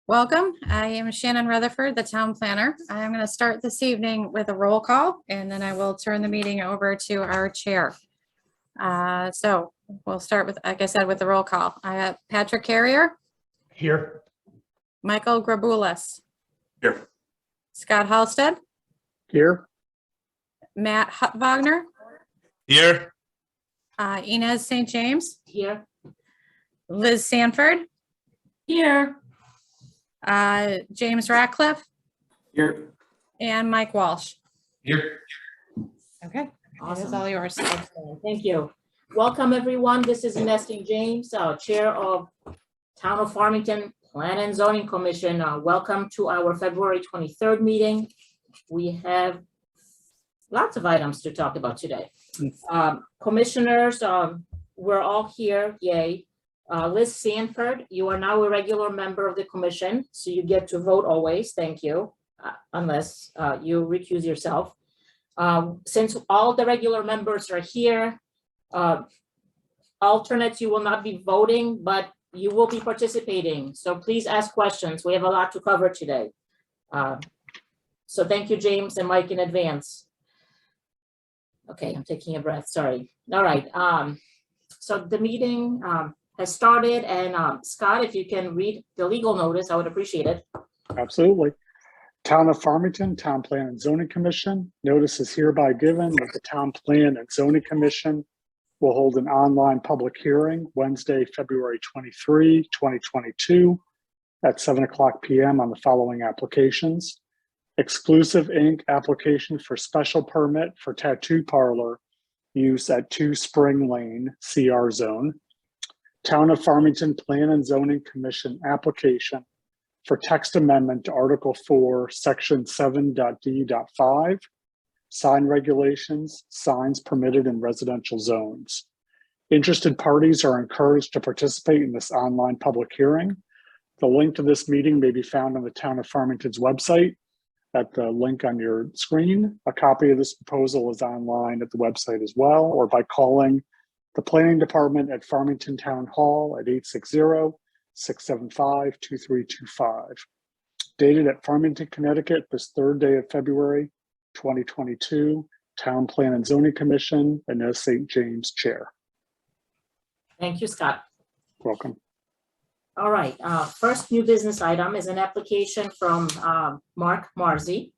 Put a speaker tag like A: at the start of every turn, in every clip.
A: Welcome. I am Shannon Rutherford, the town planner. I'm going to start this evening with a roll call, and then I will turn the meeting over to our chair. So we'll start with, like I said, with the roll call. I have Patrick Carrier.
B: Here.
A: Michael Graboulas.
B: Here.
A: Scott Halstead.
B: Here.
A: Matt Wagner.
C: Here.
A: Inez St. James.
D: Here.
A: Liz Sanford.
D: Here.
A: James Ratcliffe.
B: Here.
A: And Mike Walsh.
C: Here.
A: Okay.
D: Awesome.
A: It's all yours.
D: Thank you. Welcome, everyone. This is Inez St. James, Chair of Town of Farmington Plan and Zoning Commission. Welcome to our February 23rd meeting. We have lots of items to talk about today. Commissioners, we're all here, yay. Liz Sanford, you are now a regular member of the commission, so you get to vote always. Thank you, unless you recuse yourself. Since all the regular members are here, alternates, you will not be voting, but you will be participating. So please ask questions. We have a lot to cover today. So thank you, James and Mike, in advance. Okay, I'm taking a breath, sorry. All right, so the meeting has started, and Scott, if you can read the legal notice, I would appreciate it.
B: Absolutely. Town of Farmington, Town Plan and Zoning Commission. Notice is hereby given that the Town Plan and Zoning Commission will hold an online public hearing Wednesday, February 23, 2022 at 7:00 p.m. on the following applications. Exclusive Inc. application for special permit for tattoo parlor use at 2 Spring Lane, CR zone. Town of Farmington Plan and Zoning Commission application for text amendment to Article 4, Section 7.d.5, sign regulations, signs permitted in residential zones. Interested parties are encouraged to participate in this online public hearing. The link to this meeting may be found on the Town of Farmington's website at the link on your screen. A copy of this proposal is online at the website as well, or by calling the Planning Department at Farmington Town Hall at 860-675-2325. Dated at Farmington, Connecticut, this 3rd day of February, 2022, Town Plan and Zoning Commission, Inez St. James, Chair.
D: Thank you, Scott.
B: Welcome.
D: All right, first new business item is an application from Mark Marzi.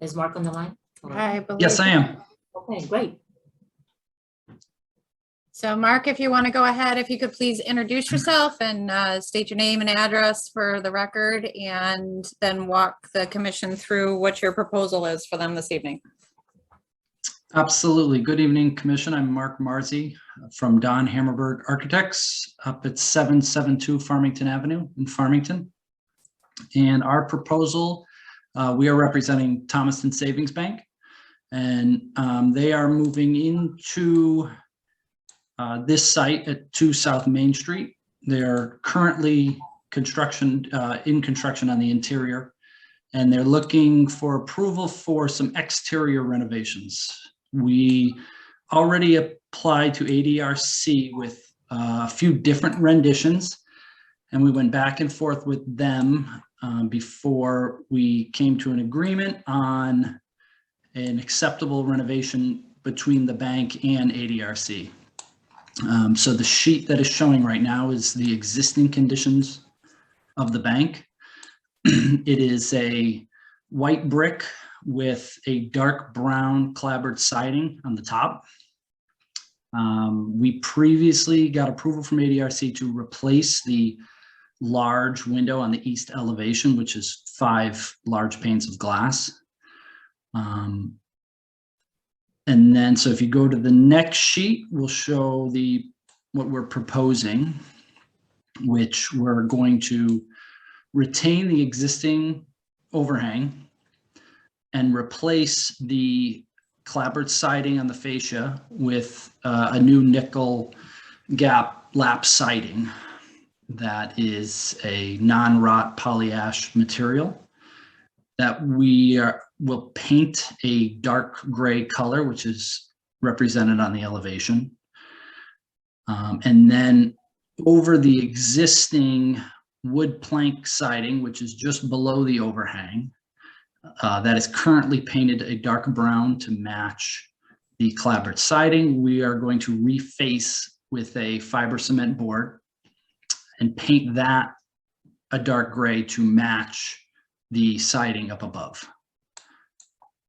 D: Is Mark on the line?
A: I believe.
C: Yes, I am.
D: Okay, great.
A: So Mark, if you want to go ahead, if you could please introduce yourself and state your name and address for the record, and then walk the commission through what your proposal is for them this evening.
C: Absolutely. Good evening, Commission. I'm Mark Marzi from Don Hammerberg Architects up at 772 Farmington Avenue in Farmington. And our proposal, we are representing Thomaston Savings Bank, and they are moving into this site at 2 South Main Street. They're currently in construction on the interior, and they're looking for approval for some exterior renovations. We already applied to ADRC with a few different renditions, and we went back and forth with them before we came to an agreement on an acceptable renovation between the bank and ADRC. So the sheet that is showing right now is the existing conditions of the bank. It is a white brick with a dark brown clapboard siding on the top. We previously got approval from ADRC to replace the large window on the east elevation, which is 5 large panes of glass. And then, so if you go to the next sheet, we'll show what we're proposing, which we're going to retain the existing overhang and replace the clapboard siding on the fascia with a new nickel gap lap siding that is a non-rot polyash material that we will paint a dark gray color, which is represented on the elevation. And then over the existing wood plank siding, which is just below the overhang. That is currently painted a dark brown to match the clapboard siding. We are going to reface with a fiber cement board and paint that a dark gray to match the siding up above.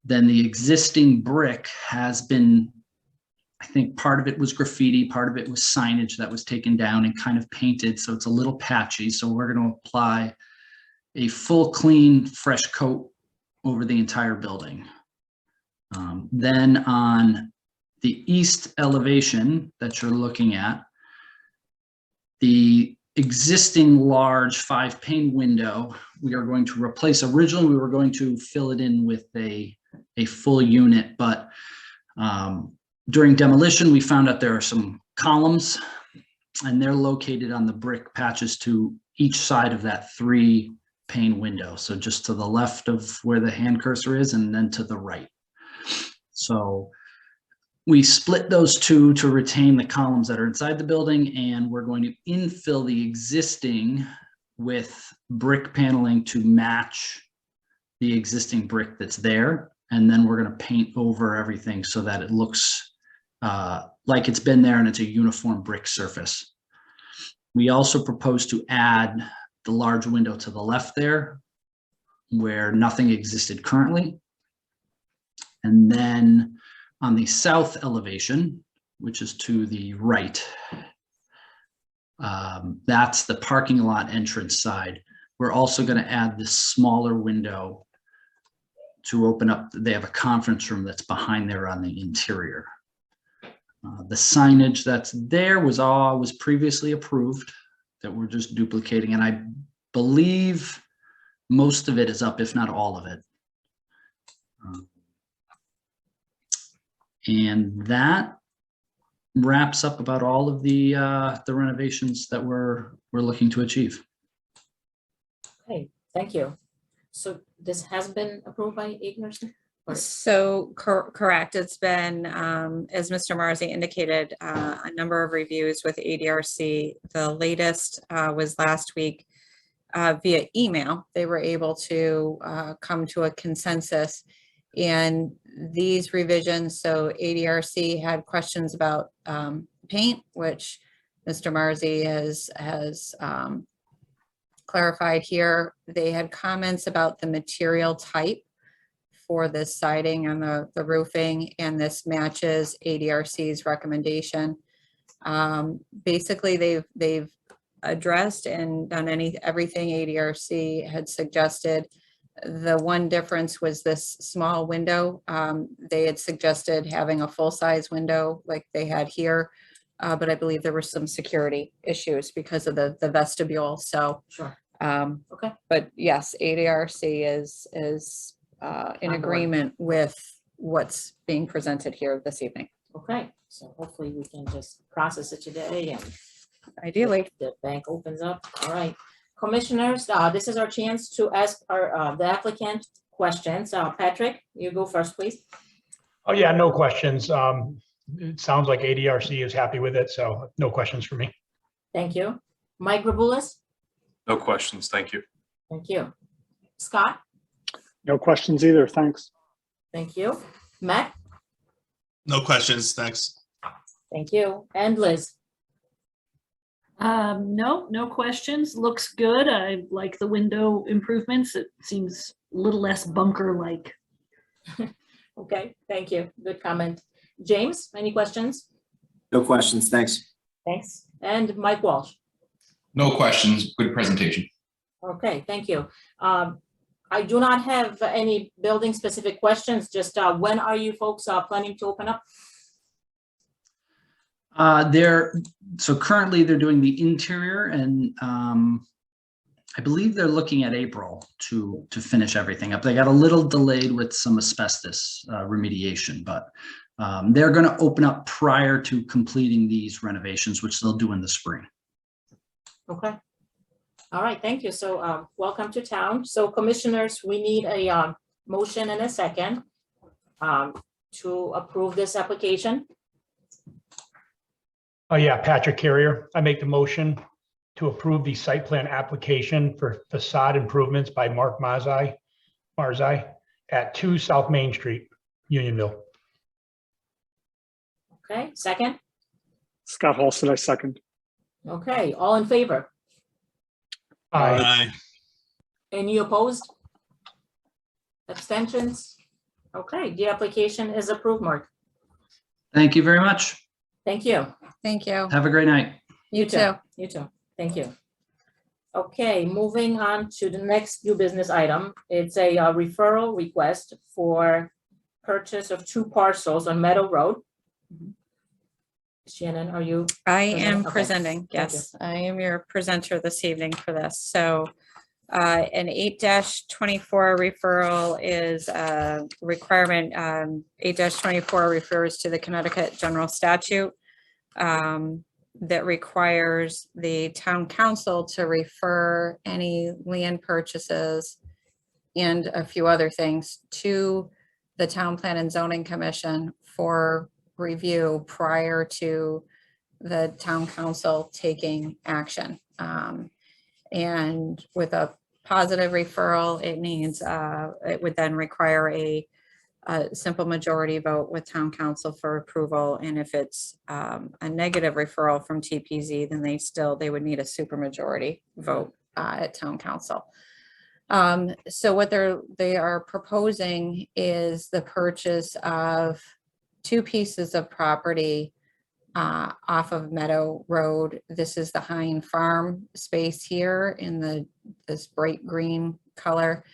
C: Then the existing brick has been, I think part of it was graffiti, part of it was signage that was taken down and kind of painted, so it's a little patchy. So we're going to apply a full, clean, fresh coat over the entire building. Then on the east elevation that you're looking at, the existing large 5-pane window, we are going to replace. Originally, we were going to fill it in with a full unit, but during demolition, we found out there are some columns, and they're located on the brick patches to each side of that 3-pane window. So just to the left of where the hand cursor is, and then to the right. So we split those two to retain the columns that are inside the building, and we're going to infill the existing with brick paneling to match the existing brick that's there. And then we're going to paint over everything so that it looks like it's been there and it's a uniform brick surface. We also propose to add the large window to the left there where nothing existed currently. And then on the south elevation, which is to the right, that's the parking lot entrance side. We're also going to add this smaller window to open up. They have a conference room that's behind there on the interior. The signage that's there was previously approved that we're just duplicating, and I believe most of it is up, if not all of it. And that wraps up about all of the renovations that we're looking to achieve.
D: Okay, thank you. So this has been approved by ADRC?
A: So correct. It's been, as Mr. Marzi indicated, a number of reviews with ADRC. The latest was last week via email. They were able to come to a consensus. And these revisions, so ADRC had questions about paint, which Mr. Marzi has clarified here. They had comments about the material type for this siding and the roofing, and this matches ADRC's recommendation. Basically, they've addressed and done everything ADRC had suggested. The one difference was this small window. They had suggested having a full-size window like they had here, but I believe there were some security issues because of the vestibule. So,
D: Sure.
A: okay. But yes, ADRC is in agreement with what's being presented here this evening.
D: Okay, so hopefully we can just process it today and
A: Ideally.
D: the bank opens up. All right. Commissioners, this is our chance to ask the applicant questions. Patrick, you go first, please.
E: Oh, yeah, no questions. It sounds like ADRC is happy with it, so no questions for me.
D: Thank you. Mike Rabulis?
F: No questions, thank you.
D: Thank you. Scott?
B: No questions either, thanks.
D: Thank you. Matt?
F: No questions, thanks.
D: Thank you. And Liz?
G: No questions. Looks good. I like the window improvements. It seems a little less bunker-like.
D: Okay, thank you. Good comment. James, any questions?
H: No questions, thanks.
D: Thanks. And Mike Walsh?
I: No questions. Good presentation.
D: Okay, thank you. I do not have any building specific questions, just when are you folks planning to open up?
C: So currently they're doing the interior, and I believe they're looking at April to finish everything up. They got a little delayed with some asbestos remediation, but they're going to open up prior to completing these renovations, which they'll do in the spring.
D: Okay. All right, thank you. So welcome to town. So commissioners, we need a motion and a second to approve this application.
E: Oh, yeah, Patrick Carrier. I make the motion to approve the site plan application for facade improvements by Mark Marzai at 2 South Main Street, Unionville.
D: Okay, second?
B: Scott Halsted, I second.
D: Okay, all in favor?
E: Aye.
F: Aye.
D: Any opposed? Abstentions? Okay, the application is approved, Mark.
C: Thank you very much.
D: Thank you.
A: Thank you.
C: Have a great night.
A: You too.
D: You too. Thank you. Okay, moving on to the next new business item. It's a referral request for purchase of 2 parcels on Meadow Road. Shannon, are you?
A: I
D: Presenting?
A: am
D: Okay.
A: presenting,
D: Thank you.
A: yes, I am your presenter this evening for this. So an 8-24 referral is a requirement. 8-24 refers to the Connecticut General Statute that requires the town council to refer any land purchases and a few other things to the Town Plan and Zoning Commission for review prior to the town council taking action. And with a positive referral, it needs, it would then require a simple majority vote with town council for approval. And if it's a negative referral from TPZ, then they would need a supermajority vote at town council. So what they are proposing is the purchase of 2 pieces of property off of Meadow Road. This is the Hine Farm space here in this bright green color.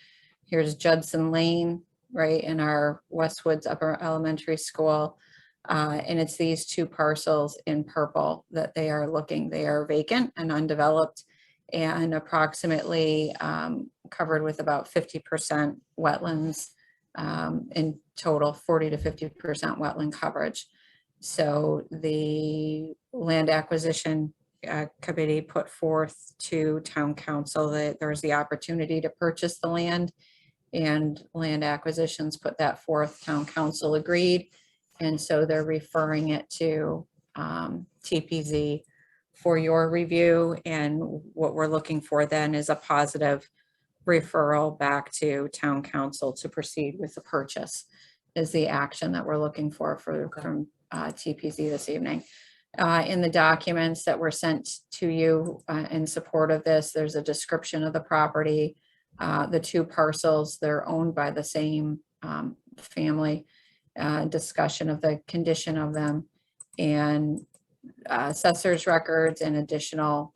A: Here's Judson Lane, right in our Westwoods Upper Elementary School. And it's these 2 parcels in purple that they are looking. They are vacant and undeveloped and approximately covered with about 50% wetlands. In total, 40 to 50% wetland coverage. So the land acquisition committee put forth to town council that there's the opportunity to purchase the land, and land acquisitions put that forth. Town council agreed, and so they're referring it to TPZ for your review. And what we're looking for then is a positive referral back to town council to proceed with the purchase is the action that we're looking for from TPZ this evening. In the documents that were sent to you in support of this, there's a description of the property. The 2 parcels, they're owned by the same family, discussion of the condition of them, and assessor's records and additional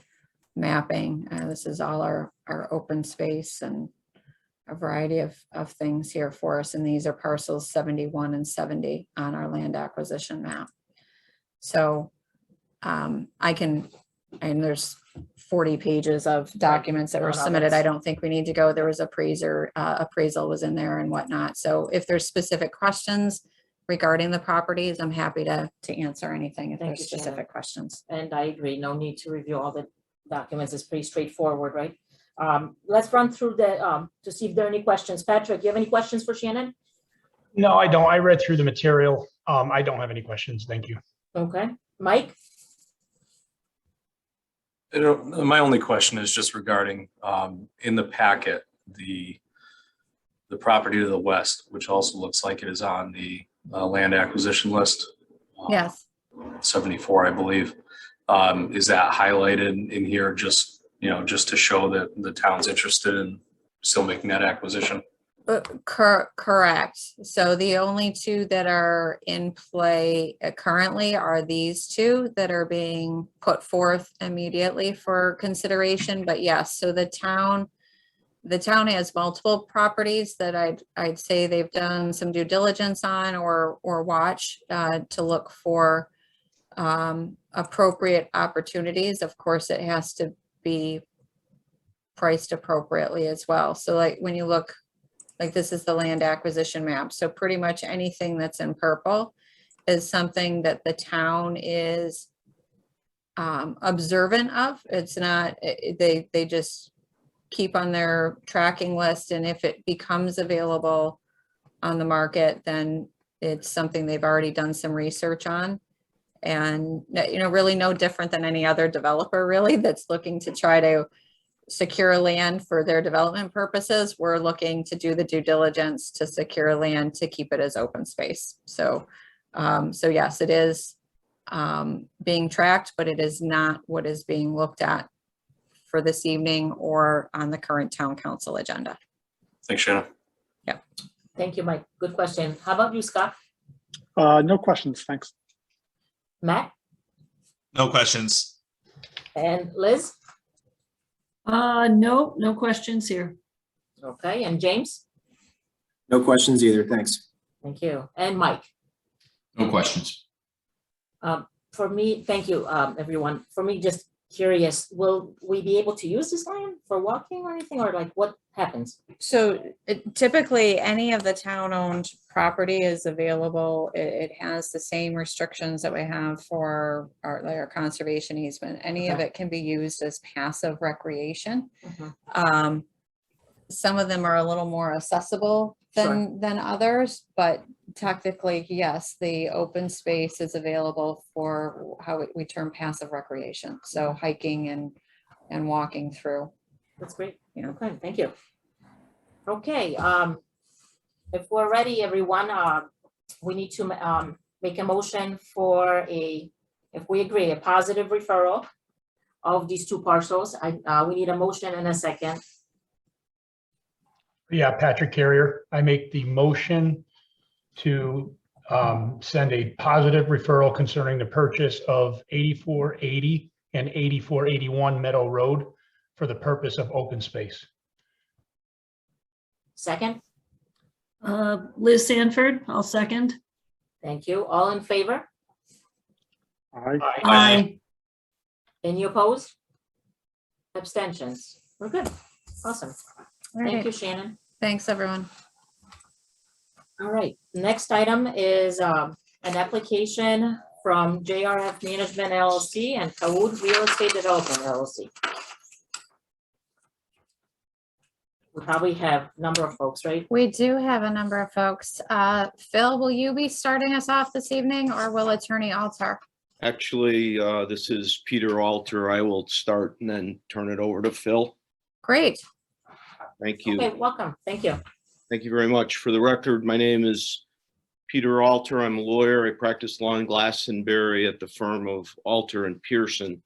A: mapping. This is all our open space and a variety of things here for us. And these are parcels 71 and 70 on our land acquisition map. So and there's 40 pages of documents that were submitted. I don't think we need to go. There was appraisal was in there and whatnot. So if there's specific questions regarding the properties, I'm happy to answer anything if
D: Thank
A: there's
D: you, Shannon.
A: specific questions.
D: And I agree, no need to review all the documents. It's pretty straightforward, right? Let's run through to see if there are any questions. Patrick, you have any questions for Shannon?
E: No, I don't. I read through the material. I don't have any questions. Thank you.
D: Okay, Mike?
F: My only question is just regarding, in the packet, the property to the west, which also looks like it is on the land acquisition list.
A: Yes.
F: 74, I believe. Is that highlighted in here just to show that the town's interested in still making that acquisition?
A: Correct. So the only 2 that are in play currently are these 2 that are being put forth immediately for consideration. But yes, so the town has multiple properties that I'd say they've done some due diligence on or watch to look for appropriate opportunities. Of course, it has to be priced appropriately as well. So like when you look, like this is the land acquisition map. So pretty much anything that's in purple is something that the town is observant of. It's not, they just keep on their tracking list. And if it becomes available on the market, then it's something they've already done some research on. And, really no different than any other developer really that's looking to try to secure land for their development purposes. We're looking to do the due diligence to secure land to keep it as open space. So yes, it is being tracked, but it is not what is being looked at for this evening or on the current town council agenda.
F: Thanks, Shannon.
D: Thank you, Mike. Good question. How about you, Scott?
B: No questions, thanks.
D: Matt
J: No questions.
D: and Liz?
G: No questions here.
D: Okay, and James?
H: No questions either. Thanks.
D: Thank you. And Mike?
I: No questions.
D: For me, thank you, everyone. For me, just curious, will we be able to use this land for walking or anything, or like what happens?
A: So typically, any of the town-owned property is available. It has the same restrictions that we have for our conservation easement. Any of
D: Okay.
A: it can be used as passive recreation.
D: Mhm.
A: Some of them are a little more accessible than others, but technically, yes, the open space is available for how we term passive recreation. So hiking and walking through.
D: That's great.
A: Yeah.
D: Okay, thank you. Okay, if we're ready, everyone, we need to make a motion for if we agree, a positive referral of these two parcels. We need a motion and a second.
E: Yeah, Patrick Carrier, I make the motion to send a positive referral concerning the purchase of 8480 and 8481 Meadow Road for the purpose of open space.
D: Second,
G: Liz Sanford, I'll second.
D: thank you. All in favor?
B: Aye.
G: Aye.
D: Any opposed? Abstentions? We're good. Awesome.
A: All
D: Thank
A: right.
D: you, Shannon.
A: Thanks, everyone.
D: All right, next item is an application from JRF Management LLC and Kawood Real Estate Development LLC. We probably have a number of folks, right?
A: We do have a number of folks. Phil, will you be starting us off this evening or will Attorney Alter?
K: Actually, this is Peter Alter. I will start and then turn it over to Phil.
A: Great.
K: Thank you.
D: Okay, welcome. Thank you.
K: Thank you very much. For the record, my name is Peter Alter. I'm a lawyer. I practice law in Glastonbury at the firm of Alter and Pearson.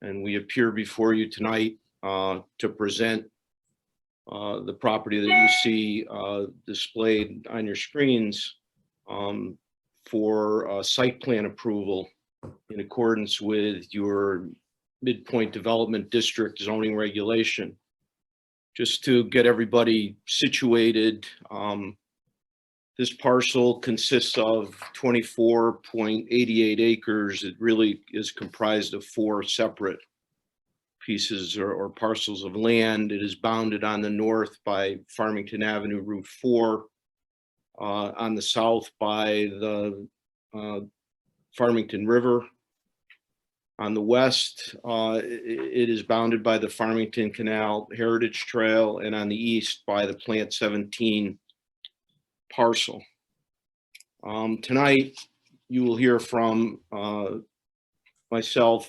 K: And we appear before you tonight to present the property that you see displayed on your screens for site plan approval in accordance with your Midpoint Development District zoning regulation. Just to get everybody situated, this parcel consists of 24.88 acres. It really is comprised of 4 separate pieces or parcels of land. It is bounded on the north by Farmington Avenue Route 4, on the south by the Farmington River. On the west, it is bounded by the Farmington Canal Heritage Trail, and on the east by the Plant 17 parcel. Tonight, you will hear from myself,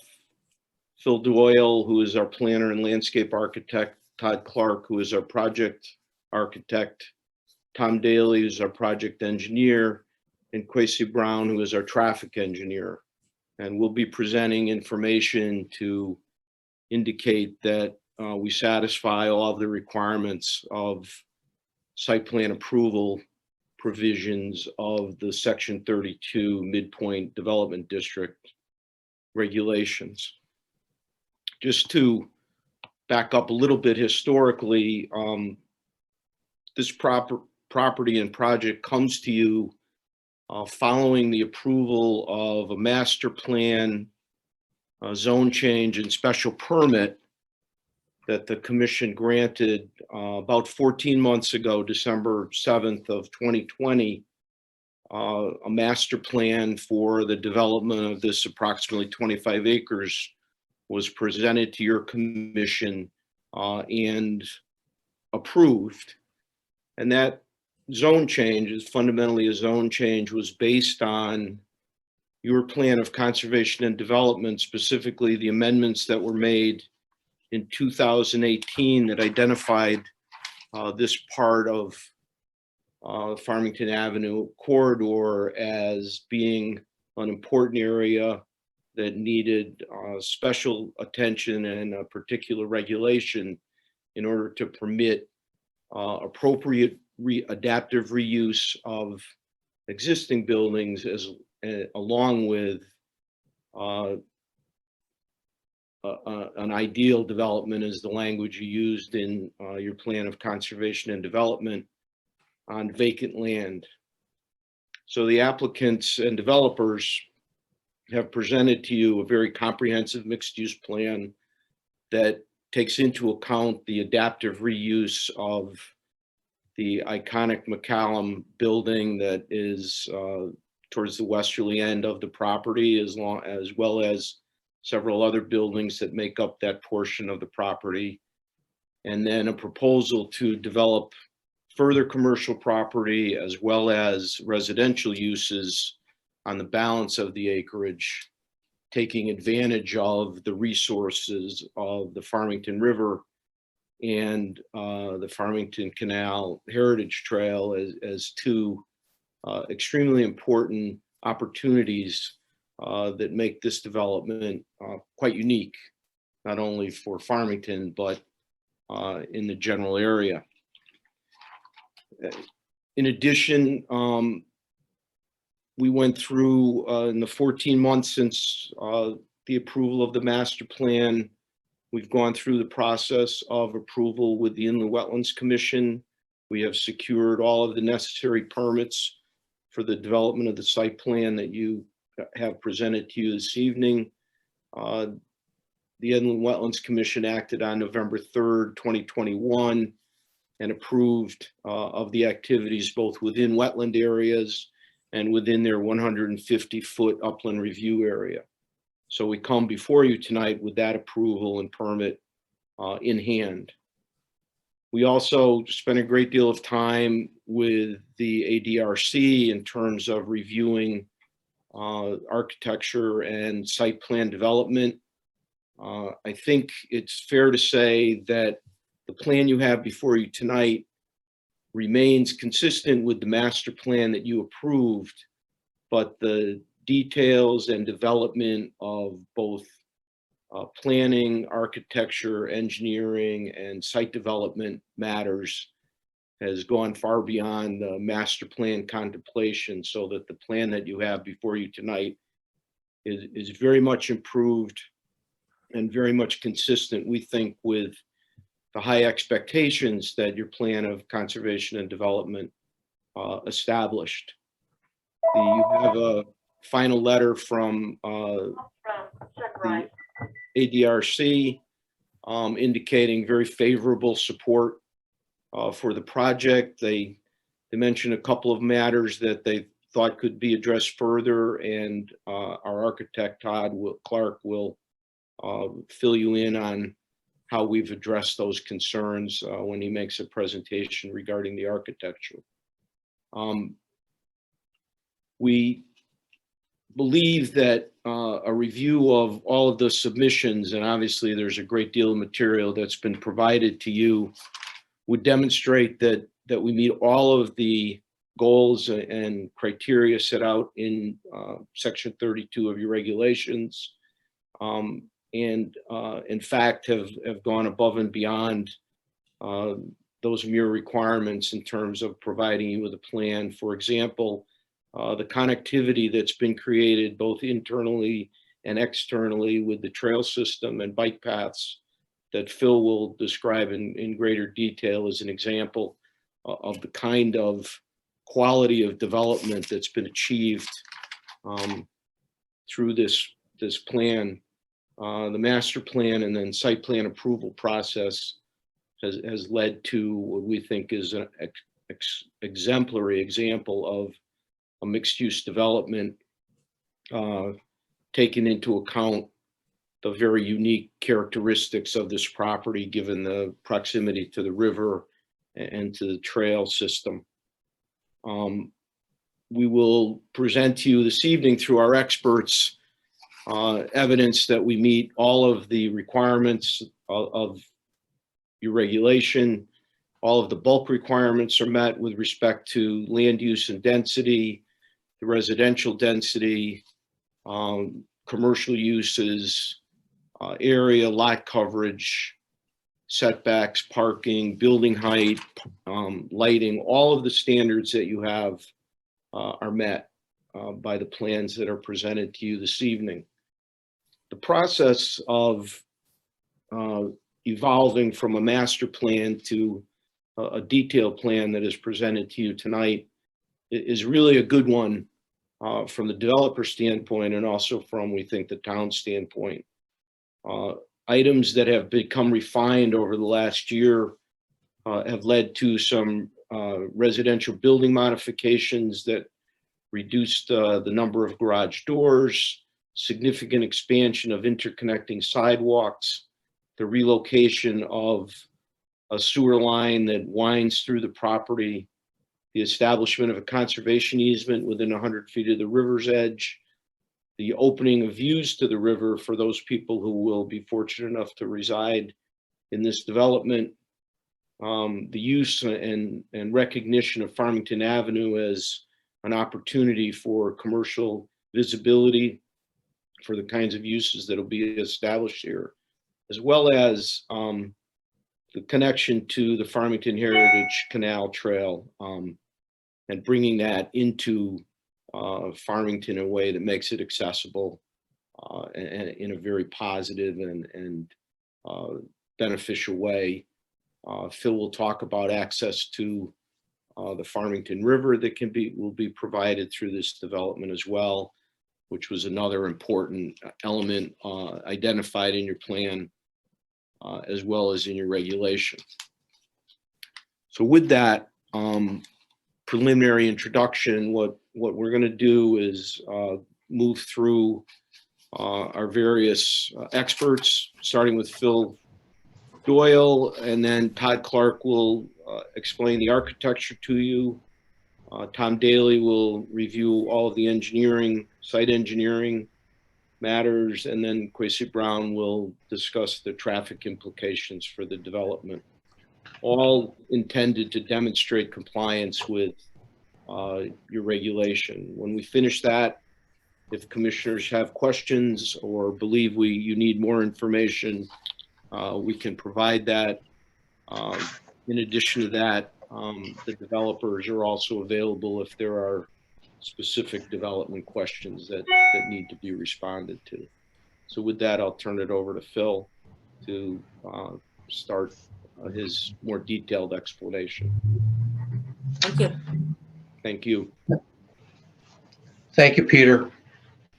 K: Phil Doyle, who is our planner and landscape architect, Todd Clark, who is our project architect, Tom Daly, who's our project engineer, and Quasi Brown, who is our traffic engineer. And we'll be presenting information to indicate that we satisfy all of the requirements of site plan approval provisions of the Section 32 Midpoint Development District regulations. Just to back up a little bit historically, this property and project comes to you following the approval of a master plan, zone change and special permit that the commission granted about 14 months ago, December 7th of 2020, a master plan for the development of this approximately 25 acres was presented to your commission and approved. And that zone change is fundamentally a zone change was based on your plan of conservation and development, specifically the amendments that were made in 2018 that identified this part of Farmington Avenue corridor as being an important area that needed special attention and a particular regulation in order to permit appropriate adaptive reuse of existing buildings along with an ideal development is the language you used in your plan of conservation and development on vacant land. So the applicants and developers have presented to you a very comprehensive mixed-use plan that takes into account the adaptive reuse of the iconic McCallum building that is towards the westerly end of the property, as well as several other buildings that make up that portion of the property. And then a proposal to develop further commercial property as well as residential uses on the balance of the acreage, taking advantage of the resources of the Farmington River and the Farmington Canal Heritage Trail as two extremely important opportunities that make this development quite unique, not only for Farmington, but in the general area. In addition, we went through in the 14 months since the approval of the master plan, we've gone through the process of approval with the Inland Wetlands Commission. We have secured all of the necessary permits for the development of the site plan that you have presented to you this evening. The Inland Wetlands Commission acted on November 3rd, 2021 and approved of the activities both within wetland areas and within their 150-foot upland review area. So we come before you tonight with that approval and permit in hand. We also spent a great deal of time with the ADRC in terms of reviewing architecture and site plan development. I think it's fair to say that the plan you have before you tonight remains consistent with the master plan that you approved, but the details and development of both planning, architecture, engineering, and site development matters has gone far beyond the master plan contemplation, so that the plan that you have before you tonight is very much improved and very much consistent, we think, with the high expectations that your plan of conservation and development established. You have a final letter from the ADRC indicating very favorable support for the project. They mentioned a couple of matters that they thought could be addressed further, and our architect Todd Clark will fill you in on how we've addressed those concerns when he makes a presentation regarding the architecture. We believe that a review of all of the submissions, and obviously there's a great deal of material that's been provided to you, would demonstrate that we meet all of the goals and criteria set out in section 32 of your regulations. And in fact have gone above and beyond those mere requirements in terms of providing you with a plan. For example, the connectivity that's been created both internally and externally with the trail system and bike paths that Phil will describe in greater detail as an example of the kind of quality of development that's been achieved through this plan. The master plan and then site plan approval process has led to what we think is an exemplary example of a mixed-use development, taking into account the very unique characteristics of this property, given the proximity to the river and to the trail system. we will present to you this evening through our experts evidence that we meet all of the requirements of your regulation. All of the bulk requirements are met with respect to land use and density, the residential density, commercial uses, area, lot coverage, setbacks, parking, building height, lighting. All of the standards that you have are met by the plans that are presented to you this evening. The process of evolving from a master plan to a detailed plan that is presented to you tonight is really a good one from the developer standpoint and also from, we think, the town standpoint. Items that have become refined over the last year have led to some residential building modifications that reduced the number of garage doors, significant expansion of interconnecting sidewalks, the relocation of a sewer line that winds through the property, the establishment of a conservation easement within 100 feet of the river's edge, the opening of views to the river for those people who will be fortunate enough to reside in this development, the use and recognition of Farmington Avenue as an opportunity for commercial visibility for the kinds of uses that will be established here, as well as the connection to the Farmington Heritage Canal Trail and bringing that into Farmington in a way that makes it accessible and in a very positive and beneficial way. Phil will talk about access to the Farmington River that will be provided through this development as well, which was another important element identified in your plan as well as in your regulation. So with that preliminary introduction, what we're going to do is move through our various experts, starting with Phil Doyle, and then Todd Clark will explain the architecture to you. Tom Daly will review all of the engineering, site engineering matters, and then Kwesi Brown will discuss the traffic implications for the development, all intended to demonstrate compliance with your regulation. When we finish that, if commissioners have questions or believe you need more information, we can provide that. In addition to that, the developers are also available if there are specific development questions that need to be responded to. So with that, I'll turn it over to Phil to start his more detailed explanation.
D: Thank you.
K: Thank you.
L: Thank you, Peter.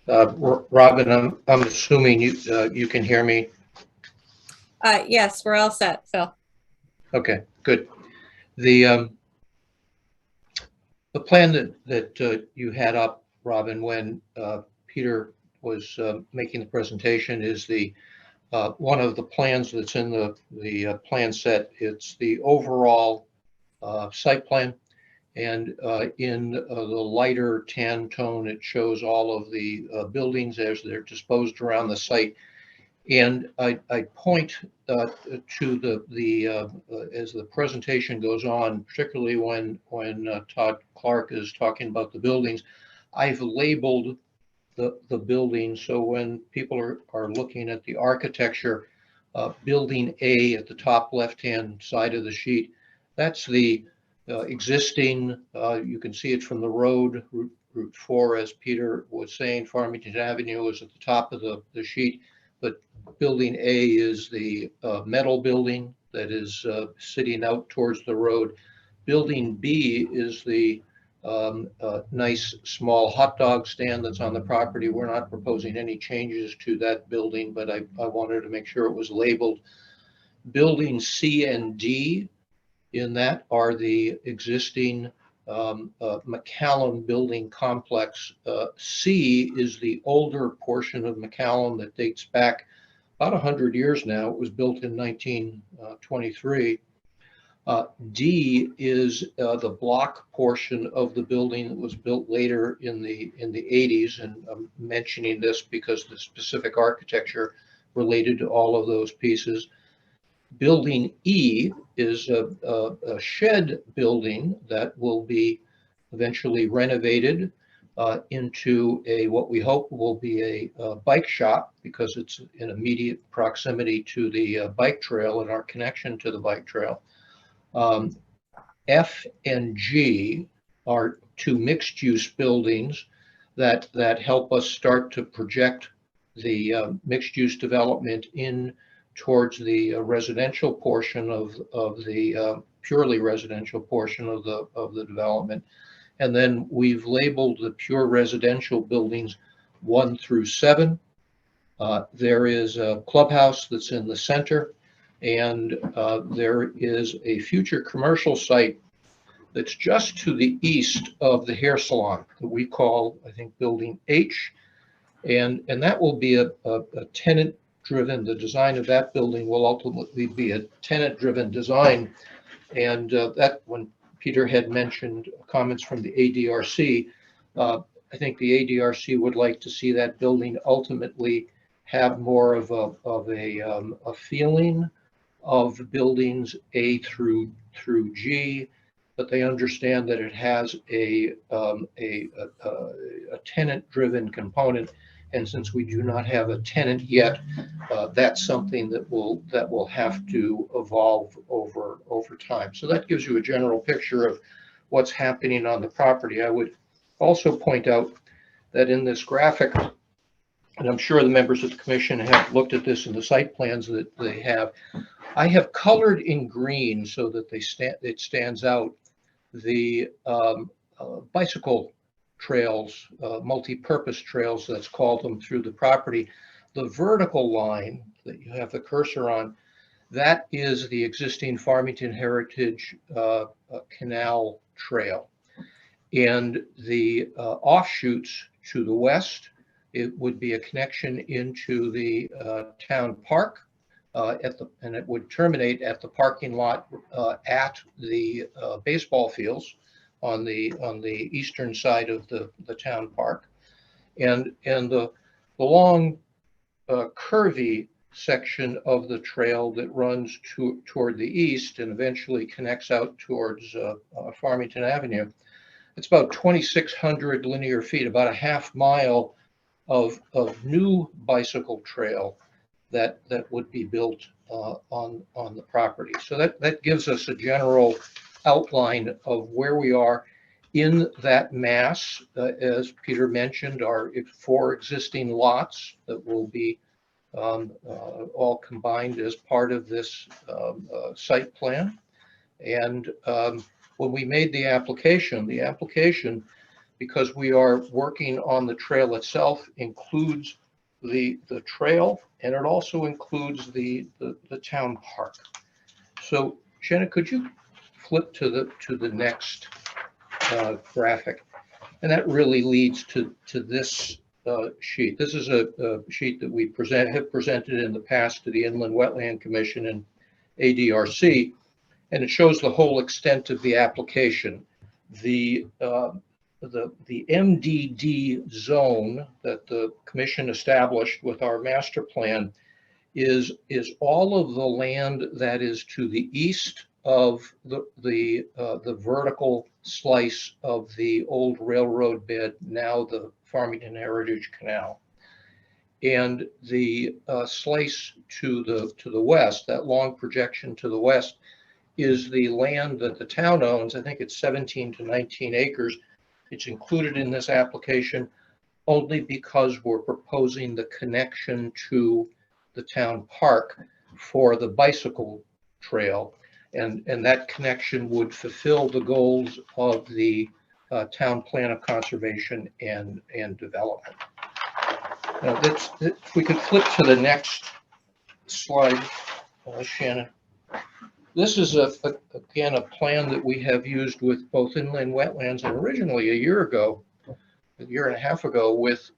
L: Robin, I'm assuming you can hear me.
A: Yes, we're all set, Phil.
L: Okay, good. The plan that you had up, Robin, when Peter was making the presentation is the one of the plans that's in the plan set. It's the overall site plan, and in the lighter tan tone, it shows all of the buildings as they're disposed around the site. And I point to the as the presentation goes on, particularly when Todd Clark is talking about the buildings, I've labeled the buildings. So when people are looking at the architecture, building A at the top left-hand side of the sheet, that's the existing, you can see it from the road, Route 4, as Peter was saying. Farmington Avenue is at the top of the sheet. But building A is the metal building that is sitting out towards the road. Building B is the nice small hot dog stand that's on the property. We're not proposing any changes to that building, but I wanted to make sure it was labeled. Building C and D in that are the existing McCallum building complex. C is the older portion of McCallum that dates back about 100 years now. It was built in 1923. D is the block portion of the building that was built later in the 80s. And I'm mentioning this because the specific architecture related to all of those pieces. Building E is a shed building that will be eventually renovated into what we hope will be a bike shop, because it's in immediate proximity to the bike trail and our connection to the bike trail. F and G are two mixed-use buildings that help us start to project the mixed-use development in towards the residential portion of the purely residential portion of the development. And then we've labeled the pure residential buildings 1 through 7. There is a clubhouse that's in the center, and there is a future commercial site that's just to the east of the hair salon that we call, I think, Building H. And that will be a tenant-driven, the design of that building will ultimately be a tenant-driven design. And that, when Peter had mentioned comments from the ADRC, I think the ADRC would like to see that building ultimately have more of a feeling of buildings A through G, but they understand that it has a tenant-driven component. And since we do not have a tenant yet, that's something that will have to evolve over time. So that gives you a general picture of what's happening on the property. I would also point out that in this graphic, and I'm sure the members of the commission have looked at this in the site plans that they have, I have colored in green so that it stands out the bicycle trails, multi-purpose trails, let's call them, through the property. The vertical line that you have the cursor on, that is the existing Farmington Heritage Canal Trail. And the offshoots to the west, it would be a connection into the town park, and it would terminate at the parking lot at the baseball fields on the eastern side of the town park, and the long curvy section of the trail that runs toward the east and eventually connects out towards Farmington Avenue. It's about 2,600 linear feet, about a half mile of new bicycle trail that would be built on the property. So that gives us a general outline of where we are in that mass. As Peter mentioned, are 4 existing lots that will be all combined as part of this site plan. And when we made the application, because we are working on the trail itself, includes the trail, and it also includes the town park. So Jenna, could you flip to the next graphic? And that really leads to this sheet. This is a sheet that we have presented in the past to the Inland Wetland Commission and ADRC, and it shows the whole extent of the application. The MDD zone that the commission established with our master plan is all of the land that is to the east of the vertical slice of the old railroad bed, now the Farmington Heritage Canal. And the slice to the west, that long projection to the west, is the land that the town owns. I think it's 17 to 19 acres. It's included in this application only because we're proposing the connection to the town park for the bicycle trail. And that connection would fulfill the goals of the town plan of conservation and development. Now, if we could flip to the next slide, Shannon. This is again a plan that we have used with both Inland Wetlands, and originally a year ago a year and a half ago with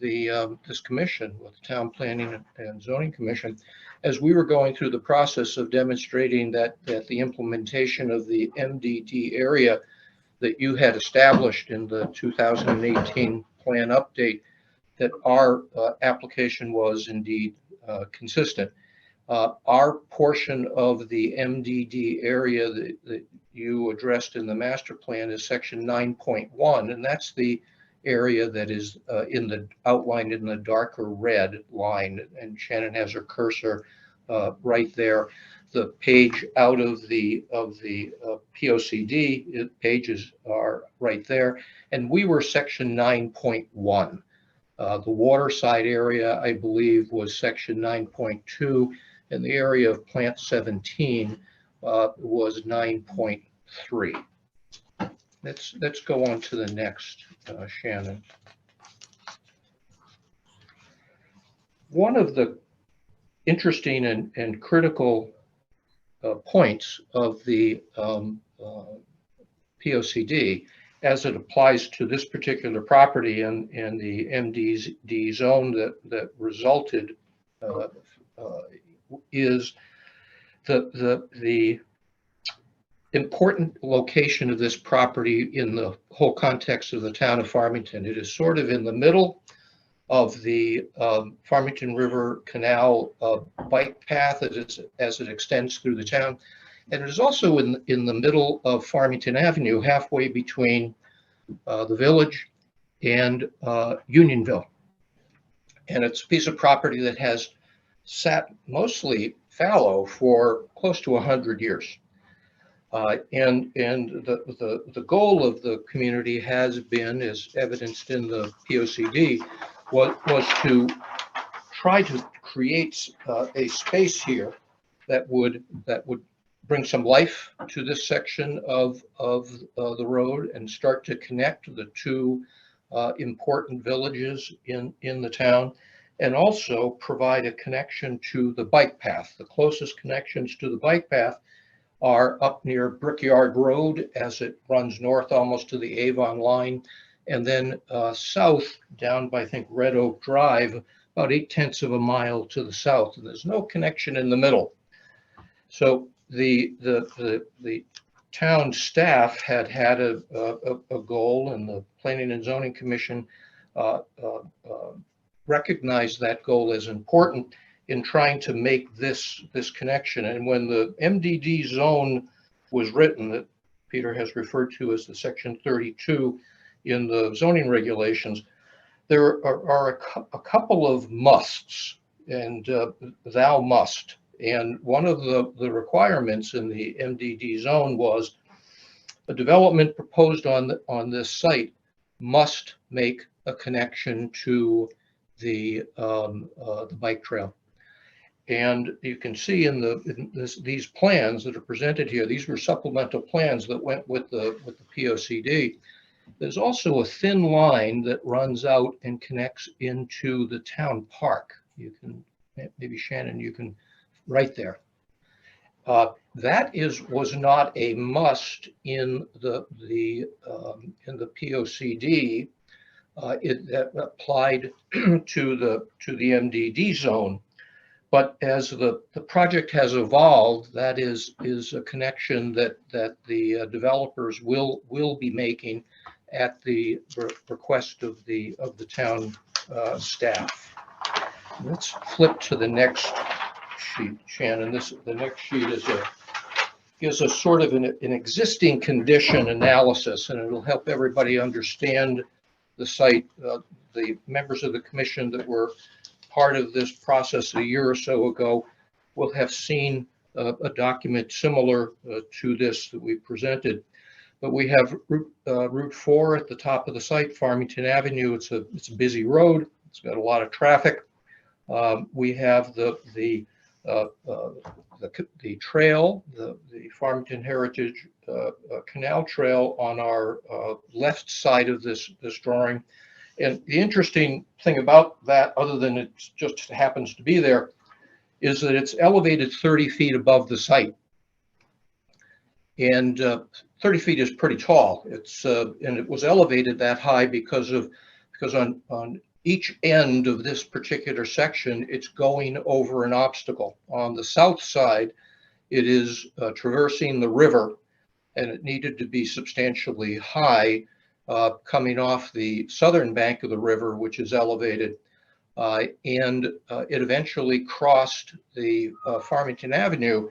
L: this commission, with the Town Planning and Zoning Commission, as we were going through the process of demonstrating that the implementation of the MDD area that you had established in the 2018 plan update, that our application was indeed consistent. Our portion of the MDD area that you addressed in the master plan is section 9.1, and that's the area that is outlined in the darker red line, and Shannon has her cursor right there. The page out of the POCD pages are right there, and we were section 9.1. The waterside area, I believe, was section 9.2, and the area of plant 17 was 9.3. Let's go on to the next, Shannon. One of the interesting and critical points of the POCD as it applies to this particular property and the MDD zone that resulted is the important location of this property in the whole context of the town of Farmington. It is sort of in the middle of the Farmington River Canal bike path as it extends through the town. And it is also in the middle of Farmington Avenue, halfway between the village and Unionville. And it's a piece of property that has sat mostly fallow for close to 100 years. And the goal of the community has been, as evidenced in the POCD, was to try to create a space here that would bring some life to this section of the road and start to connect the two important villages in the town, and also provide a connection to the bike path. The closest connections to the bike path are up near Brickyard Road as it runs north almost to the Avon line, and then south down by, I think, Red Oak Drive, about 0.8 of a mile to the south, and there's no connection in the middle. So the town staff had a goal, and the Planning and Zoning Commission recognized that goal as important in trying to make this connection. And when the MDD zone was written, that Peter has referred to as the section 32 in the zoning regulations, there are a couple of musts, and thou must. And one of the requirements in the MDD zone was a development proposed on this site must make a connection to the bike trail. And you can see in these plans that are presented here, these were supplemental plans that went with the POCD. There's also a thin line that runs out and connects into the town park. You can, maybe Shannon, you can right there. That was not a must in the POCD. It applied to the MDD zone. But as the project has evolved, that is a connection that the developers will be making at the request of the town staff. Let's flip to the next sheet, Shannon. The next sheet is a sort of an existing condition analysis, and it'll help everybody understand the site. The members of the commission that were part of this process a year or so ago will have seen a document similar to this that we presented. But we have Route 4 at the top of the site, Farmington Avenue. It's a busy road. It's got a lot of traffic. We have the trail, the Farmington Heritage Canal Trail on our left side of this drawing. And the interesting thing about that, other than it just happens to be there, is that it's elevated 30 feet above the site. And 30 feet is pretty tall. And it was elevated that high because on each end of this particular section, it's going over an obstacle. On the south side, it is traversing the river, and it needed to be substantially high coming off the southern bank of the river, which is elevated. And it eventually crossed the Farmington Avenue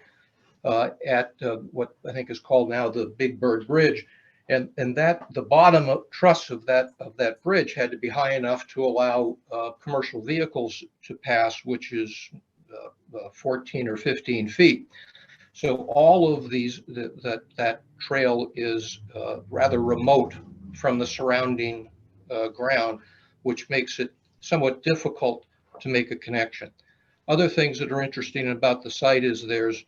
L: at what I think is called now the Big Bird Bridge. And that the bottom truss of that bridge had to be high enough to allow commercial vehicles to pass, which is 14 or 15 feet. So all of these, that trail is rather remote from the surrounding ground, which makes it somewhat difficult to make a connection. Other things that are interesting about the site is there's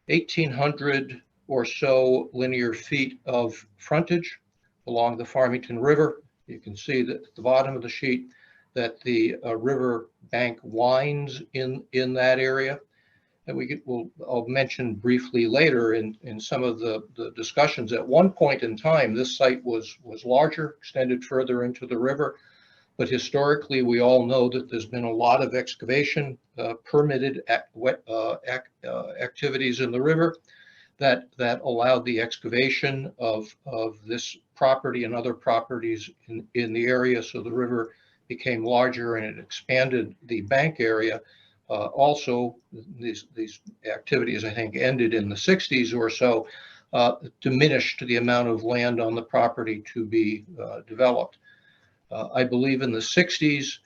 L: 1,800 or so linear feet of frontage along the Farmington River. You can see that at the bottom of the sheet that the river bank winds in that area. And I'll mention briefly later in some of the discussions. At one point in time, this site was larger, extended further into the river. But historically, we all know that there's been a lot of excavation, permitted activities in the river that allowed the excavation of this property and other properties in the area. So the river became larger and it expanded the bank area. Also, these activities, I think, ended in the 60s or so, diminished the amount of land on the property to be developed. I believe in the 60s,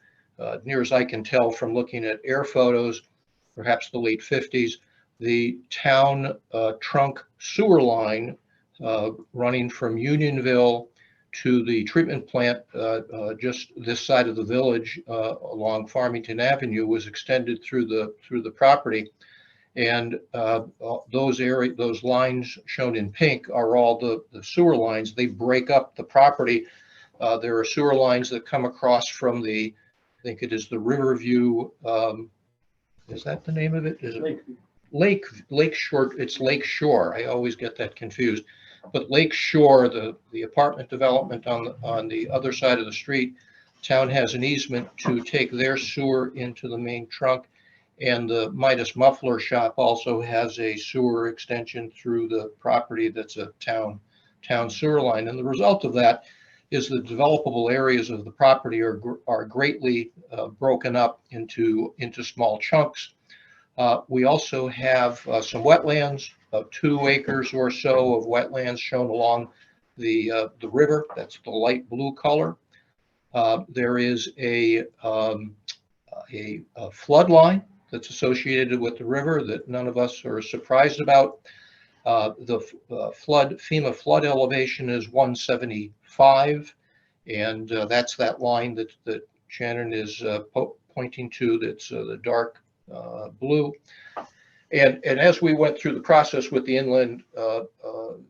L: near as I can tell from looking at air photos, perhaps the late 50s, the town trunk sewer line running from Unionville to the treatment plant just this side of the village along Farmington Avenue was extended through the property. And those lines shown in pink are all the sewer lines. They break up the property. There are sewer lines that come across from I think it is the Riverview, is that the name of it? Is it Lake Shore? It's Lake Shore. I always get that confused. But Lake Shore, the apartment development on the other side of the street, town has an easement to take their sewer into the main trunk. And the Midas Muffler Shop also has a sewer extension through the property that's a town sewer line. And the result of that is the developable areas of the property are greatly broken up into small chunks. We also have some wetlands, 2 acres or so of wetlands shown along the river. That's the light blue color. There is a flood line that's associated with the river that none of us are surprised about. The FEMA flood elevation is 175, and that's that line that Shannon is pointing to. That's the dark blue. And as we went through the process with the Inland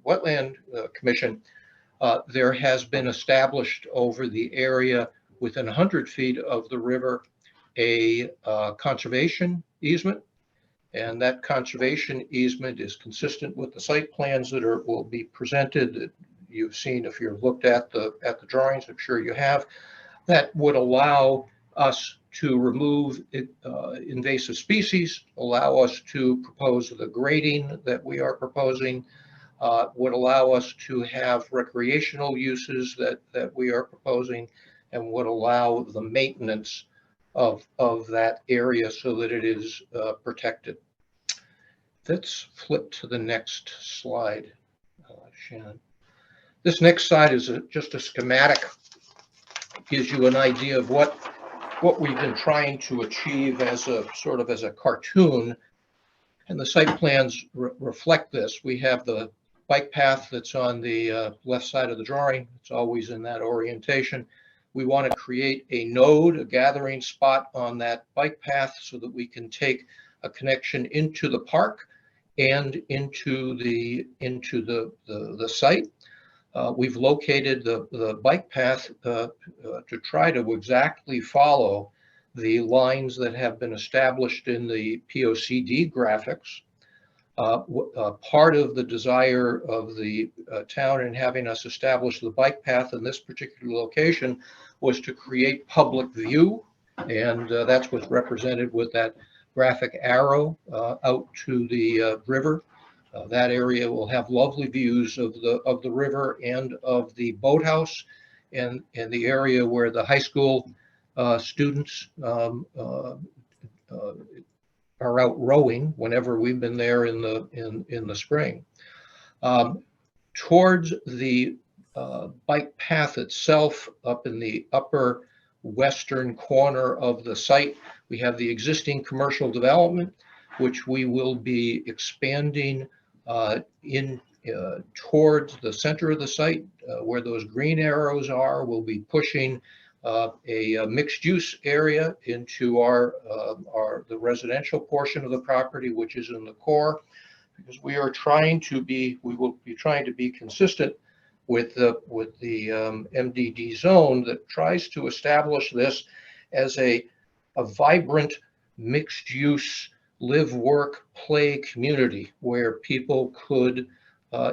L: Wetland Commission, there has been established over the area within 100 feet of the river a conservation easement. And that conservation easement is consistent with the site plans that will be presented that you've seen if you've looked at the drawings. I'm sure you have. That would allow us to remove invasive species, allow us to propose the grading that we are proposing, would allow us to have recreational uses that we are proposing, and would allow the maintenance of that area so that it is protected. Let's flip to the next slide, Shannon. This next slide is just a schematic. Gives you an idea of what we've been trying to achieve as a sort of as a cartoon, and the site plans reflect this. We have the bike path that's on the left side of the drawing. It's always in that orientation. We want to create a node, a gathering spot on that bike path so that we can take a connection into the park and into the site. We've located the bike path to try to exactly follow the lines that have been established in the POCD graphics. Part of the desire of the town in having us establish the bike path in this particular location was to create public view. And that's what's represented with that graphic arrow out to the river. That area will have lovely views of the river and of the boathouse, and the area where the high school students are out rowing whenever we've been there in the spring. Towards the bike path itself, up in the upper western corner of the site, we have the existing commercial development, which we will be expanding in towards the center of the site, where those green arrows are. We'll be pushing a mixed use area into the residential portion of the property, which is in the core, because we will be trying to be consistent with the MDD zone that tries to establish this as a vibrant mixed use live, work, play community where people could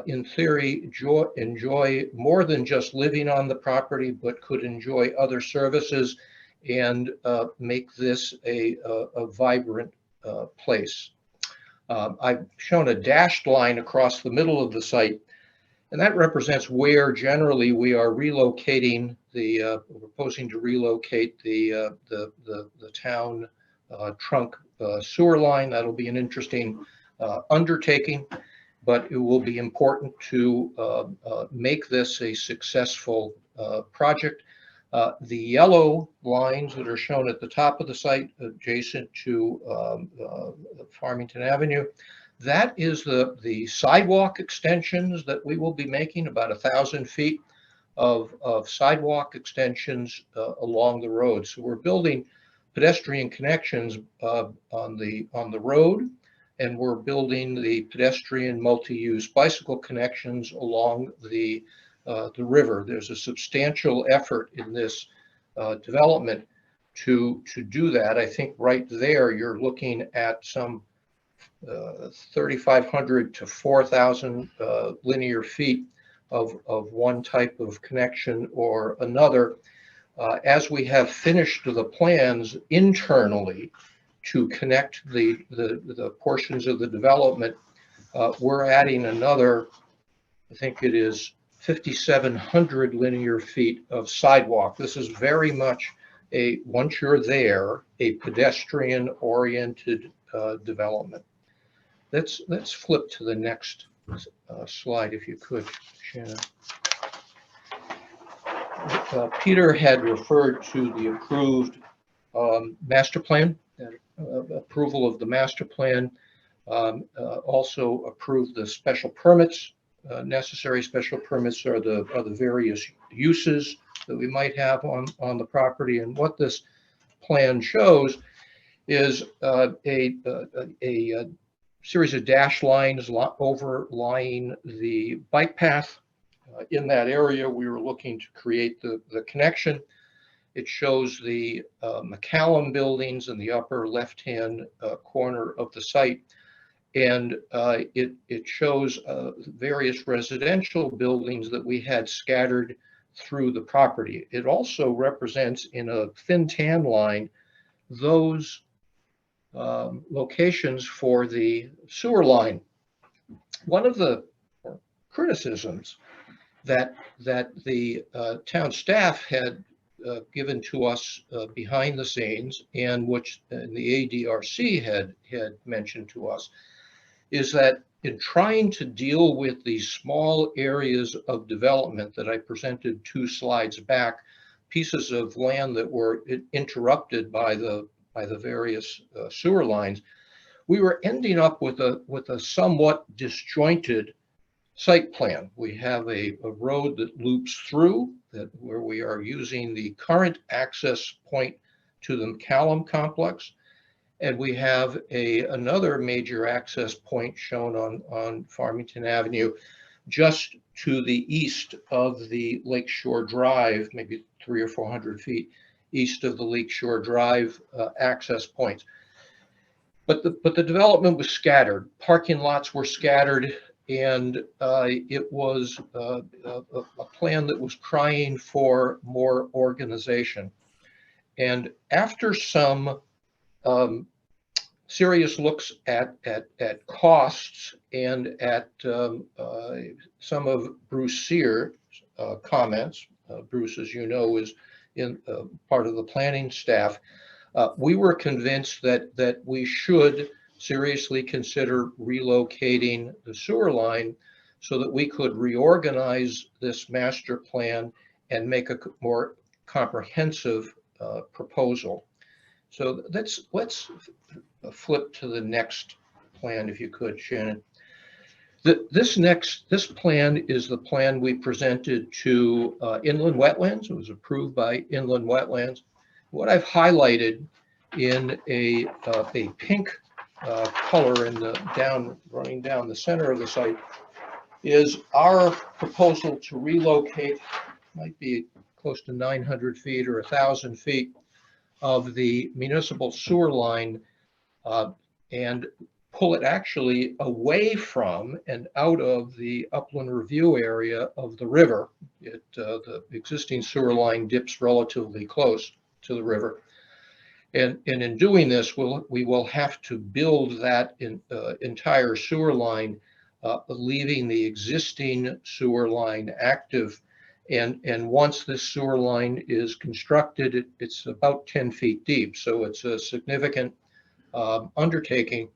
L: in theory enjoy more than just living on the property, but could enjoy other services and make this a vibrant place. I've shown a dashed line across the middle of the site, and that represents where generally we are relocating proposing to relocate the town trunk sewer line. That'll be an interesting undertaking, but it will be important to make this a successful project. The yellow lines that are shown at the top of the site adjacent to Farmington Avenue, that is the sidewalk extensions that we will be making, about 1,000 feet of sidewalk extensions along the road. So we're building pedestrian connections on the road, and we're building the pedestrian multi-use bicycle connections along the river. There's a substantial effort in this development to do that. I think right there you're looking at some 3,500 to 4,000 linear feet of one type of connection or another. As we have finished the plans internally to connect the portions of the development, we're adding another, I think it is 5,700 linear feet of sidewalk. This is very much once you're there, a pedestrian oriented development. Let's flip to the next slide if you could, Shannon. Peter had referred to the approved master plan, approval of the master plan, also approved the special permits. Necessary special permits are the various uses that we might have on the property. And what this plan shows is a series of dashed lines overlying the bike path. In that area, we were looking to create the connection. It shows the McCallum buildings in the upper left-hand corner of the site. And it shows various residential buildings that we had scattered through the property. It also represents in a thin tan line those locations for the sewer line. One of the criticisms that the town staff had given to us behind the scenes, and which the ADRC had mentioned to us, is that in trying to deal with these small areas of development that I presented 2 slides back, pieces of land that were interrupted by the various sewer lines, we were ending up with a somewhat disjointed site plan. We have a road that loops through where we are using the current access point to the McCallum complex. And we have another major access point shown on Farmington Avenue, just to the east of the Lakeshore Drive, maybe 300 or 400 feet east of the Lakeshore Drive access points. But the development was scattered. Parking lots were scattered, and it was a plan that was crying for more organization. And after some serious looks at costs and at some of Bruce Sear's comments, Bruce, as you know, is in part of the planning staff. We were convinced that we should seriously consider relocating the sewer line so that we could reorganize this master plan and make a more comprehensive proposal. So let's flip to the next plan, if you could, Shannon. This plan is the plan we presented to Inland Wetlands. It was approved by Inland Wetlands. What I've highlighted in a pink color in the running down the center of the site is our proposal to relocate, might be close to 900 feet or 1,000 feet of the municipal sewer line and pull it actually away from and out of the upland review area of the river. The existing sewer line dips relatively close to the river. And in doing this, we will have to build that entire sewer line, leaving the existing sewer line active. And once this sewer line is constructed, it's about 10 feet deep. So it's a significant undertaking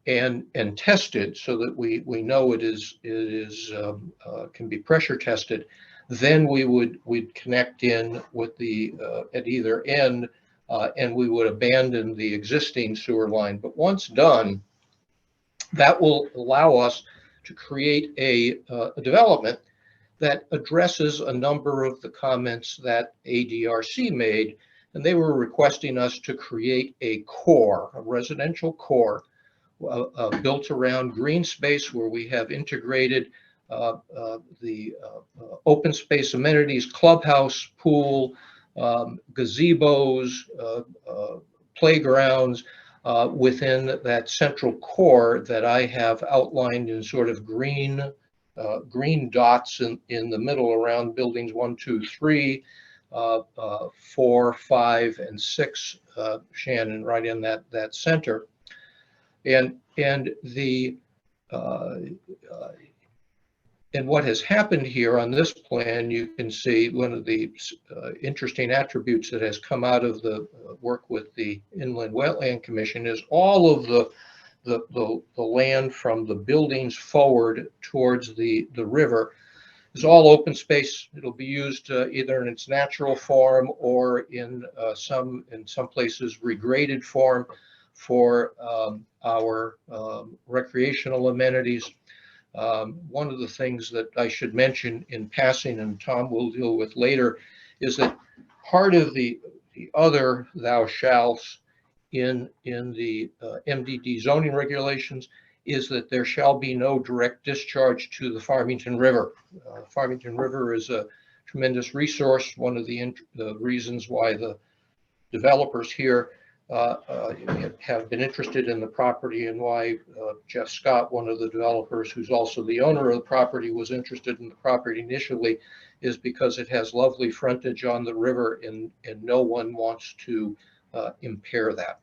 L: and tested so that we know it can be pressure tested. Then we'd connect in with the at either end and we would abandon the existing sewer line. But once done, that will allow us to create a development that addresses a number of the comments that ADRC made. And they were requesting us to create a core, a residential core built around green space where we have integrated the open space amenities, clubhouse, pool, gazebos, playgrounds within that central core that I have outlined in sort of green dots in the middle around buildings 1, 2, 3, 4, 5, and 6, Shannon, right in that center. And what has happened here on this plan, you can see one of the interesting attributes that has come out of the work with the Inland Wetland Commission is all of the land from the buildings forward towards the river is all open space. It'll be used either in its natural form or in some places regraded form for our recreational amenities. One of the things that I should mention in passing, and Tom will deal with later, is that part of the other thou shalls in the MDD zoning regulations is that there shall be no direct discharge to the Farmington River. Farmington River is a tremendous resource. One of the reasons why the developers here have been interested in the property and why Jeff Scott, one of the developers who's also the owner of the property, was interested in the property initially is because it has lovely frontage on the river and no one wants to impair that.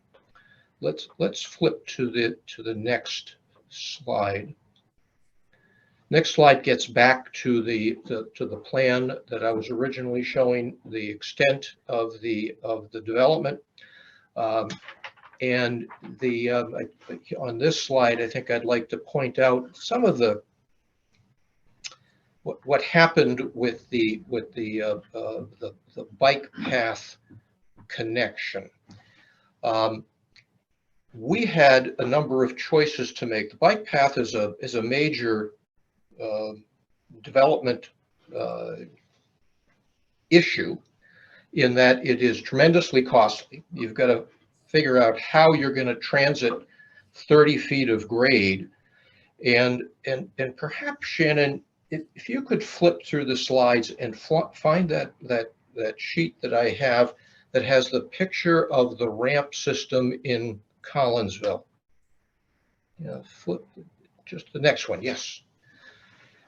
L: Let's flip to the next slide. Next slide gets back to the plan that I was originally showing, the extent of the development. And on this slide, I think I'd like to point out some of what happened with the bike path connection. We had a number of choices to make. The bike path is a major development issue in that it is tremendously costly. You've got to figure out how you're going to transit 30 feet of grade. And perhaps, Shannon, if you could flip through the slides and find that sheet that I have that has the picture of the ramp system in Collinsville. flip, just the next one, yes.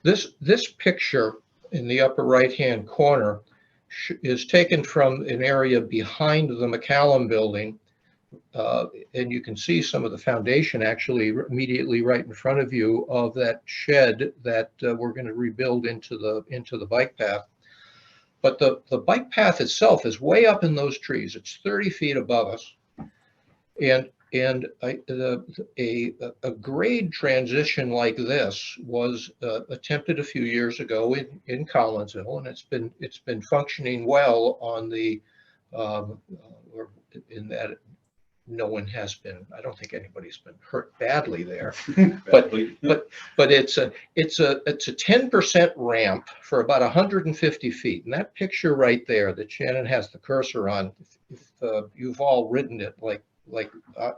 L: This picture in the upper right-hand corner is taken from an area behind the McCallum building. And you can see some of the foundation actually immediately right in front of you of that shed that we're going to rebuild into the bike path. But the bike path itself is way up in those trees. It's 30 feet above us. And a grade transition like this was attempted a few years ago in Collinsville, and it's been functioning well on the in that no one has been. I don't think anybody's been hurt badly there, but it's a 10% ramp for about 150 feet, and that picture right there that Shannon has the cursor on, if you've all ridden it like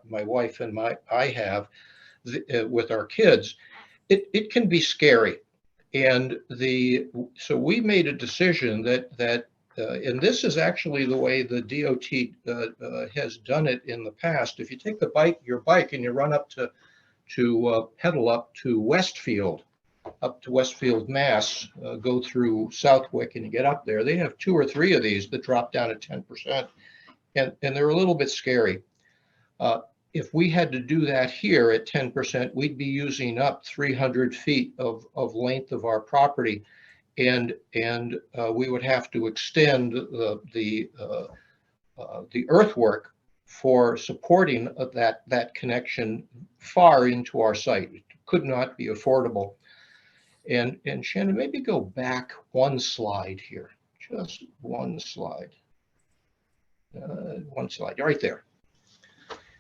L: my wife and I have with our kids, it can be scary. And so we made a decision that and this is actually the way the DOT has done it in the past. If you take your bike and you run up to pedal up to Westfield, Mass, go through Southwick and you get up there, they have 2 or 3 of these that drop down at 10%, and they're a little bit scary. If we had to do that here at 10%, we'd be using up 300 feet of length of our property, and we would have to extend the earthwork for supporting that connection far into our site. It could not be affordable. And Shannon, maybe go back one slide here, just one slide. One slide, right there.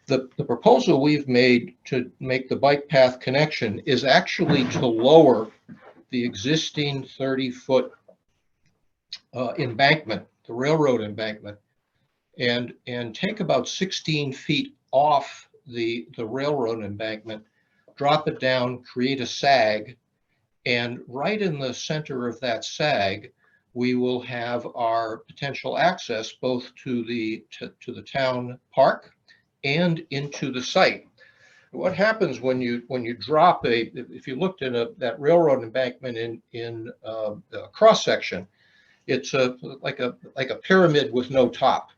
L: The proposal we've made to make the bike path connection is actually to lower the existing 30-foot embankment, the railroad embankment, and take about 16 feet off the railroad embankment, drop it down, create a sag, and right in the center of that sag, we will have our potential access both to the town park and into the site. What happens when you drop if you looked at that railroad embankment in a cross section, it's like a pyramid with no top.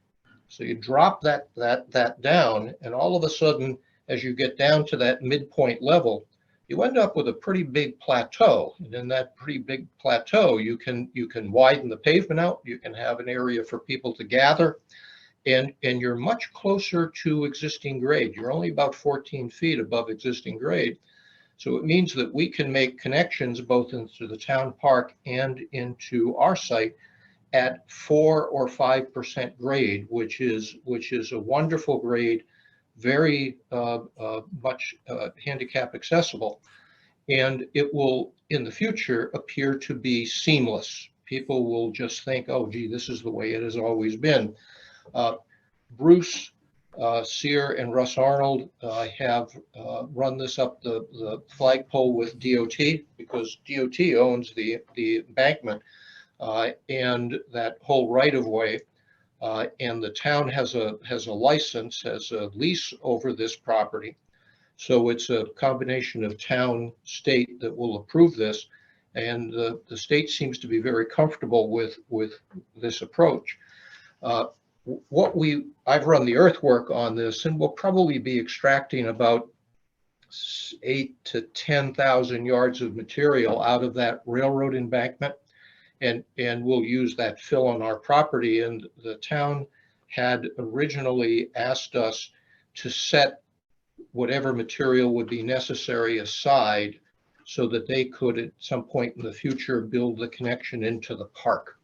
L: So you drop that down, and all of a sudden, as you get down to that midpoint level, you end up with a pretty big plateau. And in that pretty big plateau, you can widen the pavement out. You can have an area for people to gather. And you're much closer to existing grade. You're only about 14 feet above existing grade. So it means that we can make connections both into the town park and into our site at 4 or 5% grade, which is a wonderful grade, very much handicap accessible. And it will, in the future, appear to be seamless. People will just think, oh, gee, this is the way it has always been. Bruce Sear and Russ Arnold have run this up the flagpole with DOT, because DOT owns the embankment and that whole right of way, and the town has a license, has a lease over this property. So it's a combination of town, state that will approve this, and the state seems to be very comfortable with this approach. I've run the earthwork on this, and we'll probably be extracting about 8,000 to 10,000 yards of material out of that railroad embankment, and we'll use that fill on our property. And the town had originally asked us to set whatever material would be necessary aside so that they could at some point in the future build the connection into the park.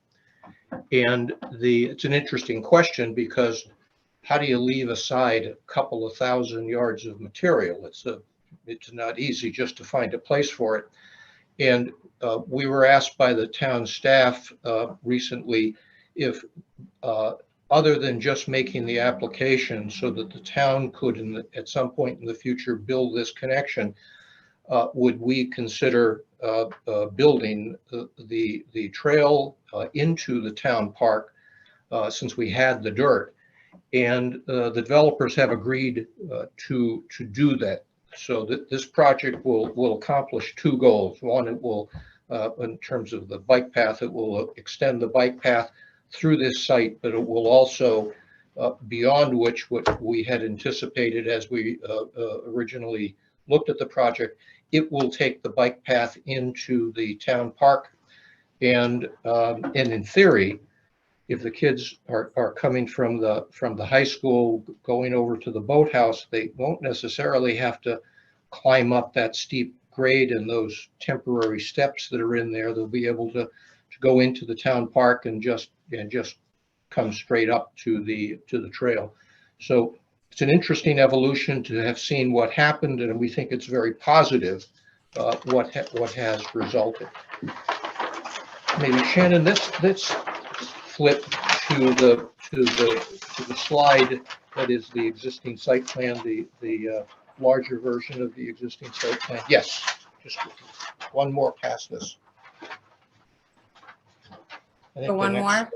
L: And it's an interesting question, because how do you leave aside a couple of thousand yards of material? It's not easy just to find a place for it. And we were asked by the town staff recently if other than just making the application so that the town could at some point in the future build this connection, would we consider building the trail into the town park, since we had the dirt. And the developers have agreed to do that. This project will accomplish two goals. One, it will, in terms of the bike path, it will extend the bike path through this site, but it will also, beyond which what we had anticipated as we originally looked at the project, it will take the bike path into the town park. And in theory, if the kids are coming from the high school going over to the boathouse, they won't necessarily have to climb up that steep grade and those temporary steps that are in there. They'll be able to go into the town park and just come straight up to the trail. So it's an interesting evolution to have seen what happened, and we think it's very positive what has resulted. Maybe Shannon, let's flip to the slide that is the existing site plan, the larger version of the existing site plan. Yes, just one more past this. I think the
A: One
L: next
A: more?
L: slide.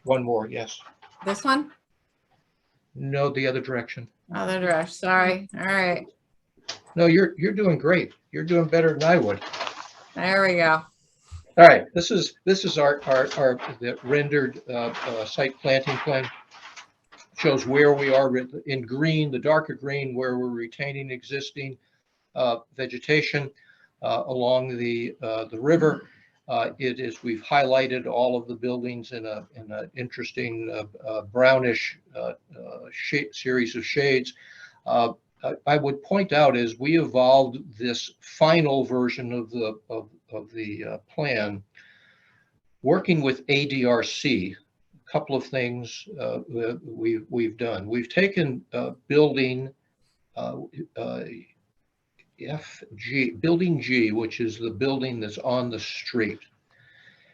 L: One more, yes.
A: This one?
L: No, the other direction.
A: Other direction, sorry. All right,
L: No, you're doing great. You're doing better than I would.
A: there we go.
L: All right, this is our the rendered site planting plan. Shows where we are in green, the darker green, where we're retaining existing vegetation along the river. We've highlighted all of the buildings in an interesting brownish series of shades. I would point out, as we evolved this final version of the plan, working with ADRC, a couple of things we've done. We've taken building building G, which is the building that's on the street.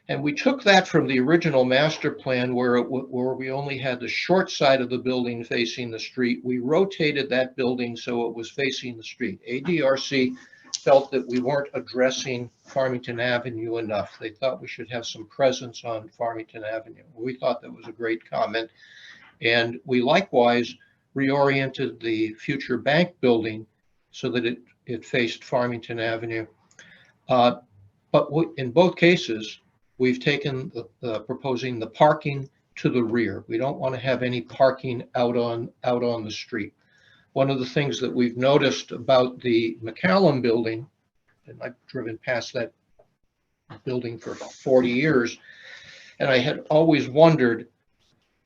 L: And we took that from the original master plan where we only had the short side of the building facing the street. We rotated that building so it was facing the street. ADRC felt that we weren't addressing Farmington Avenue enough. They thought we should have some presence on Farmington Avenue. We thought that was a great comment. And we likewise reoriented the future bank building so that it faced Farmington Avenue. But in both cases, we've taken proposing the parking to the rear. We don't want to have any parking out on the street. One of the things that we've noticed about the McCallum building, and I've driven past that building for 40 years, and I had always wondered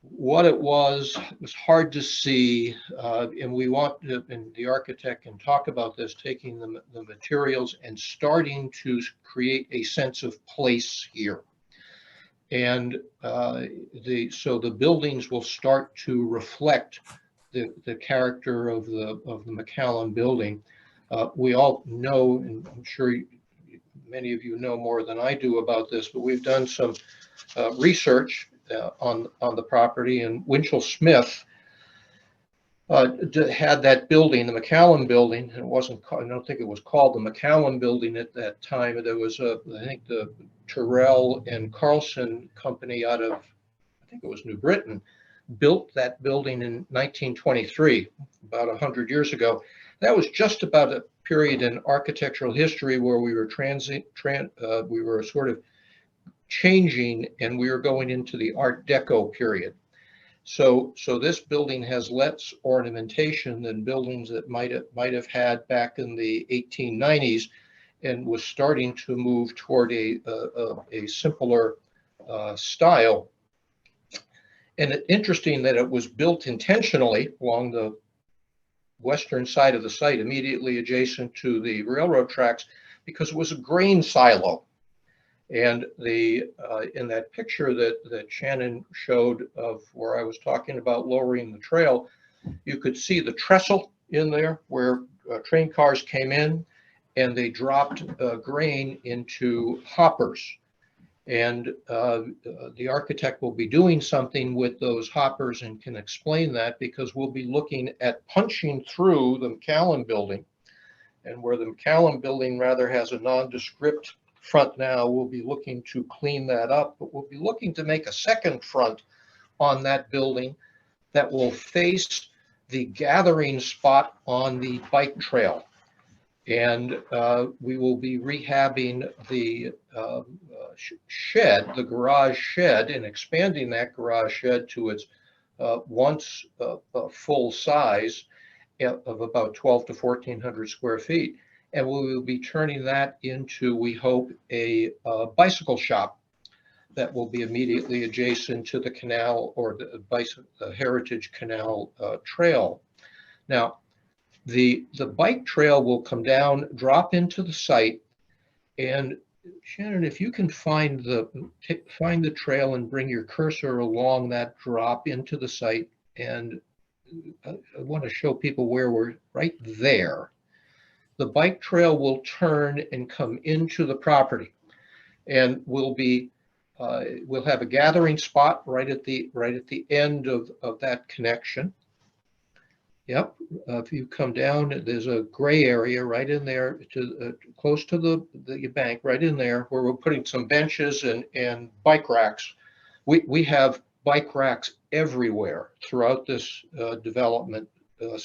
L: what it was. It was hard to see, and we want to, and the architect can talk about this, taking the materials and starting to create a sense of place here. And so the buildings will start to reflect the character of the McCallum building. We all know, and I'm sure many of you know more than I do about this, but we've done some research on the property, and Winchell Smith had that building, the McCallum building, and it wasn't, I don't think it was called the McCallum building at that time. There was I think the Terrell and Carlson company out of, I think it was New Britain, built that building in 1923, about 100 years ago. That was just about a period in architectural history where we were we were sort of changing, and we were going into the Art Deco period. So this building has less ornamentation than buildings that might have had back in the 1890s, and was starting to move toward a simpler style. And it's interesting that it was built intentionally along the western side of the site, immediately adjacent to the railroad tracks, because it was a grain silo. And in that picture that Shannon showed of where I was talking about lowering the trail, you could see the trestle in there where train cars came in and they dropped grain into hoppers. And the architect will be doing something with those hoppers and can explain that, because we'll be looking at punching through the McCallum building, and where the McCallum building rather has a nondescript front now, we'll be looking to clean that up, but we'll be looking to make a second front on that building that will face the gathering spot on the bike trail. And we will be rehabbing the shed, the garage shed, and expanding that garage shed to its once full size of about 12 to 1,400 square feet. And we will be turning that into, we hope, a bicycle shop that will be immediately adjacent to the canal or the Heritage Canal Trail. Now, the bike trail will come down, drop into the site, and Shannon, if you can find the trail and bring your cursor along that drop into the site, and I want to show people where we're right there. The bike trail will turn and come into the property, and we'll have a gathering spot right at the end of that connection. Yep, if you come down, there's a gray area right in there close to the bank, right in there, where we're putting some benches and bike racks. We have bike racks everywhere throughout this development,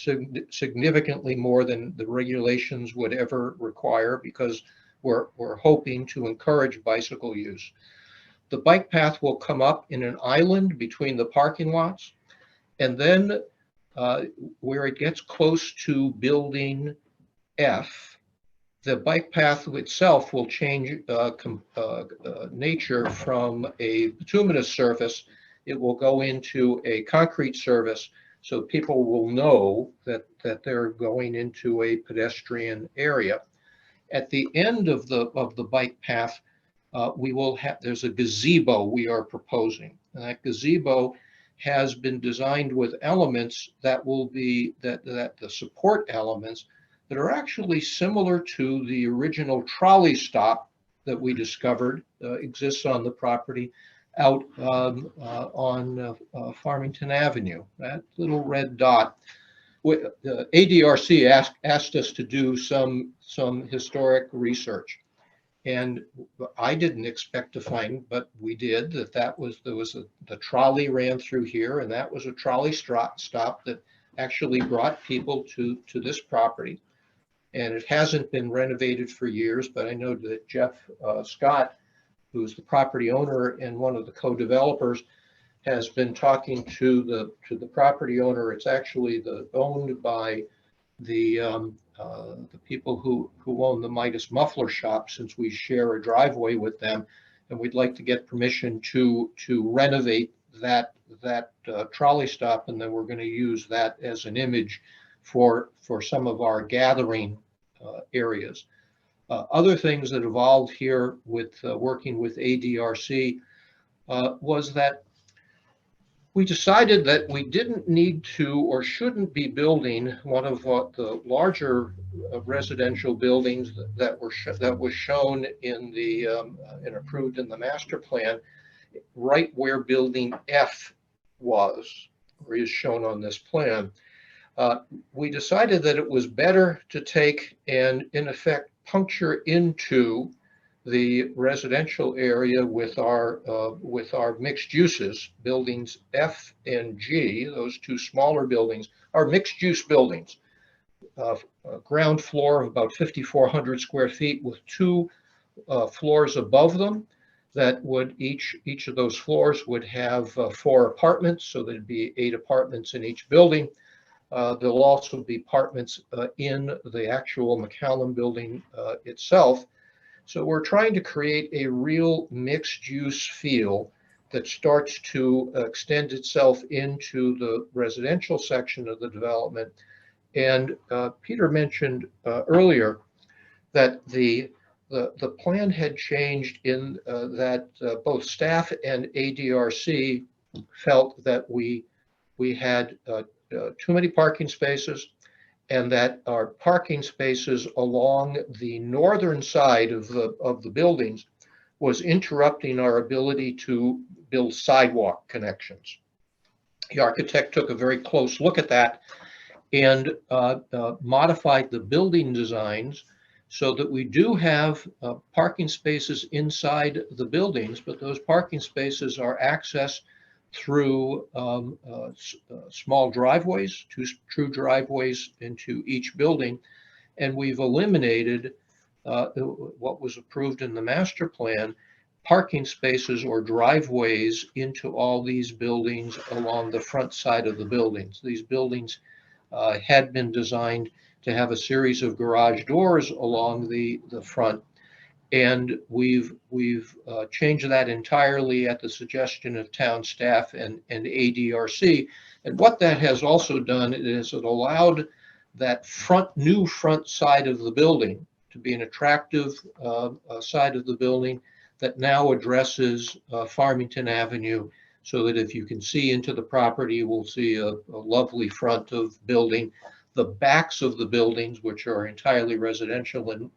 L: significantly more than the regulations would ever require, because we're hoping to encourage bicycle use. The bike path will come up in an island between the parking lots, and then where it gets close to building F, the bike path itself will change nature from a bituminous surface. It will go into a concrete surface, so people will know that they're going into a pedestrian area. At the end of the bike path, there's a gazebo we are proposing, and that gazebo has been designed with elements that will be the support elements that are actually similar to the original trolley stop that we discovered exists on the property out on Farmington Avenue. That little red dot. ADRC asked us to do some historic research, and I didn't expect to find, but we did, the trolley ran through here, and that was a trolley stop that actually brought people to this property. And it hasn't been renovated for years, but I know that Jeff Scott, who's the property owner and one of the co-developers, has been talking to the property owner. It's actually owned by the people who own the Midas Muffler Shop, since we share a driveway with them, and we'd like to get permission to renovate that trolley stop, and then we're going to use that as an image for some of our gathering areas. Other things that evolved here with working with ADRC was that we decided that we didn't need to or shouldn't be building one of the larger residential buildings that was shown in and approved in the master plan, right where building F was, or is shown on this plan. We decided that it was better to take and, in effect, puncture into the residential area with our mixed uses. Buildings F and G, those two smaller buildings, are mixed use buildings. Ground floor of about 5,400 square feet with two floors above them that would each of those floors would have 4 apartments, so there'd be 8 apartments in each building. There'll also be apartments in the actual McCallum building itself. So we're trying to create a real mixed use feel that starts to extend itself into the residential section of the development. And Peter mentioned earlier that the plan had changed in that both staff and ADRC felt that we had too many parking spaces, and that our parking spaces along the northern side of the buildings was interrupting our ability to build sidewalk connections. The architect took a very close look at that and modified the building designs so that we do have parking spaces inside the buildings, but those parking spaces are accessed through small driveways, 2 true driveways into each building. And we've eliminated what was approved in the master plan, parking spaces or driveways into all these buildings along the front side of the buildings. These buildings had been designed to have a series of garage doors along the front. And we've changed that entirely at the suggestion of town staff and ADRC. And what that has also done is it allowed that new front side of the building to be an attractive side of the building that now addresses Farmington Avenue, so that if you can see into the property, you will see a lovely front of building. The backs of the buildings, which are entirely residential and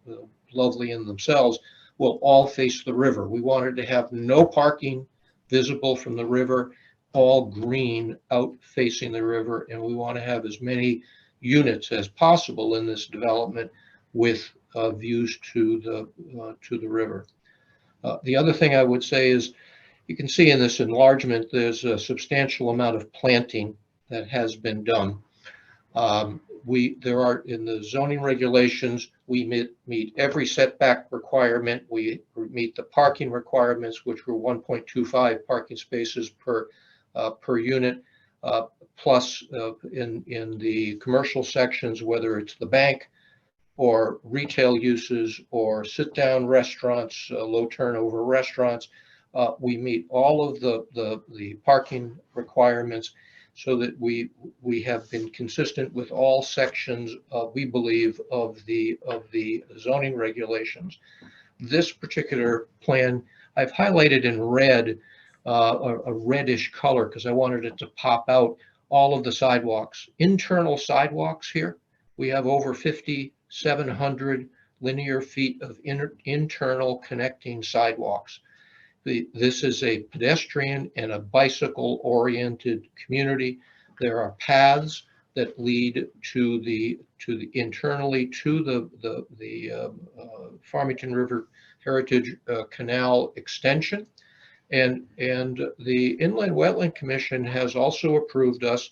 L: lovely in themselves, will all face the river. We wanted to have no parking visible from the river, all green out facing the river, and we want to have as many units as possible in this development with views to the river. The other thing I would say is, you can see in this enlargement, there's a substantial amount of planting that has been done. There are, in the zoning regulations, we meet every setback requirement. We meet the parking requirements, which were 1.25 parking spaces per unit, plus in the commercial sections, whether it's the bank or retail uses or sit-down restaurants, low turnover restaurants, we meet all of the parking requirements, so that we have been consistent with all sections, we believe, of the zoning regulations. This particular plan, I've highlighted in red, a reddish color, because I wanted it to pop out all of the sidewalks. Internal sidewalks here, we have over 5,700 linear feet of internal connecting sidewalks. This is a pedestrian and a bicycle-oriented community. There are paths that lead to the internally to the Farmington River Heritage Canal extension, and the Inland Wetland Commission has also approved us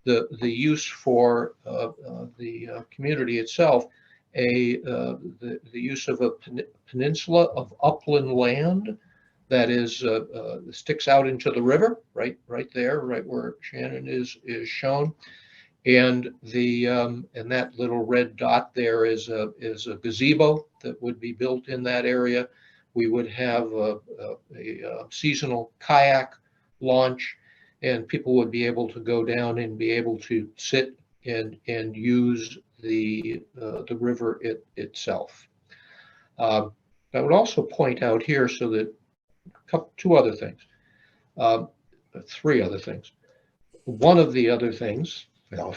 L: the use for the community itself, the use of a peninsula of upland land that is sticks out into the river, right there, right where Shannon is shown, and and that little red dot there is a gazebo that would be built in that area. We would have a seasonal kayak launch, and people would be able to go down and be able to sit and use the river itself. I would also point out here, so that three other things. One of the other things, well,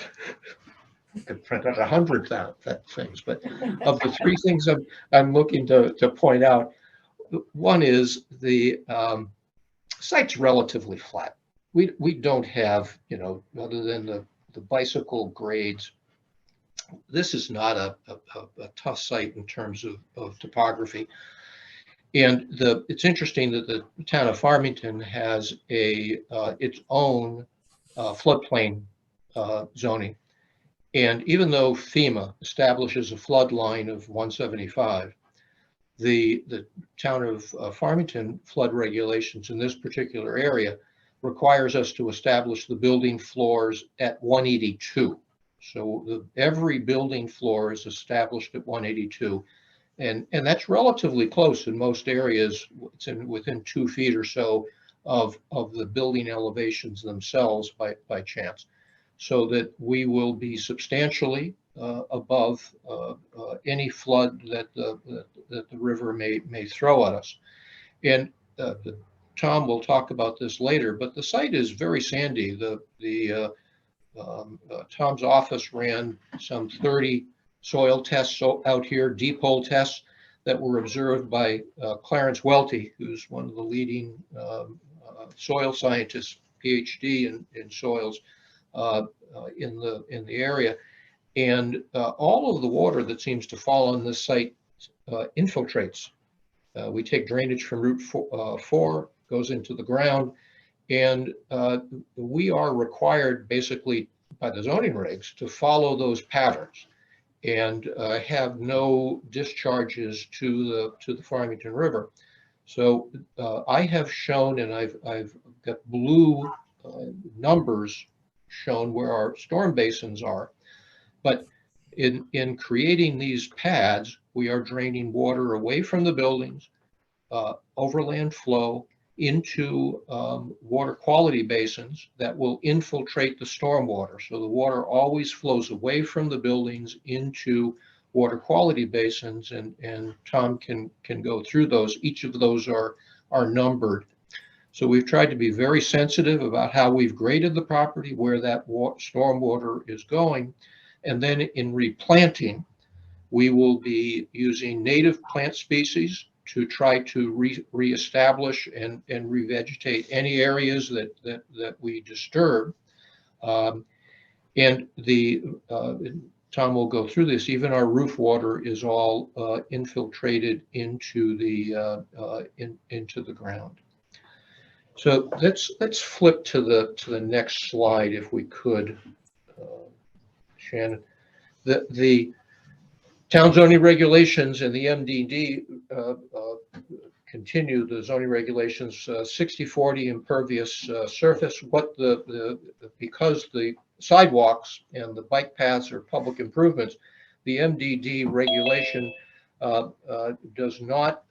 L: I could print out 100 things, but of the three things I'm looking to point out, one is the site's relatively flat. We don't have, other than the bicycle grades, this is not a tough site in terms of topography. And it's interesting that the town of Farmington has its own floodplain zoning. And even though FEMA establishes a flood line of 175, the town of Farmington flood regulations in this particular area requires us to establish the building floors at 182. So every building floor is established at 182. And that's relatively close in most areas. It's within 2 feet or so of the building elevations themselves by chance, so that we will be substantially above any flood that the river may throw at us. And Tom will talk about this later, but the site is very sandy. Tom's office ran some 30 soil tests out here, deep hole tests that were observed by Clarence Welty, who's one of the leading soil scientists, PhD in soils in the area. And all of the water that seems to fall on this site infiltrates. We take drainage from Route 4, goes into the ground, and we are required basically by the zoning regs to follow those patterns. and have no discharges to the Farmington River. So I have shown, and I've got blue numbers shown where our storm basins are. But in creating these pads, we are draining water away from the buildings, overland flow into water quality basins that will infiltrate the stormwater. So the water always flows away from the buildings into water quality basins, and Tom can go through those. Each of those are numbered. So we've tried to be very sensitive about how we've graded the property, where that stormwater is going. And then in replanting, we will be using native plant species to try to reestablish and revegetate any areas that we disturb. And Tom will go through this, even our roof water is all infiltrated into the ground. So let's flip to the next slide if we could, Shannon. The town zoning regulations and the MDD continue the zoning regulations 60/40 impervious surface. Because the sidewalks and the bike paths are public improvements, the MDD regulation does not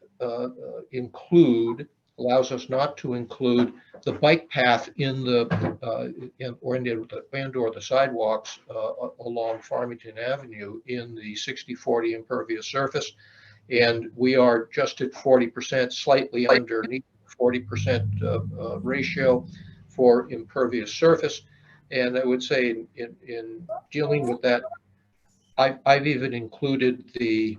L: allows us not to include the bike path in the or the sidewalks along Farmington Avenue in the 60/40 impervious surface. And we are just at 40%, slightly underneath 40% ratio for impervious surface. And I would say in dealing with that, I've even included the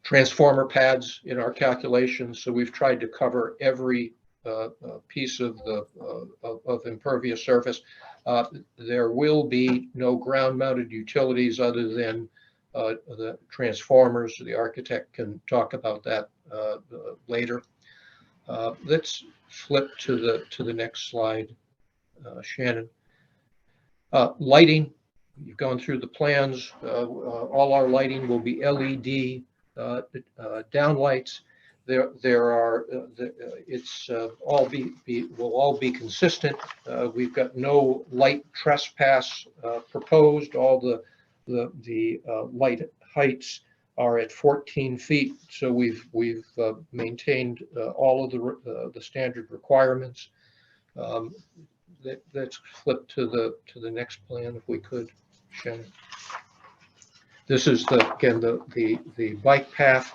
L: transformer pads in our calculations. So we've tried to cover every piece of impervious surface. There will be no ground mounted utilities other than the transformers. The architect can talk about that later. Let's flip to the next slide, Shannon. Lighting, you've gone through the plans. All our lighting will be LED downlights. There are it's will all be consistent. We've got no light trespass proposed. All the light heights are at 14 feet. So we've maintained all of the standard requirements. Let's flip to the next plan if we could, Shannon. This is again the bike path,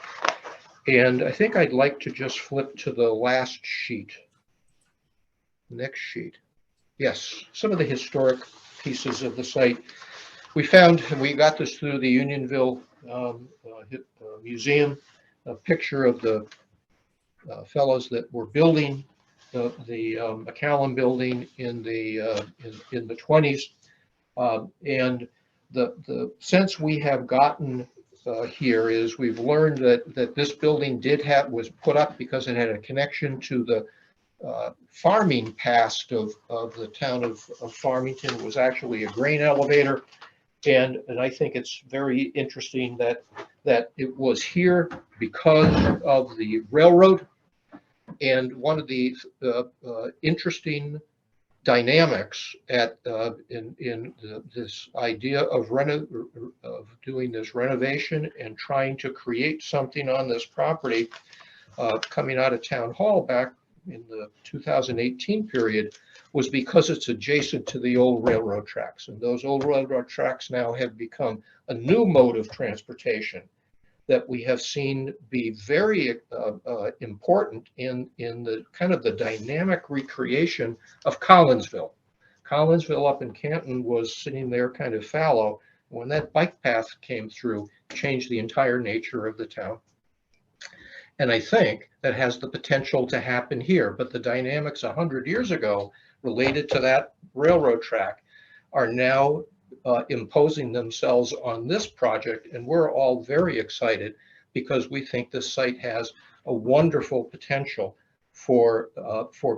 L: and I think I'd like to just flip to the last sheet. Next sheet. Yes, some of the historic pieces of the site. We got this through the Unionville Museum, a picture of the fellows that were building the McCallum building in the 20s, and the sense we have gotten here is we've learned that this building was put up because it had a connection to the farming past of the town of Farmington. It was actually a grain elevator, and I think it's very interesting that it was here because of the railroad. And one of the interesting dynamics in this idea of doing this renovation and trying to create something on this property coming out of Town Hall back in the 2018 period was because it's adjacent to the old railroad tracks. And those old railroad tracks now have become a new mode of transportation that we have seen be very important in the kind of the dynamic recreation of Collinsville. Collinsville up in Canton was sitting there kind of fallow. When that bike path came through, changed the entire nature of the town. And I think that has the potential to happen here, but the dynamics 100 years ago related to that railroad track are now imposing themselves on this project, and we're all very excited because we think this site has a wonderful potential for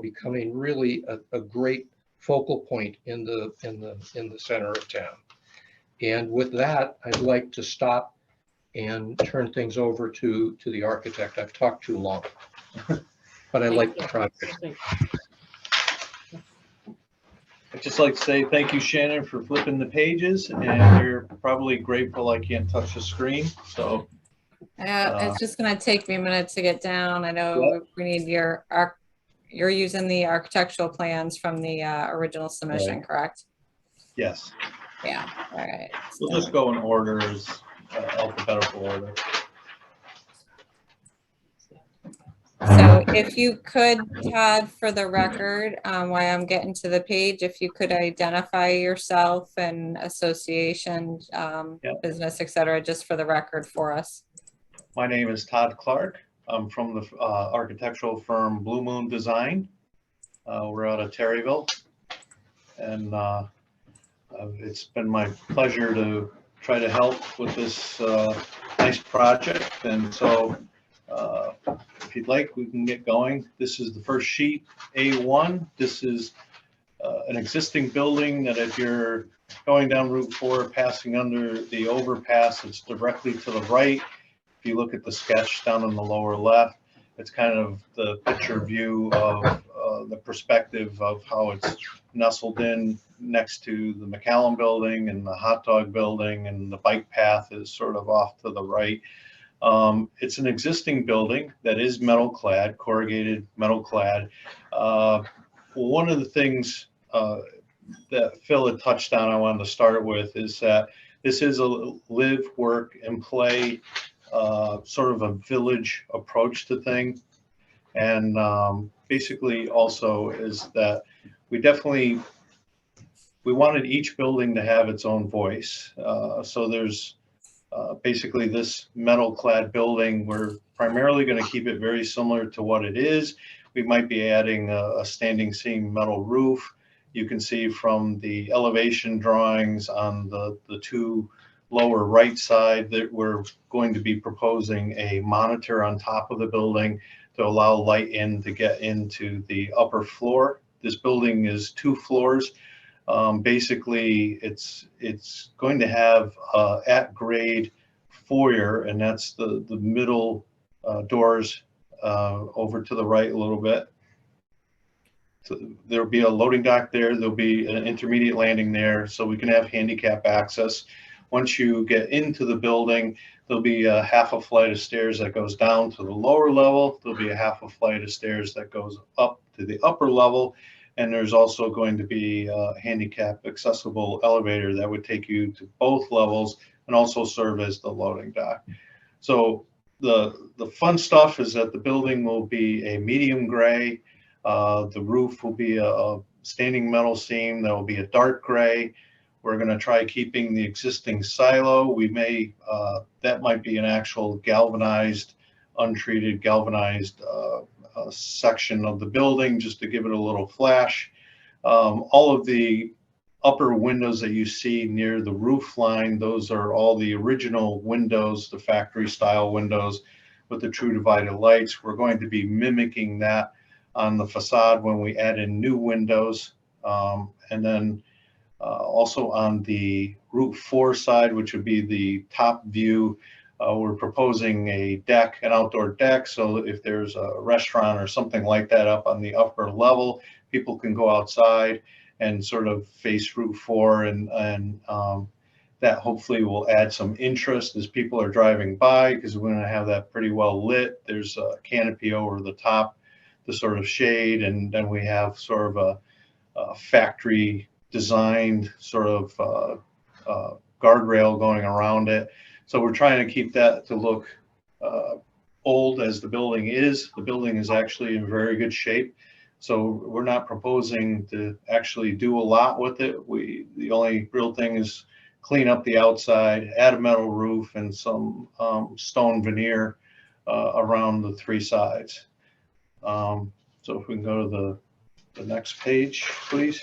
L: becoming really a great focal point in the center of town. And with that, I'd like to stop and turn things over to the architect. I've talked too long. But I like the project.
M: I'd just like to say thank you, Shannon, for flipping the pages, and you're probably grateful I can't touch the screen, so.
A: It's just gonna take me a minute to get down. I know we need you're using the architectural plans from the original submission,
M: Right.
A: correct?
M: Yes,
A: Yeah, all right.
M: we'll just go in order as alphabetical order.
A: So if you could, Todd, for the record, while I'm getting to the page, if you could identify yourself and association, business, et cetera, just for the record for us.
M: My name is Todd Clark. I'm from the architectural firm Blue Moon Design. We're out of Terryville. And it's been my pleasure to try to help with this nice project. And so if you'd like, we can get going. This is the first sheet, A1. This is an existing building that if you're going down Route 4, passing under the overpass, it's directly to the right. If you look at the sketch down in the lower left, it's kind of the picture view of the perspective of how it's nestled in next to the McCallum building and the hot dog building, and the bike path is sort of off to the right. It's an existing building that is metal clad, corrugated metal clad. One of the things that Phil had touched on I wanted to start with is that this is a live, work, and play sort of a village approach to things. And basically also is that we wanted each building to have its own voice. So there's basically this metal clad building, we're primarily going to keep it very similar to what it is. We might be adding a standing seam metal roof. You can see from the elevation drawings on the two lower right side that we're going to be proposing a monitor on top of the building to allow light in to get into the upper floor. This building is 2 floors. Basically, it's going to have at grade foyer, and that's the middle doors over to the right a little bit. So there'll be a loading dock there. There'll be an intermediate landing there, so we can have handicap access. Once you get into the building, there'll be a half a flight of stairs that goes down to the lower level. There'll be a half a flight of stairs that goes up to the upper level. And there's also going to be a handicap accessible elevator that would take you to both levels and also serve as the loading dock. So the fun stuff is that the building will be a medium gray. The roof will be a standing metal seam that will be a dark gray. We're going to try keeping the existing silo. We may, that might be an actual galvanized, untreated galvanized section of the building just to give it a little flash. All of the upper windows that you see near the roof line, those are all the original windows, the factory style windows with the true divided lights. We're going to be mimicking that on the facade when we add in new windows. And then also on the Route 4 side, which would be the top view, we're proposing a deck, an outdoor deck. So if there's a restaurant or something like that up on the upper level, people can go outside and sort of face Route 4, and that hopefully will add some interest as people are driving by, because we're going to have that pretty well lit. There's a canopy over the top to sort of shade, and then we have sort of a factory designed sort of guardrail going around it. So we're trying to keep that to look old as the building is. The building is actually in very good shape. So we're not proposing to actually do a lot with it. The only real thing is clean up the outside, add a metal roof, and some stone veneer around the 3 sides. So if we can go to the next page, please.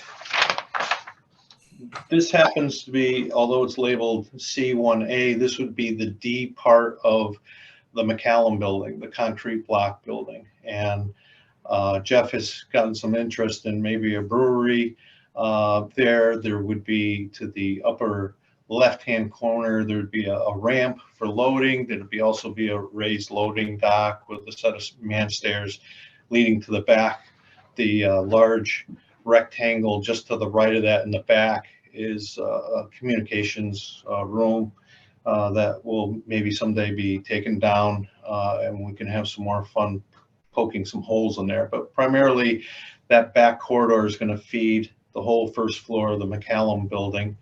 M: This happens to be, although it's labeled C1A, this would be the D part of the McCallum building, the concrete block building. And Jeff has gotten some interest in maybe a brewery there. There would be to the upper left-hand corner, there'd be a ramp for loading. There'd be also be a raised loading dock with a set of man stairs leading to the back. The large rectangle just to the right of that in the back is a communications room that will maybe someday be taken down, and we can have some more fun poking some holes in there. But primarily, that back corridor is going to feed the whole first floor of the McCallum building.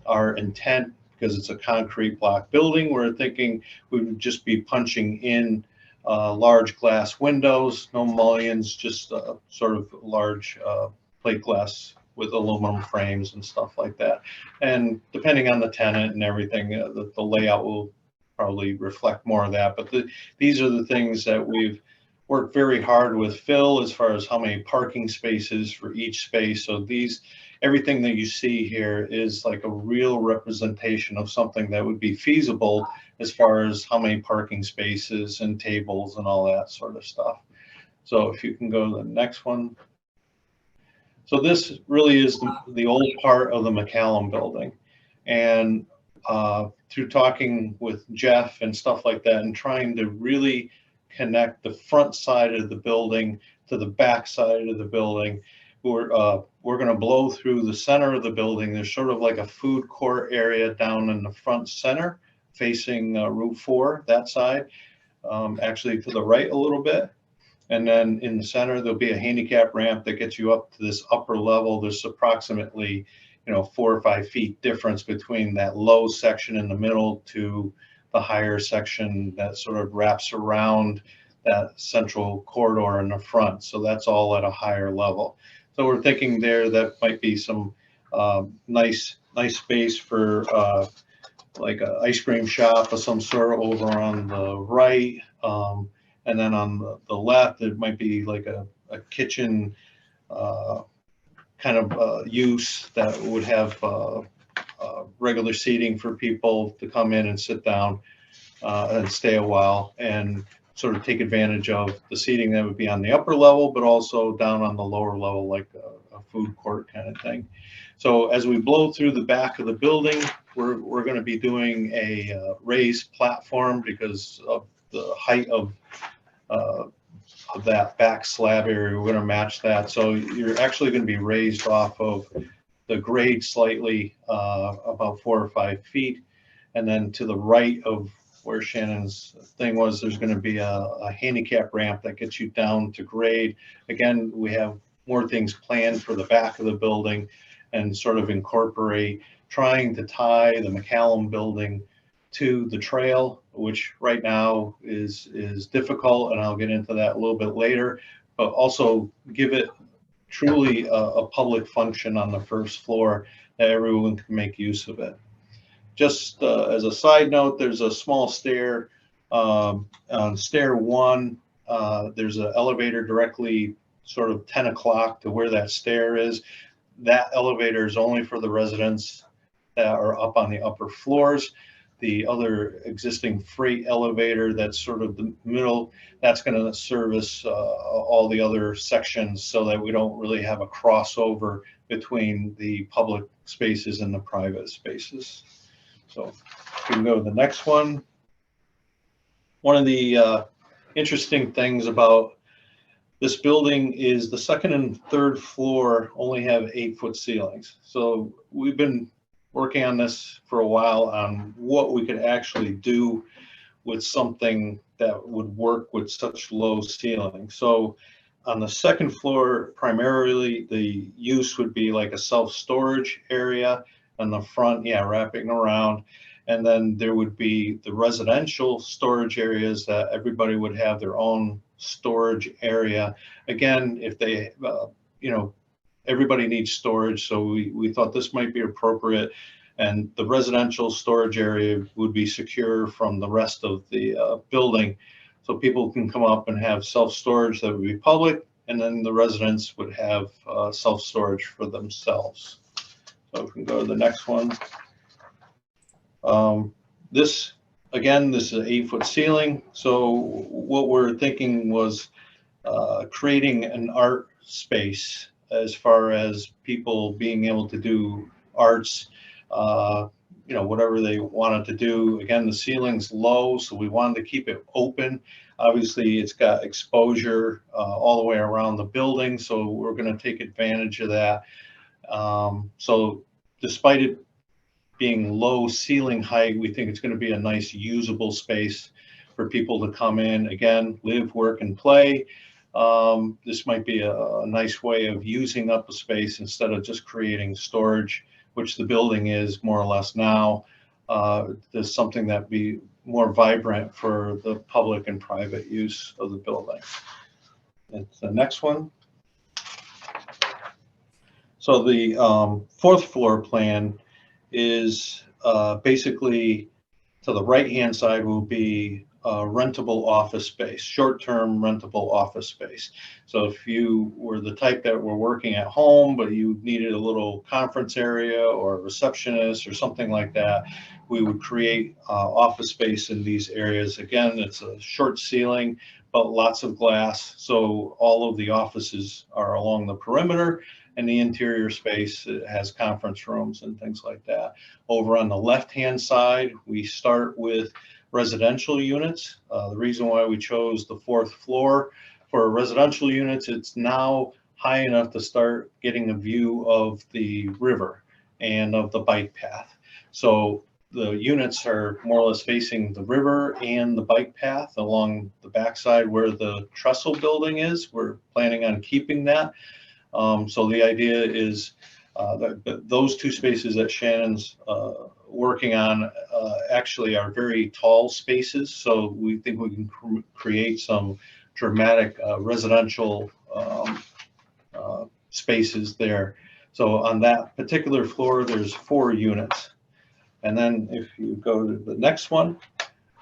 M: Our intent, because it's a concrete block building, we're thinking we would just be punching in large glass windows, no mullions, just sort of large plate glass with aluminum frames and stuff like that. And depending on the tenant and everything, the layout will probably reflect more of that. But these are the things that we've worked very hard with Phil as far as how many parking spaces for each space. So everything that you see here is like a real representation of something that would be feasible as far as how many parking spaces and tables and all that sort of stuff. So if you can go to the next one. So this really is the old part of the McCallum building. And through talking with Jeff and stuff like that and trying to really connect the front side of the building to the back side of the building, we're going to blow through the center of the building. There's sort of like a food court area down in the front center facing Route 4, that side, actually to the right a little bit. And then in the center, there'll be a handicap ramp that gets you up to this upper level. There's approximately, 4 or 5 feet difference between that low section in the middle to the higher section that sort of wraps around that central corridor in the front. So that's all at a higher level. So we're thinking there that might be some nice space for like an ice cream shop of some sort over on the right. And then on the left, it might be like a kitchen kind of use that would have regular seating for people to come in and sit down and stay a while and sort of take advantage of the seating that would be on the upper level, but also down on the lower level, like a food court kind of thing. So as we blow through the back of the building, we're going to be doing a raised platform because of the height of that back slab area. We're going to match that. So you're actually going to be raised off of the grade slightly, about 4 or 5 feet. And then to the right of where Shannon's thing was, there's going to be a handicap ramp that gets you down to grade. Again, we have more things planned for the back of the building and sort of incorporate trying to tie the McCallum building to the trail, which right now is difficult, and I'll get into that a little bit later, but also give it truly a public function on the first floor that everyone can make use of it. Just as a side note, there's a small stair on stair 1. There's an elevator directly sort of 10 o'clock to where that stair is. That elevator is only for the residents that are up on the upper floors. The other existing freight elevator that's sort of the middle, that's going to service all the other sections so that we don't really have a crossover between the public spaces and the private spaces. So we can go to the next one. One of the interesting things about this building is the second and third floor only have 8-foot ceilings. So we've been working on this for a while on what we could actually do with something that would work with such low ceilings. So on the second floor, primarily the use would be like a self-storage area on the front, wrapping around. And then there would be the residential storage areas that everybody would have their own storage area. Again, if they, everybody needs storage, so we thought this might be appropriate, and the residential storage area would be secure from the rest of the building, so people can come up and have self-storage that would be public, and then the residents would have self-storage for themselves. So we can go to the next one. This is an 8-foot ceiling, so what we're thinking was creating an art space as far as people being able to do arts. whatever they wanted to do. Again, the ceiling's low, so we wanted to keep it open. Obviously, it's got exposure all the way around the building, so we're going to take advantage of that. So despite it being low ceiling height, we think it's going to be a nice usable space for people to come in, again, live, work, and play. This might be a nice way of using up a space instead of just creating storage, which the building is more or less now. There's something that be more vibrant for the public and private use of the building. It's the next one. So the fourth floor plan is basically to the right-hand side will be rentable office space, short-term rentable office space. So if you were the type that were working at home, but you needed a little conference area or a receptionist or something like that, we would create office space in these areas. Again, it's a short ceiling, but lots of glass. So all of the offices are along the perimeter, and the interior space has conference rooms and things like that. Over on the left-hand side, we start with residential units. The reason why we chose the fourth floor for residential units, it's now high enough to start getting a view of the river and of the bike path. So the units are more or less facing the river and the bike path along the backside where the trestle building is. We're planning on keeping that. So the idea is that those two spaces that Shannon's working on actually are very tall spaces. So we think we can create some dramatic residential spaces there. So on that particular floor, there's 4 units. And then if you go to the next one,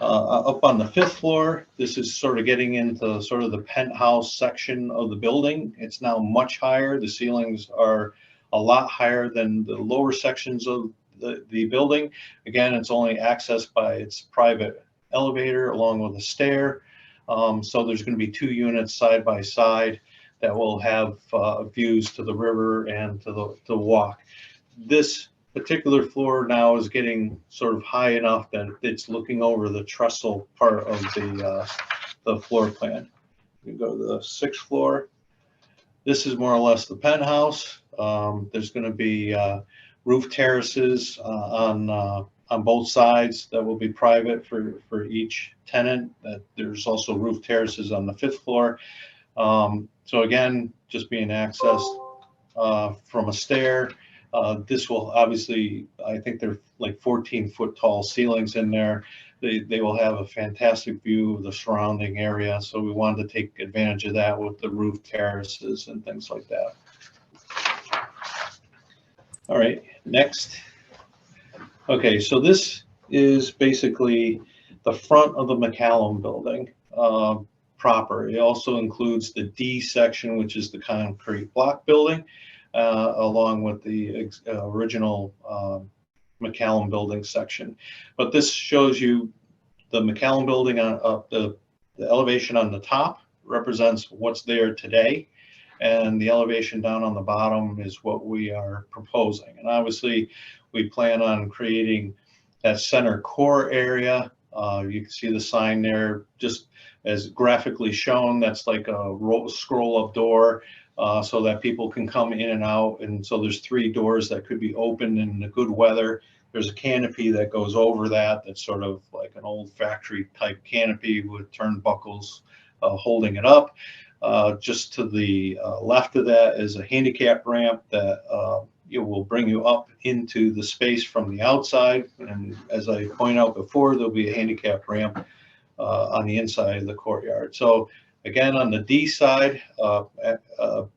M: up on the 5th floor, this is sort of getting into sort of the penthouse section of the building. It's now much higher. The ceilings are a lot higher than the lower sections of the building. Again, it's only accessed by its private elevator along with a stair. So there's going to be 2 units side by side that will have views to the river and to the walk. This particular floor now is getting sort of high enough that it's looking over the trestle part of the floor plan. You go to the 6th floor. This is more or less the penthouse. There's going to be roof terraces on both sides that will be private for each tenant. There's also roof terraces on the 5th floor. So again, just being accessed from a stair. This will obviously, I think they're like 14-foot tall ceilings in there. They will have a fantastic view of the surrounding area. So we wanted to take advantage of that with the roof terraces and things like that. All right, next. Okay, so this is basically the front of the McCallum building proper. It also includes the D section, which is the concrete block building. Along with the original McCallum building section. But this shows you the McCallum building on the elevation on the top represents what's there today. And the elevation down on the bottom is what we are proposing. And obviously we plan on creating that center core area. You can see the sign there just as graphically shown. That's like a scroll up door. So that people can come in and out. And so there's 3 doors that could be open in the good weather. There's a canopy that goes over that. That's sort of like an old factory type canopy with turnbuckles holding it up. Just to the left of that is a handicap ramp that it will bring you up into the space from the outside. And as I pointed out before, there'll be a handicap ramp on the inside of the courtyard. So again, on the D side,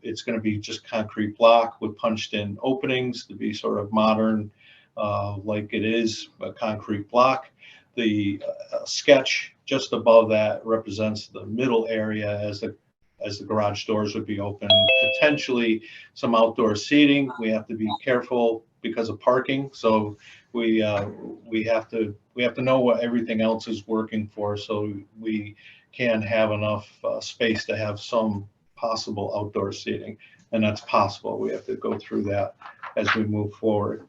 M: it's going to be just concrete block with punched in openings to be sort of modern, like it is a concrete block. The sketch just above that represents the middle area as the garage doors would be open, potentially some outdoor seating. We have to be careful because of parking. So we have to know what everything else is working for, so we can have enough space to have some possible outdoor seating, and that's possible. We have to go through that as we move forward.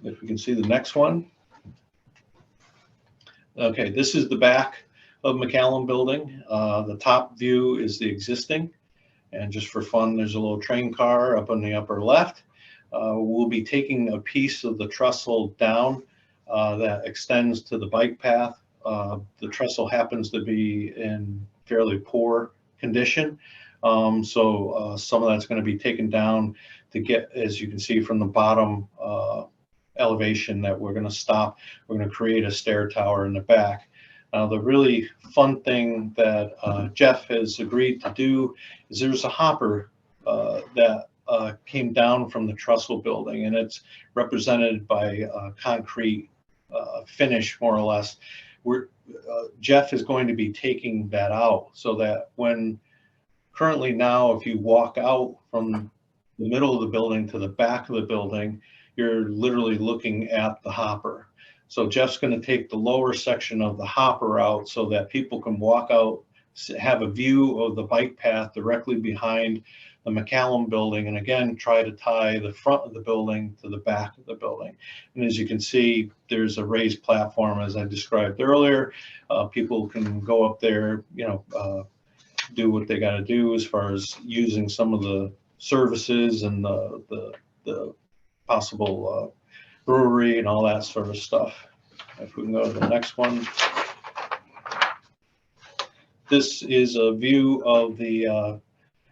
M: If we can see the next one. Okay, this is the back of McCallum Building. The top view is the existing. And just for fun, there's a little train car up on the upper left. We'll be taking a piece of the trestle down that extends to the bike path. The trestle happens to be in fairly poor condition. So some of that's going to be taken down to get, as you can see from the bottom elevation, that we're going to stop. We're going to create a stair tower in the back. The really fun thing that Jeff has agreed to do is there's a hopper that came down from the trestle building, and it's represented by concrete finish, more or less. Jeff is going to be taking that out so that when currently now, if you walk out from the middle of the building to the back of the building, you're literally looking at the hopper. So Jeff's going to take the lower section of the hopper out so that people can walk out, have a view of the bike path directly behind the McCallum Building, and again, try to tie the front of the building to the back of the building. And as you can see, there's a raised platform, as I described earlier. People can go up there, do what they got to do as far as using some of the services and the possible brewery and all that sort of stuff. If we can go to the next one. This is a view of the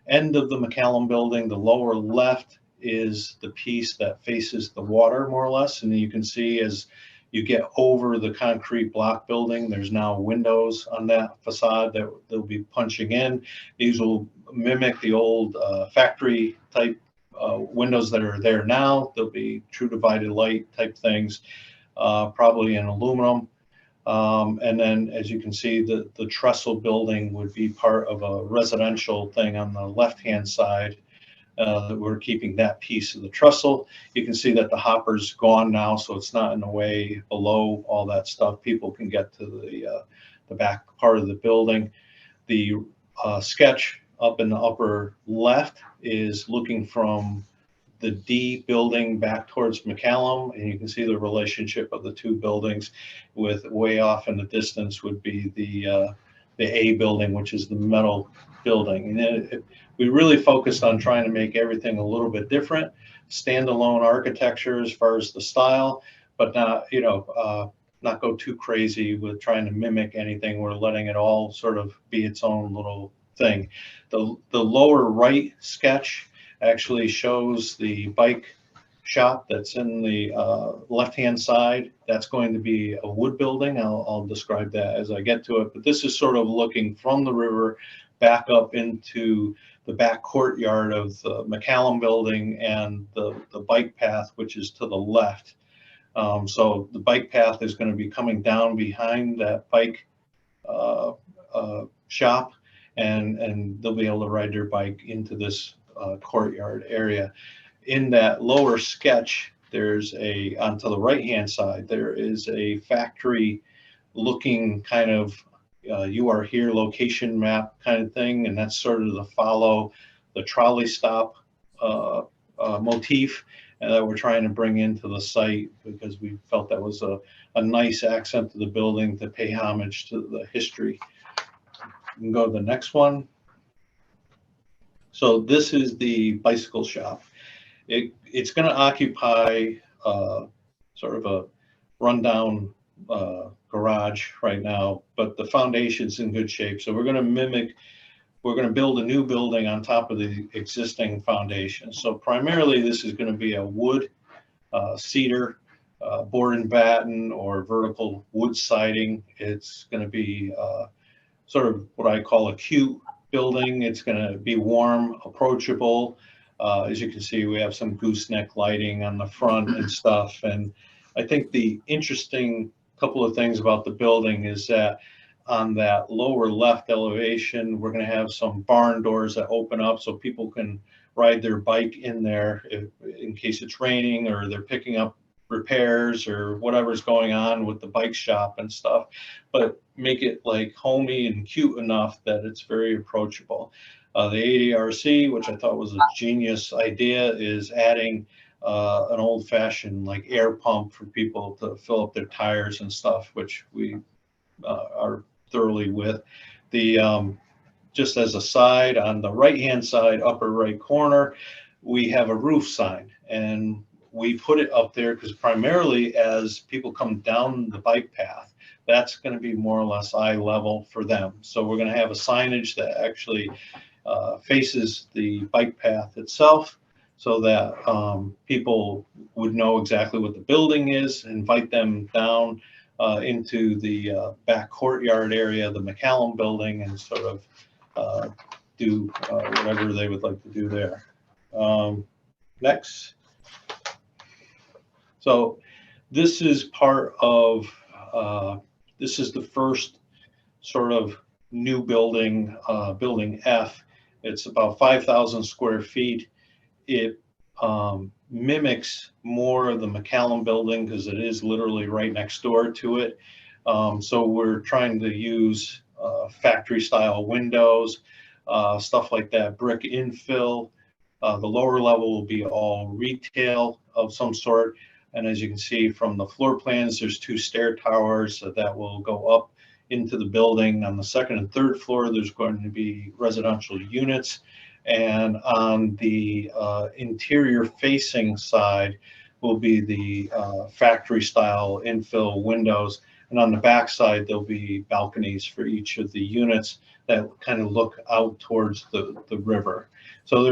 M: end of the McCallum Building. The lower left is the piece that faces the water, more or less. And you can see as you get over the concrete block building, there's now windows on that facade that they'll be punching in. These will mimic the old factory type windows that are there now. They'll be true divided light type things, probably in aluminum. And then, as you can see, the trestle building would be part of a residential thing on the left-hand side. That we're keeping that piece of the trestle. You can see that the hopper's gone now, so it's not in the way below all that stuff. People can get to the back part of the building. The sketch up in the upper left is looking from the D building back towards McCallum, and you can see the relationship of the two buildings, with way off in the distance would be the A building, which is the metal building. And we really focused on trying to make everything a little bit different, standalone architecture as far as the style, but not, not go too crazy with trying to mimic anything. We're letting it all sort of be its own little thing. The lower right sketch actually shows the bike shop that's in the left-hand side. That's going to be a wood building. I'll describe that as I get to it. But this is sort of looking from the river back up into the back courtyard of the McCallum Building and the bike path, which is to the left. So the bike path is going to be coming down behind that bike shop, and they'll be able to ride their bike into this courtyard area. In that lower sketch, there's onto the right-hand side, there is a factory looking kind of you are here location map kind of thing, and that's sort of to follow the trolley stop motif that we're trying to bring into the site, because we felt that was a nice accent to the building to pay homage to the history. We can go to the next one. So this is the bicycle shop. It's going to occupy sort of a rundown garage right now, but the foundation's in good shape. So we're going to build a new building on top of the existing foundation. So primarily this is going to be a wood, cedar, board and batten, or vertical wood siding. It's going to be sort of what I call a cute building. It's going to be warm, approachable. As you can see, we have some gooseneck lighting on the front and stuff. And I think the interesting couple of things about the building is that on that lower left elevation, we're going to have some barn doors that open up so people can ride their bike in there in case it's raining, or they're picking up repairs or whatever's going on with the bike shop and stuff, but make it like homey and cute enough that it's very approachable. The ADRC, which I thought was a genius idea, is adding an old fashioned like air pump for people to fill up their tires and stuff, which we are thoroughly with. The just as a side, on the right-hand side, upper right corner, we have a roof sign, and we put it up there because primarily as people come down the bike path, that's going to be more or less eye level for them. So we're going to have a signage that actually faces the bike path itself, so that people would know exactly what the building is, invite them down into the back courtyard area of the McCallum building, and sort of do whatever they would like to do there. Next. So this is part of, this is the first sort of new building, building F. It's about 5,000 square feet. It mimics more of the McCallum building because it is literally right next door to it. So we're trying to use factory style windows, stuff like that, brick infill. The lower level will be all retail of some sort. And as you can see from the floor plans, there's 2 stair towers that will go up into the building. On the second and third floor, there's going to be residential units. And on the interior facing side will be the factory style infill windows. And on the back side, there'll be balconies for each of the units that kind of look out towards the river. So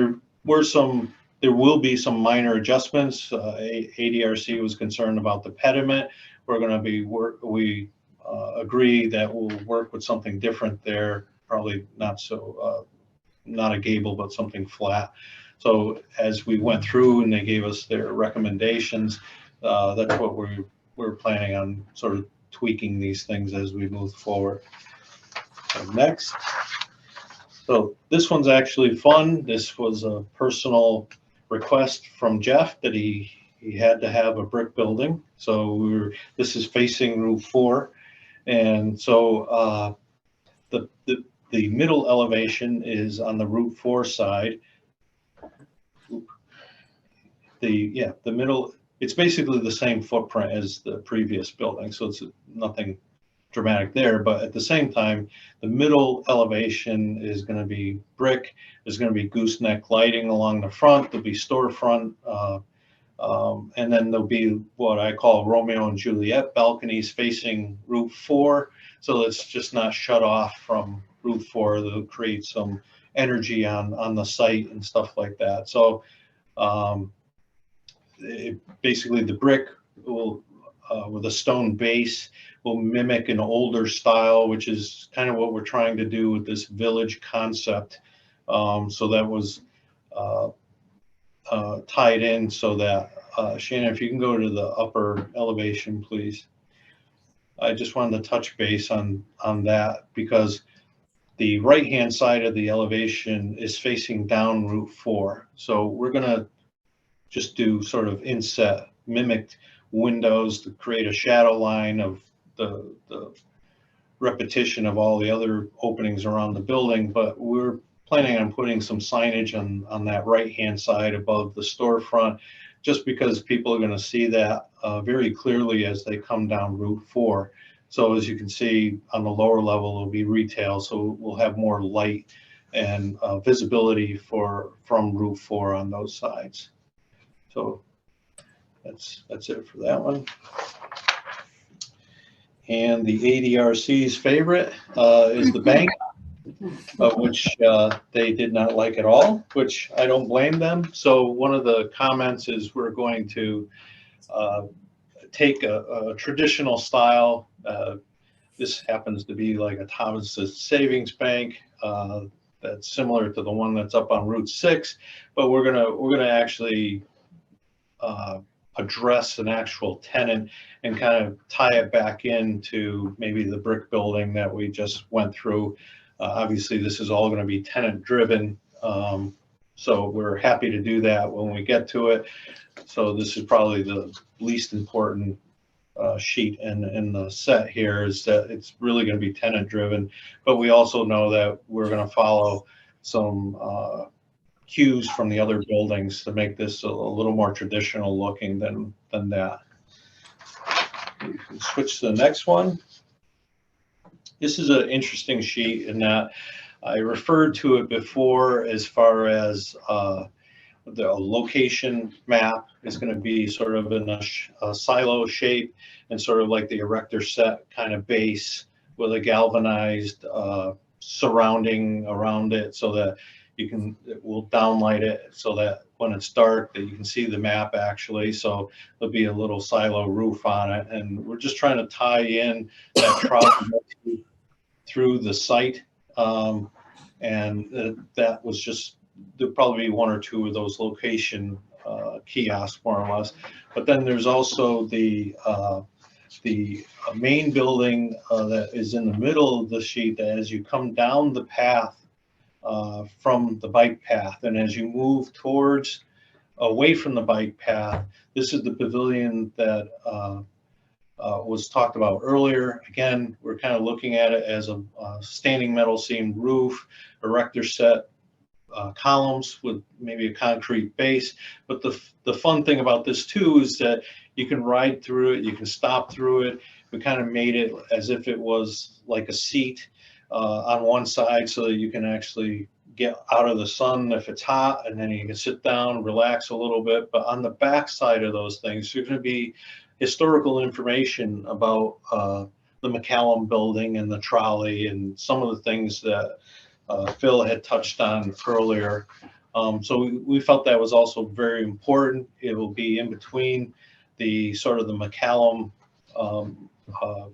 M: there will be some minor adjustments. ADRC was concerned about the pediment. We're going to be we agree that we'll work with something different there, probably not so not a gable, but something flat. So as we went through and they gave us their recommendations, that's what we're planning on sort of tweaking these things as we move forward. So next. So this one's actually fun. This was a personal request from Jeff that he had to have a brick building. So this is facing Route 4. And so the middle elevation is on the Route 4 side. The middle, it's basically the same footprint as the previous building, so it's nothing dramatic there. But at the same time, the middle elevation is going to be brick. There's going to be gooseneck lighting along the front. There'll be storefront, and then there'll be what I call Romeo and Juliet balconies facing Route 4. So it's just not shut off from Route 4. They'll create some energy on the site and stuff like that. So basically the brick will, with a stone base, will mimic an older style, which is kind of what we're trying to do with this village concept. So that was tied in so that, Shannon, if you can go to the upper elevation, please. I just wanted to touch base on that because the right-hand side of the elevation is facing down Route 4. So we're gonna just do sort of inset mimicked windows to create a shadow line of the repetition of all the other openings around the building, but we're planning on putting some signage on that right-hand side above the storefront, just because people are going to see that very clearly as they come down Route 4. So as you can see on the lower level, it'll be retail, so we'll have more light and visibility from Route 4 on those sides. So that's it for that one. And the ADRC's favorite is the bank, which they did not like at all, which I don't blame them. So one of the comments is we're going to take a traditional style. This happens to be like a Thomas Savings Bank that's similar to the one that's up on Route 6, but we're gonna actually address an actual tenant and kind of tie it back into maybe the brick building that we just went through. Obviously, this is all going to be tenant driven, so we're happy to do that when we get to it. So this is probably the least important sheet in the set here, is that it's really going to be tenant driven, but we also know that we're going to follow some cues from the other buildings to make this a little more traditional looking than that. You can switch to the next one. This is an interesting sheet in that I referred to it before as far as the location map is going to be sort of in a silo shape and sort of like the erector set kind of base with a galvanized surrounding around it so that it will downlight it so that when it's dark that you can see the map actually. So there'll be a little silo roof on it, and we're just trying to tie in that trolley through the site. And that was just, there'll probably be one or two of those location kiosks more or less. But then there's also the main building that is in the middle of the sheet that as you come down the path from the bike path and as you move towards away from the bike path, this is the pavilion that was talked about earlier. Again, we're kind of looking at it as a standing metal seam roof, erector set columns with maybe a concrete base. But the fun thing about this too is that you can ride through it, you can stop through it. We kind of made it as if it was like a seat on one side so that you can actually get out of the sun if it's hot, and then you can sit down, relax a little bit. But on the back side of those things, there's going to be historical information about the McCallum building and the trolley and some of the things that Phil had touched on earlier. So we felt that was also very important. It will be in between the sort of the McCallum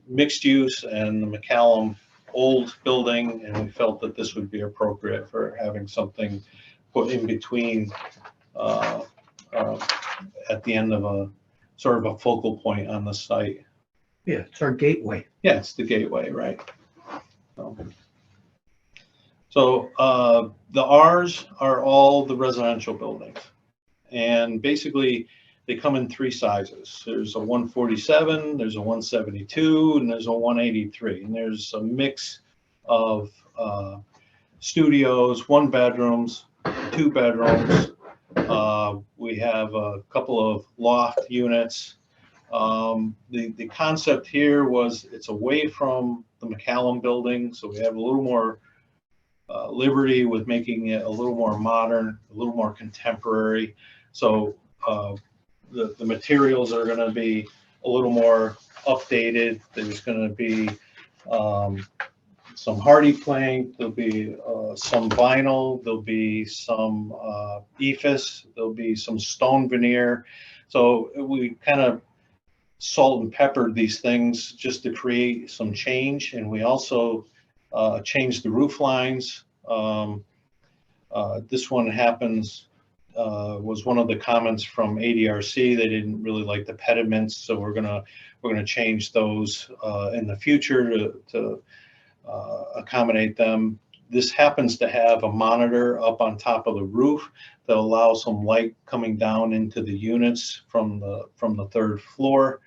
M: mixed use and the McCallum old building, and we felt that this would be appropriate for having something put in between at the end of a sort of a focal point on the site.
L: Yeah, it's our gateway.
M: Yeah, it's the gateway, right? So the R's are all the residential buildings, and basically they come in three sizes. There's a 147, there's a 172, and there's a 183, and there's a mix of studios, 1 bedrooms, 2 bedrooms. We have a couple of loft units. The concept here was it's away from the McCallum building, so we have a little more liberty with making it a little more modern, a little more contemporary. So the materials are going to be a little more updated. There's going to be some hardy plank, there'll be some vinyl, there'll be some ephes, there'll be some stone veneer. So we kind of salt and peppered these things just to create some change. And we also changed the roof lines. This one happens, was one of the comments from ADRC. They didn't really like the pediments, so we're gonna change those in the future to accommodate them. This happens to have a monitor up on top of the roof that allows some light coming down into the units from the 3rd floor.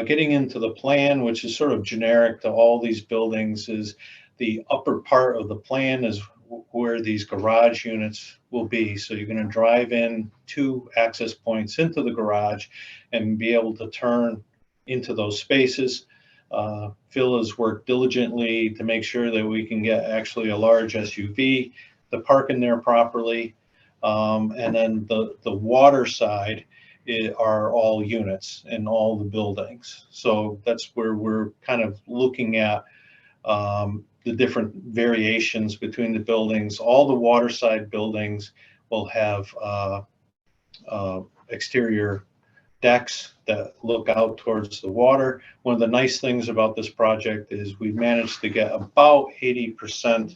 M: Getting into the plan, which is sort of generic to all these buildings, is the upper part of the plan is where these garage units will be. So you're going to drive in 2 access points into the garage and be able to turn into those spaces. Phil has worked diligently to make sure that we can get actually a large SUV to park in there properly. And then the water side are all units in all the buildings. So that's where we're kind of looking at the different variations between the buildings. All the waterside buildings will have exterior decks that look out towards the water. One of the nice things about this project is we managed to get about 80%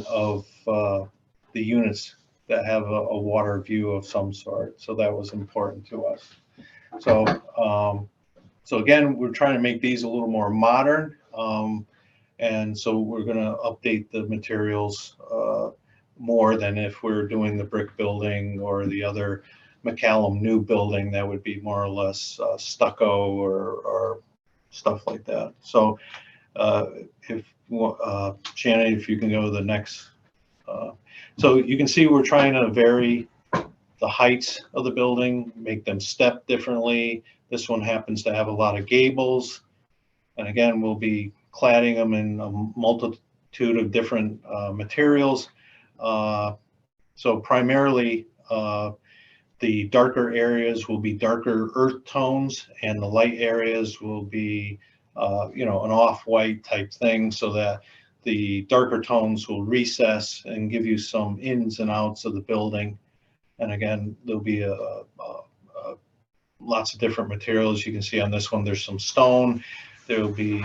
M: of the units that have a water view of some sort. So that was important to us. So again, we're trying to make these a little more modern. And so we're going to update the materials more than if we're doing the brick building or the other McCallum new building that would be more or less stucco or stuff like that. So if Shannon, if you can go to the next So you can see we're trying to vary the heights of the building, make them step differently. This one happens to have a lot of gables. And again, we'll be cladding them in a multitude of different materials. So primarily, the darker areas will be darker earth tones, and the light areas will be, an off-white type thing, so that the darker tones will recess and give you some ins and outs of the building. And again, there'll be lots of different materials. You can see on this one, there's some stone. There'll be,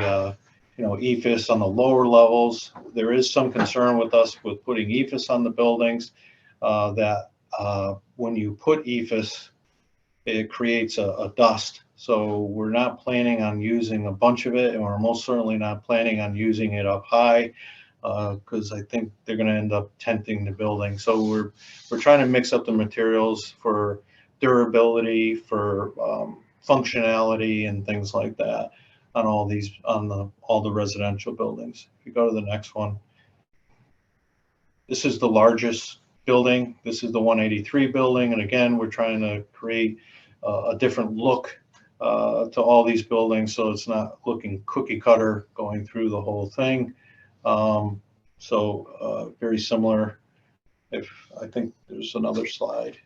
M: EIFS on the lower levels. There is some concern with us with putting EIFS on the buildings, that when you put EIFS, it creates a dust. So we're not planning on using a bunch of it, and we're most certainly not planning on using it up high, because I think they're going to end up tenting the building. So we're trying to mix up the materials for durability, for functionality, and things like that on all the residential buildings. If you go to the next one, this is the largest building. This is the 183 building, and again, we're trying to create a different look to all these buildings, so it's not looking cookie cutter going through the whole thing. Very similar. I think there's another slide.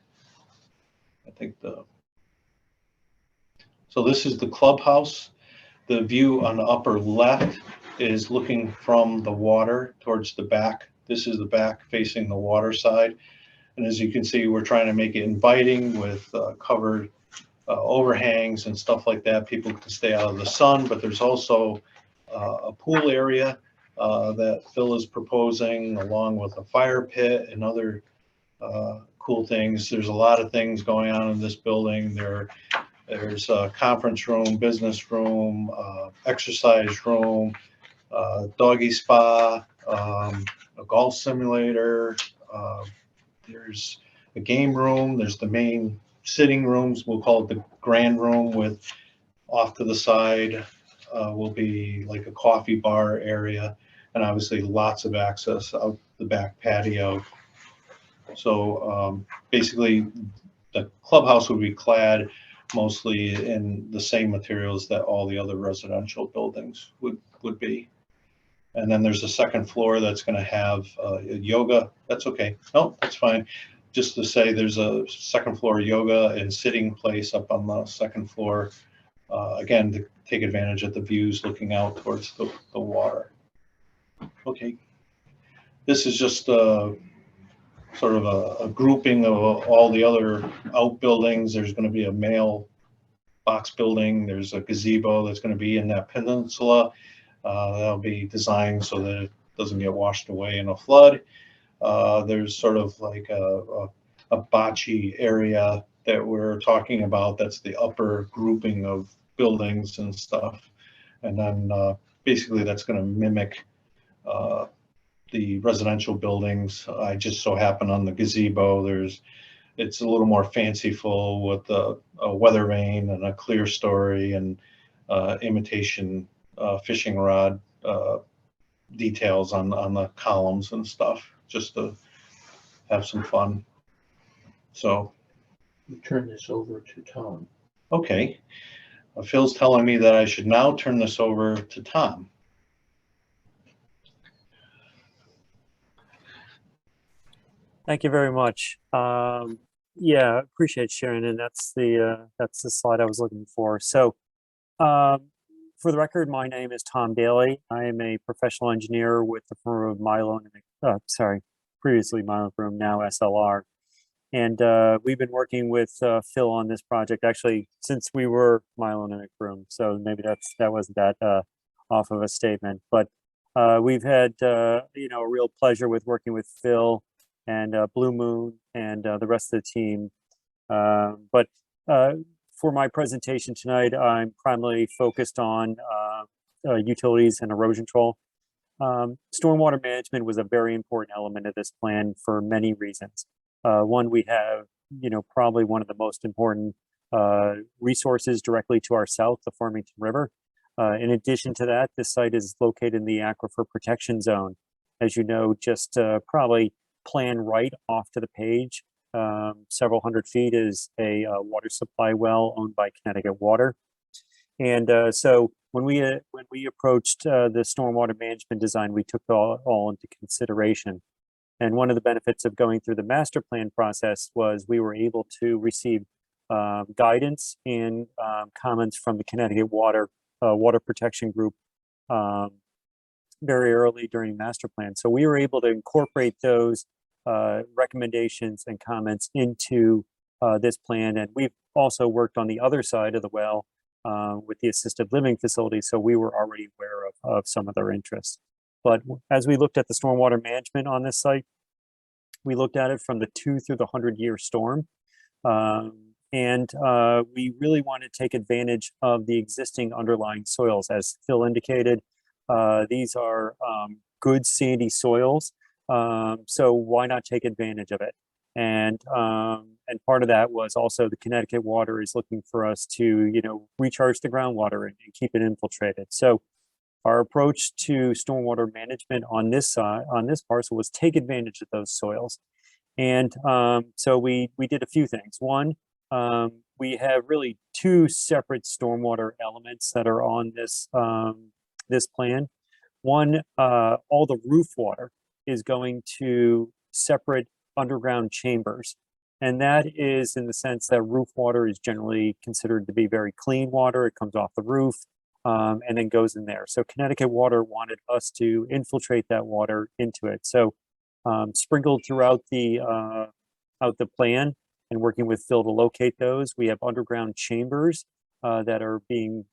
M: So this is the clubhouse. The view on the upper left is looking from the water towards the back. This is the back facing the water side. And as you can see, we're trying to make it inviting with covered overhangs and stuff like that. People can stay out of the sun, but there's also a pool area that Phil is proposing, along with a fire pit and other cool things. There's a lot of things going on in this building. There's a conference room, business room, exercise room, doggy spa, a golf simulator. There's a game room. There's the main sitting rooms. We'll call it the grand room, with off to the side will be like a coffee bar area, and obviously lots of access out the back patio. So basically the clubhouse would be clad mostly in the same materials that all the other residential buildings would be. And then there's a second floor that's going to have yoga. That's okay. No, that's fine. Just to say, there's a second floor yoga and sitting place up on the second floor. Again, to take advantage of the views looking out towards the water. Okay. This is just sort of a grouping of all the other outbuildings. There's going to be a mailbox building. There's a gazebo that's going to be in that peninsula. That'll be designed so that it doesn't get washed away in a flood. There's sort of like a bocce area that we're talking about. That's the upper grouping of buildings and stuff. And then basically that's going to mimic the residential buildings. I just so happen on the gazebo, it's a little more fanciful with a weather vane and a clear story and imitation fishing rod details on the columns and stuff, just to have some fun. So
L: Turn this over to Tom.
M: okay, Phil's telling me that I should now turn this over to Tom.
N: Thank you very much. Yeah, appreciate sharing, and that's the slide I was looking for. So, for the record, my name is Tom Daly. I am a professional engineer with the firm of Milo and previously Milo Broom, now SLR, and we've been working with Phil on this project actually since we were Milo and Broom. So maybe that wasn't that off of a statement, but we've had a real pleasure with working with Phil and Blue Moon and the rest of the team. But for my presentation tonight, I'm primarily focused on utilities and erosion control. Stormwater management was a very important element of this plan for many reasons. One, we have, probably one of the most important resources directly to our south, the Farmington River. In addition to that, this site is located in the Aquifer Protection Zone. As you know, just probably plan right off to the page, several hundred feet, is a water supply well owned by Connecticut Water. And so when we approached the stormwater management design, we took all into consideration. And one of the benefits of going through the master plan process was we were able to receive guidance and comments from the Connecticut Water Protection Group very early during master plan. So we were able to incorporate those recommendations and comments into this plan. And we've also worked on the other side of the well with the assisted living facility. So we were already aware of some of their interests. But as we looked at the stormwater management on this site, we looked at it from the 2 through the 100-year storm. And we really want to take advantage of the existing underlying soils. As Phil indicated, these are good sandy soils. So why not take advantage of it? And part of that was also the Connecticut Water is looking for us to, recharge the groundwater and keep it infiltrated. So our approach to stormwater management on this parcel was take advantage of those soils. And so we did a few things. One, we have really 2 separate stormwater elements that are on this this plan. One, all the roof water is going to separate underground chambers. And that is in the sense that roof water is generally considered to be very clean water. It comes off the roof and then goes in there. So Connecticut Water wanted us to infiltrate that water into it. So sprinkled throughout the plan and working with Phil to locate those, we have underground chambers that are being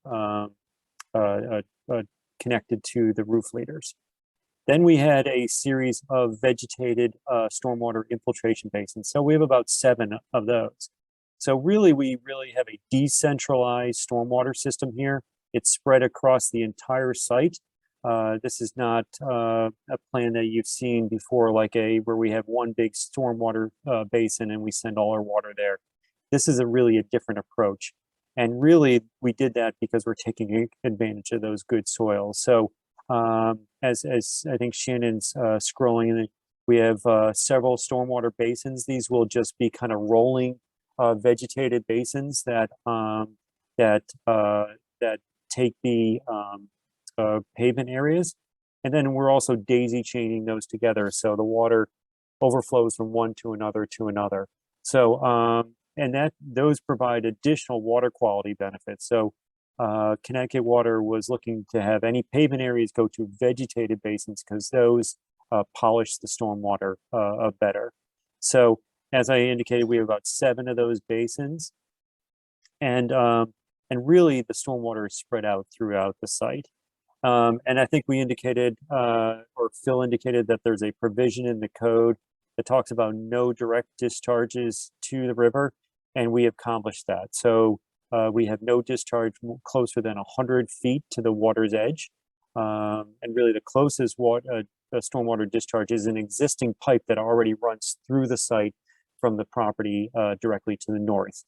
N: connected to the roof leaders. Then we had a series of vegetated stormwater infiltration basins. So we have about 7 of those. So we really have a decentralized stormwater system here. It's spread across the entire site. This is not a plan that you've seen before, like where we have one big stormwater basin and we send all our water there. This is really a different approach. And really, we did that because we're taking advantage of those good soils. So as I think Shannon's scrolling, we have several stormwater basins. These will just be kind of rolling vegetated basins that take the pavement areas. And then we're also daisy chaining those together. So the water overflows from one to another to another. So, and those provide additional water quality benefits. So Connecticut Water was looking to have any pavement areas go to vegetated basins because those polish the stormwater better. So as I indicated, we have about 7 of those basins. And really the stormwater is spread out throughout the site. And I think we indicated, or Phil indicated, that there's a provision in the code that talks about no direct discharges to the river, and we accomplished that. So we have no discharge closer than 100 feet to the water's edge. And really the closest stormwater discharge is an existing pipe that already runs through the site from the property directly to the north.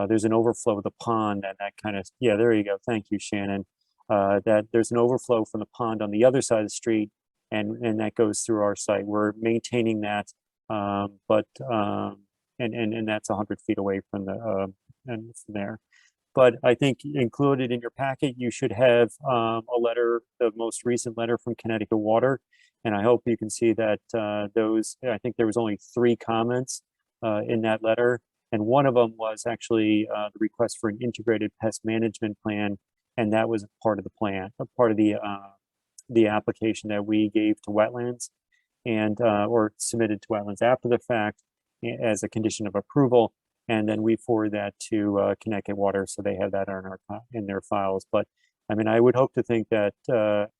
N: There's an overflow of the pond and that kind of, yeah, there you go. Thank you, Shannon. That there's an overflow from the pond on the other side of the street, and that goes through our site. We're maintaining that, but that's 100 feet away from the and from there. But I think included in your packet, you should have a letter, the most recent letter from Connecticut Water, and I hope you can see that I think there was only 3 comments in that letter, and one of them was actually the request for an integrated pest management plan. And that was part of the plan, part of the application that we gave to wetlands and or submitted to wetlands after the fact as a condition of approval. And then we forward that to Connecticut Water, so they have that in their files. But I mean, I would hope to think that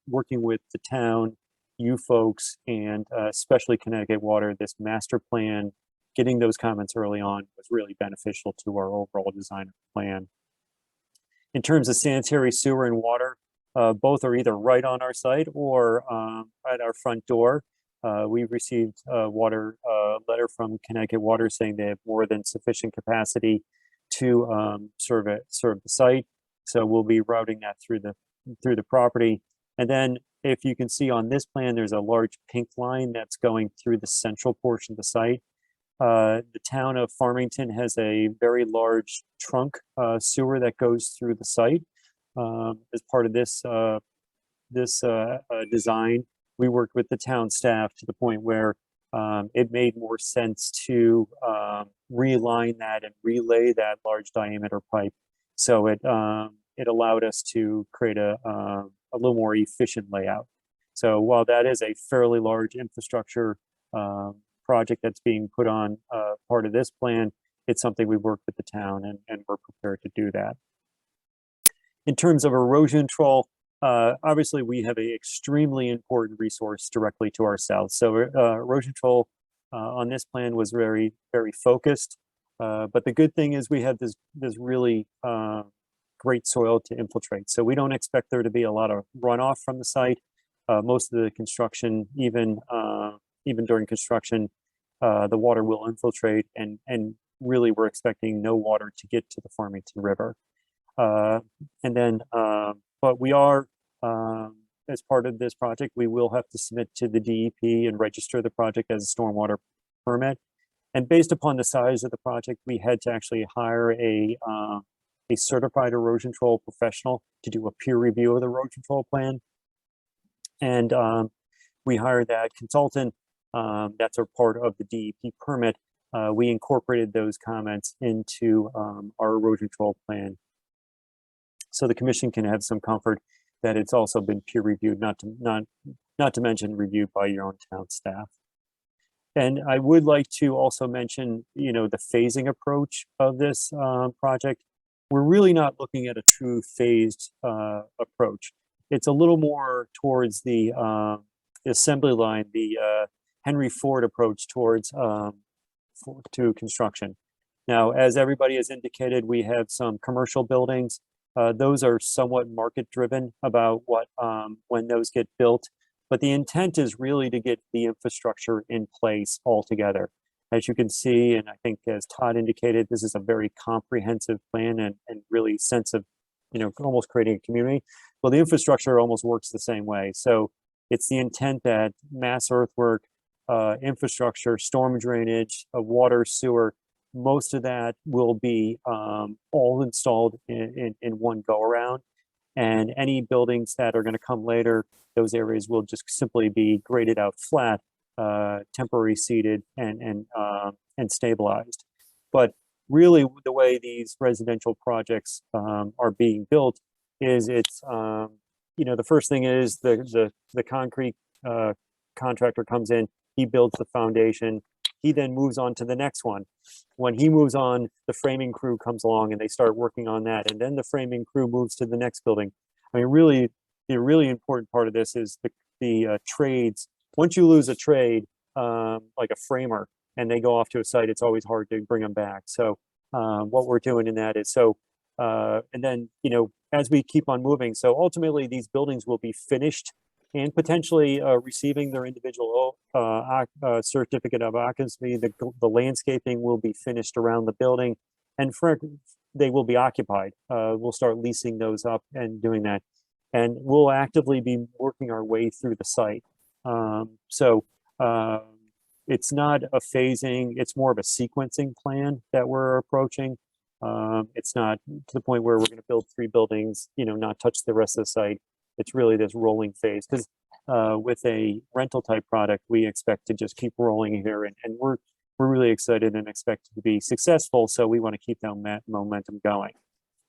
N: working with the town, you folks, and especially Connecticut Water, this master plan, getting those comments early on was really beneficial to our overall design plan. In terms of sanitary sewer and water, both are either right on our site or at our front door. We've received a letter from Connecticut Water saying they have more than sufficient capacity to serve the site. So we'll be routing that through the property. And then if you can see on this plan, there's a large pink line that's going through the central portion of the site. The town of Farmington has a very large trunk sewer that goes through the site. As part of this design, we worked with the town staff to the point where it made more sense to realign that and relay that large diameter pipe. So it allowed us to create a little more efficient layout. So while that is a fairly large infrastructure project that's being put on part of this plan, it's something we worked with the town and we're prepared to do that. In terms of erosion control, obviously we have an extremely important resource directly to our south. So erosion control on this plan was very, very focused. But the good thing is we have this really great soil to infiltrate. So we don't expect there to be a lot of runoff from the site. Most of the construction, even during construction, the water will infiltrate, and really we're expecting no water to get to the Farmington River. But we are, as part of this project, we will have to submit to the DEP and register the project as a stormwater permit. And based upon the size of the project, we had to actually hire a certified erosion control professional to do a peer review of the erosion control plan. And we hired that consultant. That's a part of the DEP permit. We incorporated those comments into our erosion control plan, so the commission can have some comfort that it's also been peer reviewed, not to mention reviewed by your own town staff. And I would like to also mention, the phasing approach of this project. We're really not looking at a true phased approach. It's a little more towards the assembly line, the Henry Ford approach towards to construction. Now, as everybody has indicated, we have some commercial buildings. Those are somewhat market driven about when those get built. But the intent is really to get the infrastructure in place altogether. As you can see, and I think as Todd indicated, this is a very comprehensive plan and really sense of, almost creating a community. Well, the infrastructure almost works the same way. So it's the intent that mass earthwork, infrastructure, storm drainage, water, sewer, most of that will be all installed in one go around. And any buildings that are going to come later, those areas will just simply be graded out flat, temporary seeded and stabilized. But really the way these residential projects are being built is it's, the first thing is the concrete contractor comes in, he builds the foundation, he then moves on to the next one. When he moves on, the framing crew comes along and they start working on that. And then the framing crew moves to the next building. I mean, really, the really important part of this is the trades. Once you lose a trade, like a framer, and they go off to a site, it's always hard to bring them back. So what we're doing in that is and then, as we keep on moving, so ultimately these buildings will be finished and potentially receiving their individual certificate of occupancy. The landscaping will be finished around the building, and they will be occupied. We'll start leasing those up and doing that. And we'll actively be working our way through the site. It's not a phasing, it's more of a sequencing plan that we're approaching. It's not to the point where we're going to build 3 buildings, not touch the rest of the site. It's really this rolling phase, because with a rental type product, we expect to just keep rolling here, and we're really excited and expect to be successful. So we want to keep that momentum going.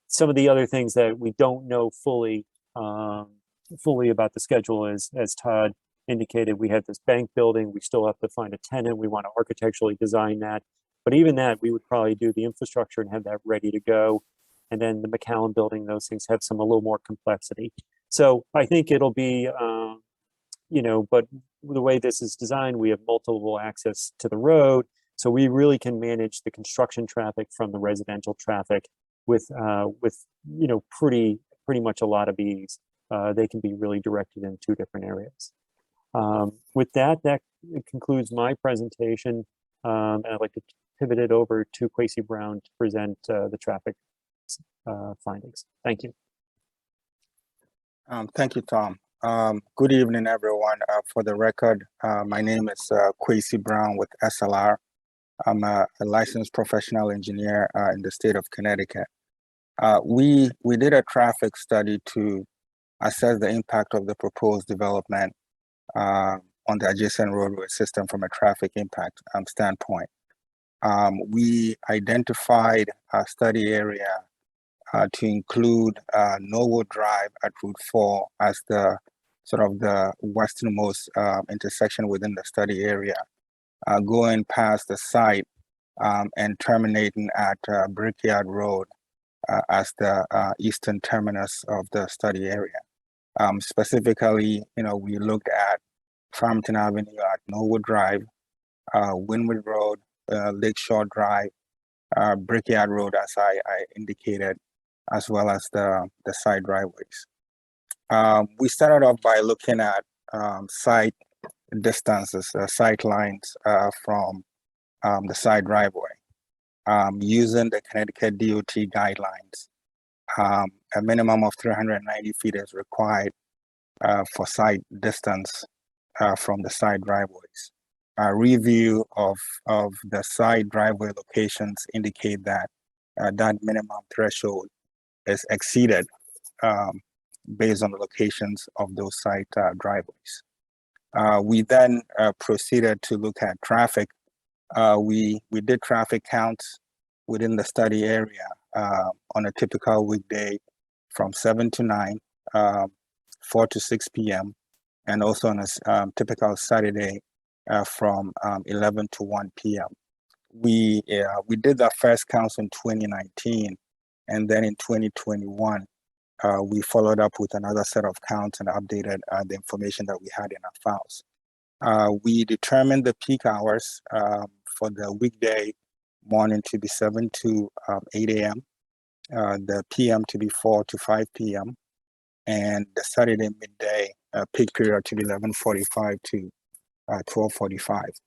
N: Some of the other things that we don't know fully about the schedule is, as Todd indicated, we have this bank building. We still have to find a tenant. We want to architecturally design that. But even that, we would probably do the infrastructure and have that ready to go. And then the McCallum building, those things have a little more complexity. So I think it'll be, but the way this is designed, we have multiple access to the road. So we really can manage the construction traffic from the residential traffic with pretty much a lot of ease. They can be really directed in 2 different areas. With that concludes my presentation. And I'd like to pivot it over to Kwesi Brown to present the traffic findings. Thank you.
O: Thank you, Tom. Good evening, everyone. For the record, my name is Kwesi Brown with SLR. I'm a licensed professional engineer in the state of Connecticut. We did a traffic study to assess the impact of the proposed development on the adjacent roadway system from a traffic impact standpoint. We identified a study area to include Norwood Drive at Route 4 as the sort of the westernmost intersection within the study area, going past the site and terminating at Brickyard Road as the eastern terminus of the study area. Specifically, we looked at Farmington Avenue at Norwood Drive, Wynwood Road, Lakeshore Drive, Brickyard Road, as I indicated, as well as the side driveways. We started off by looking at site distances, sight lines from the side driveway, using the Connecticut DOT guidelines. A minimum of 390 feet is required for site distance from the side driveways. A review of the side driveway locations indicate that that minimum threshold is exceeded based on the locations of those site driveways. We then proceeded to look at traffic. We did traffic counts within the study area on a typical weekday from 7 to 9, 4 to 6 p.m., and also on a typical Saturday from 11 to 1 p.m. We did the first counts in 2019, and then in 2021, we followed up with another set of counts and updated the information that we had in our files. We determined the peak hours for the weekday morning to be 7 to 8 a.m., the PM to be 4 to 5 p.m., and the Saturday midday peak period to be 11:45 to 12:45.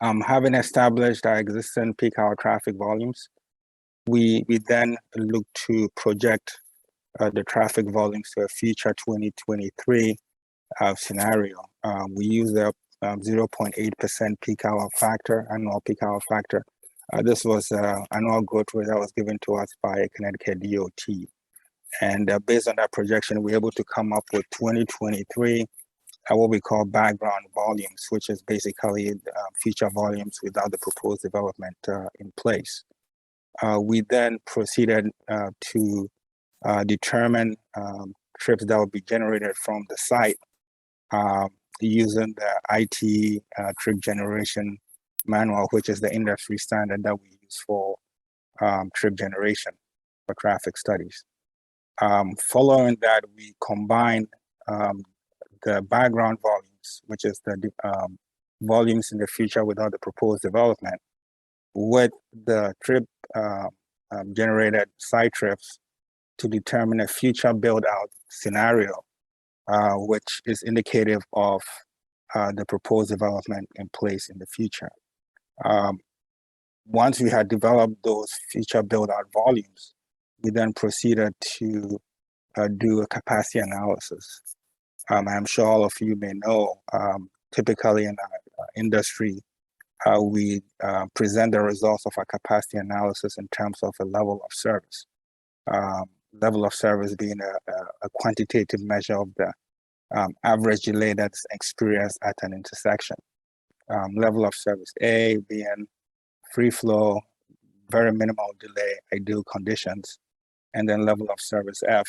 O: Having established our existing peak hour traffic volumes, we then look to project the traffic volumes to a future 2023 scenario. We use the 0.8% peak hour factor, annual peak hour factor. This was annual growth rate that was given to us by Connecticut DOT. And based on that projection, we're able to come up with 2023, what we call background volumes, which is basically future volumes without the proposed development in place. We then proceeded to determine trips that will be generated from the site using the IT trip generation manual, which is the industry standard that we use for trip generation for traffic studies. Following that, we combined the background volumes, which is the volumes in the future without the proposed development, with the trip generated site trips to determine a future build out scenario, which is indicative of the proposed development in place in the future. Once we had developed those future build out volumes, we then proceeded to do a capacity analysis. I'm sure all of you may know, typically in our industry, we present the results of our capacity analysis in terms of a level of service. Level of service being a quantitative measure of the average delay that's experienced at an intersection. Level of service A being free flow, very minimal delay, ideal conditions, and then level of service F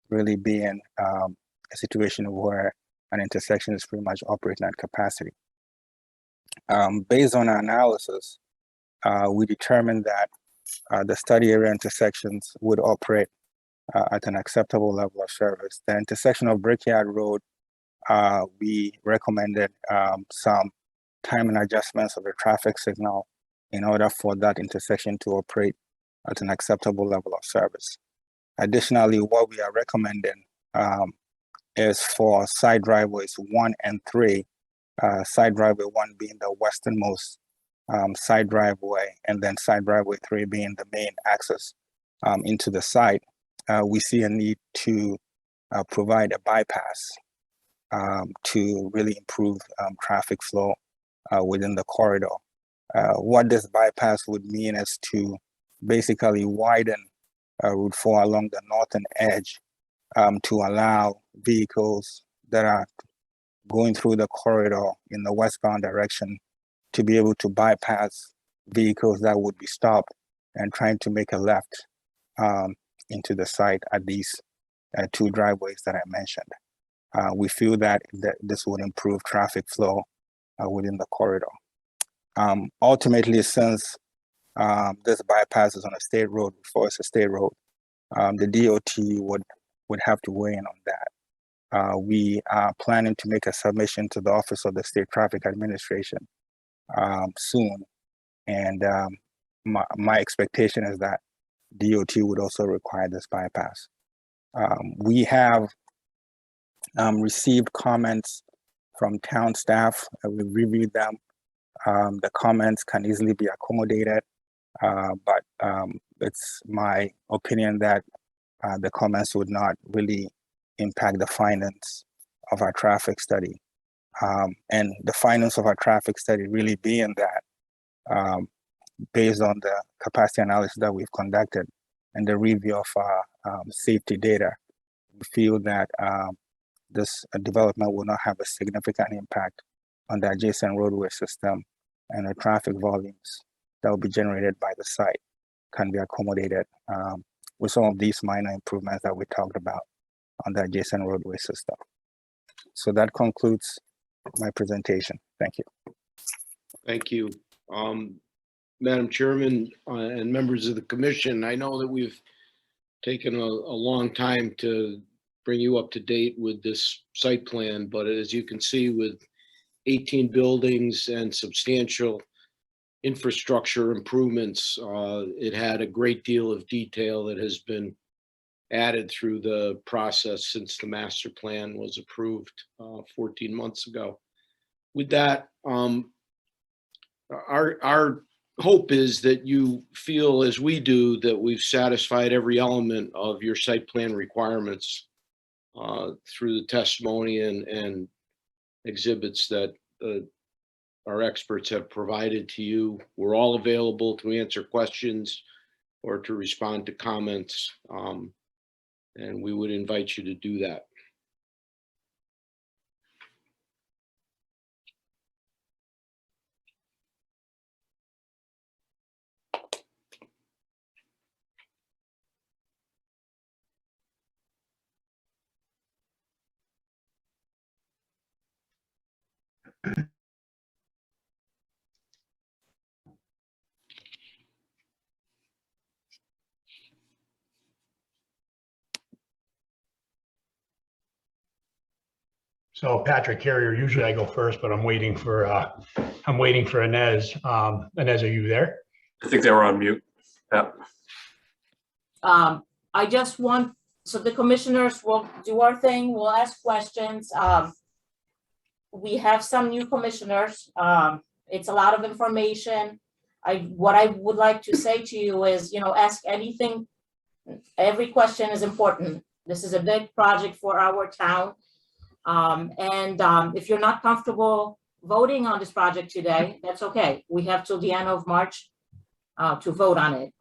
O: really being a situation where an intersection is pretty much operating at capacity. Based on our analysis, we determined that the study area intersections would operate at an acceptable level of service. The intersection of Brickyard Road, we recommended some timing adjustments of the traffic signal in order for that intersection to operate at an acceptable level of service. Additionally, what we are recommending is for side driveways 1 and 3, side driveway 1 being the westernmost side driveway, and then side driveway 3 being the main access into the site. We see a need to provide a bypass to really improve traffic flow within the corridor. What this bypass would mean is to basically widen Route 4 along the northern edge to allow vehicles that are going through the corridor in the westbound direction to be able to bypass vehicles that would be stopped and trying to make a left into the site at these two driveways that I mentioned. We feel that this would improve traffic flow within the corridor. Ultimately, since this bypass is on a state road, before it's a state road, the DOT would have to weigh in on that. We are planning to make a submission to the Office of the State Traffic Administration soon. And my expectation is that DOT would also require this bypass. We have received comments from town staff. We've reviewed them. The comments can easily be accommodated, but it's my opinion that the comments would not really impact the findings of our traffic study. And the findings of our traffic study really being that based on the capacity analysis that we've conducted and the review of our safety data, we feel that this development will not have a significant impact on the adjacent roadway system, and the traffic volumes that will be generated by the site can be accommodated with some of these minor improvements that we talked about on the adjacent roadway system. So that concludes my presentation. Thank you.
K: Thank you. Madam Chairman and members of the commission, I know that we've taken a long time to bring you up to date with this site plan, but as you can see, with 18 buildings and substantial infrastructure improvements, it had a great deal of detail that has been added through the process since the master plan was approved 14 months ago. With that, our hope is that you feel, as we do, that we've satisfied every element of your site plan requirements through the testimony and exhibits that our experts have provided to you. We're all available to answer questions or to respond to comments, and we would invite you to do that.
E: So Patrick Carrier, usually I go first, but I'm waiting for Inez. Inez, are you there?
F: I think they were on mute. Yeah.
D: I just want, so the commissioners will do our thing, we'll ask questions. We have some new commissioners. It's a lot of information. What I would like to say to you is, ask anything. Every question is important. This is a big project for our town. If you're not comfortable voting on this project today, that's okay. We have till the end of March to vote on it.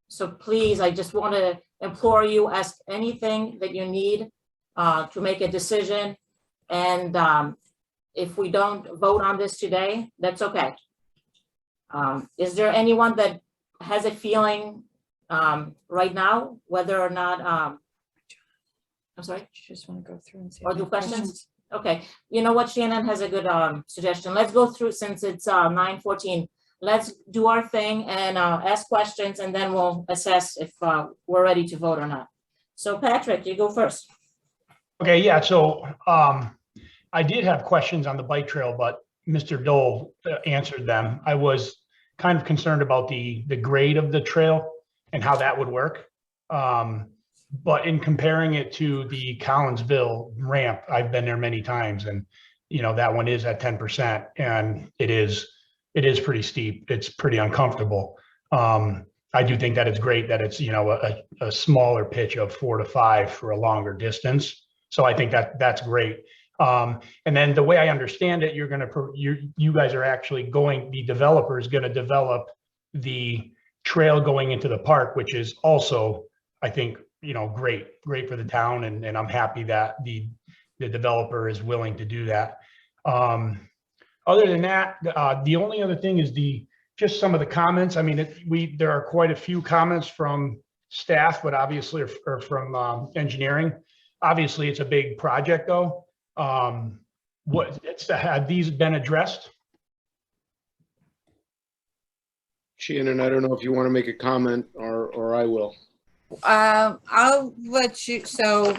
D: So please, I just want to implore you, ask anything that you need to make a decision. And if we don't vote on this today, that's okay. Is there anyone that has a feeling right now, whether or not, I'm sorry?
A: Just want to go through and see.
D: Or do questions? Okay, you know what, Shannon has a good suggestion. Let's go through, since it's 9:14. Let's do our thing and ask questions, and then we'll assess if we're ready to vote or not. So Patrick, you go first.
E: Okay, yeah, so I did have questions on the bike trail, but Mr. Dole answered them. I was kind of concerned about the grade of the trail and how that would work. But in comparing it to the Collinsville ramp, I've been there many times, and that one is at 10%, and it is pretty steep. It's pretty uncomfortable. I I do think that it's great that it's, a smaller pitch of 4 to 5 for a longer distance. So I think that's great. And then the way I understand it, you guys are actually the developer is going to develop the trail going into the park, which is also, I think, great for the town. And I'm happy that the developer is willing to do that. Other than that, the only other thing is just some of the comments. I mean, there are quite a few comments from staff, but obviously, or from engineering. Obviously, it's a big project, though. Have these been addressed?
K: Shannon, I don't know if you want to make a comment or I will.
P: I'll let you, so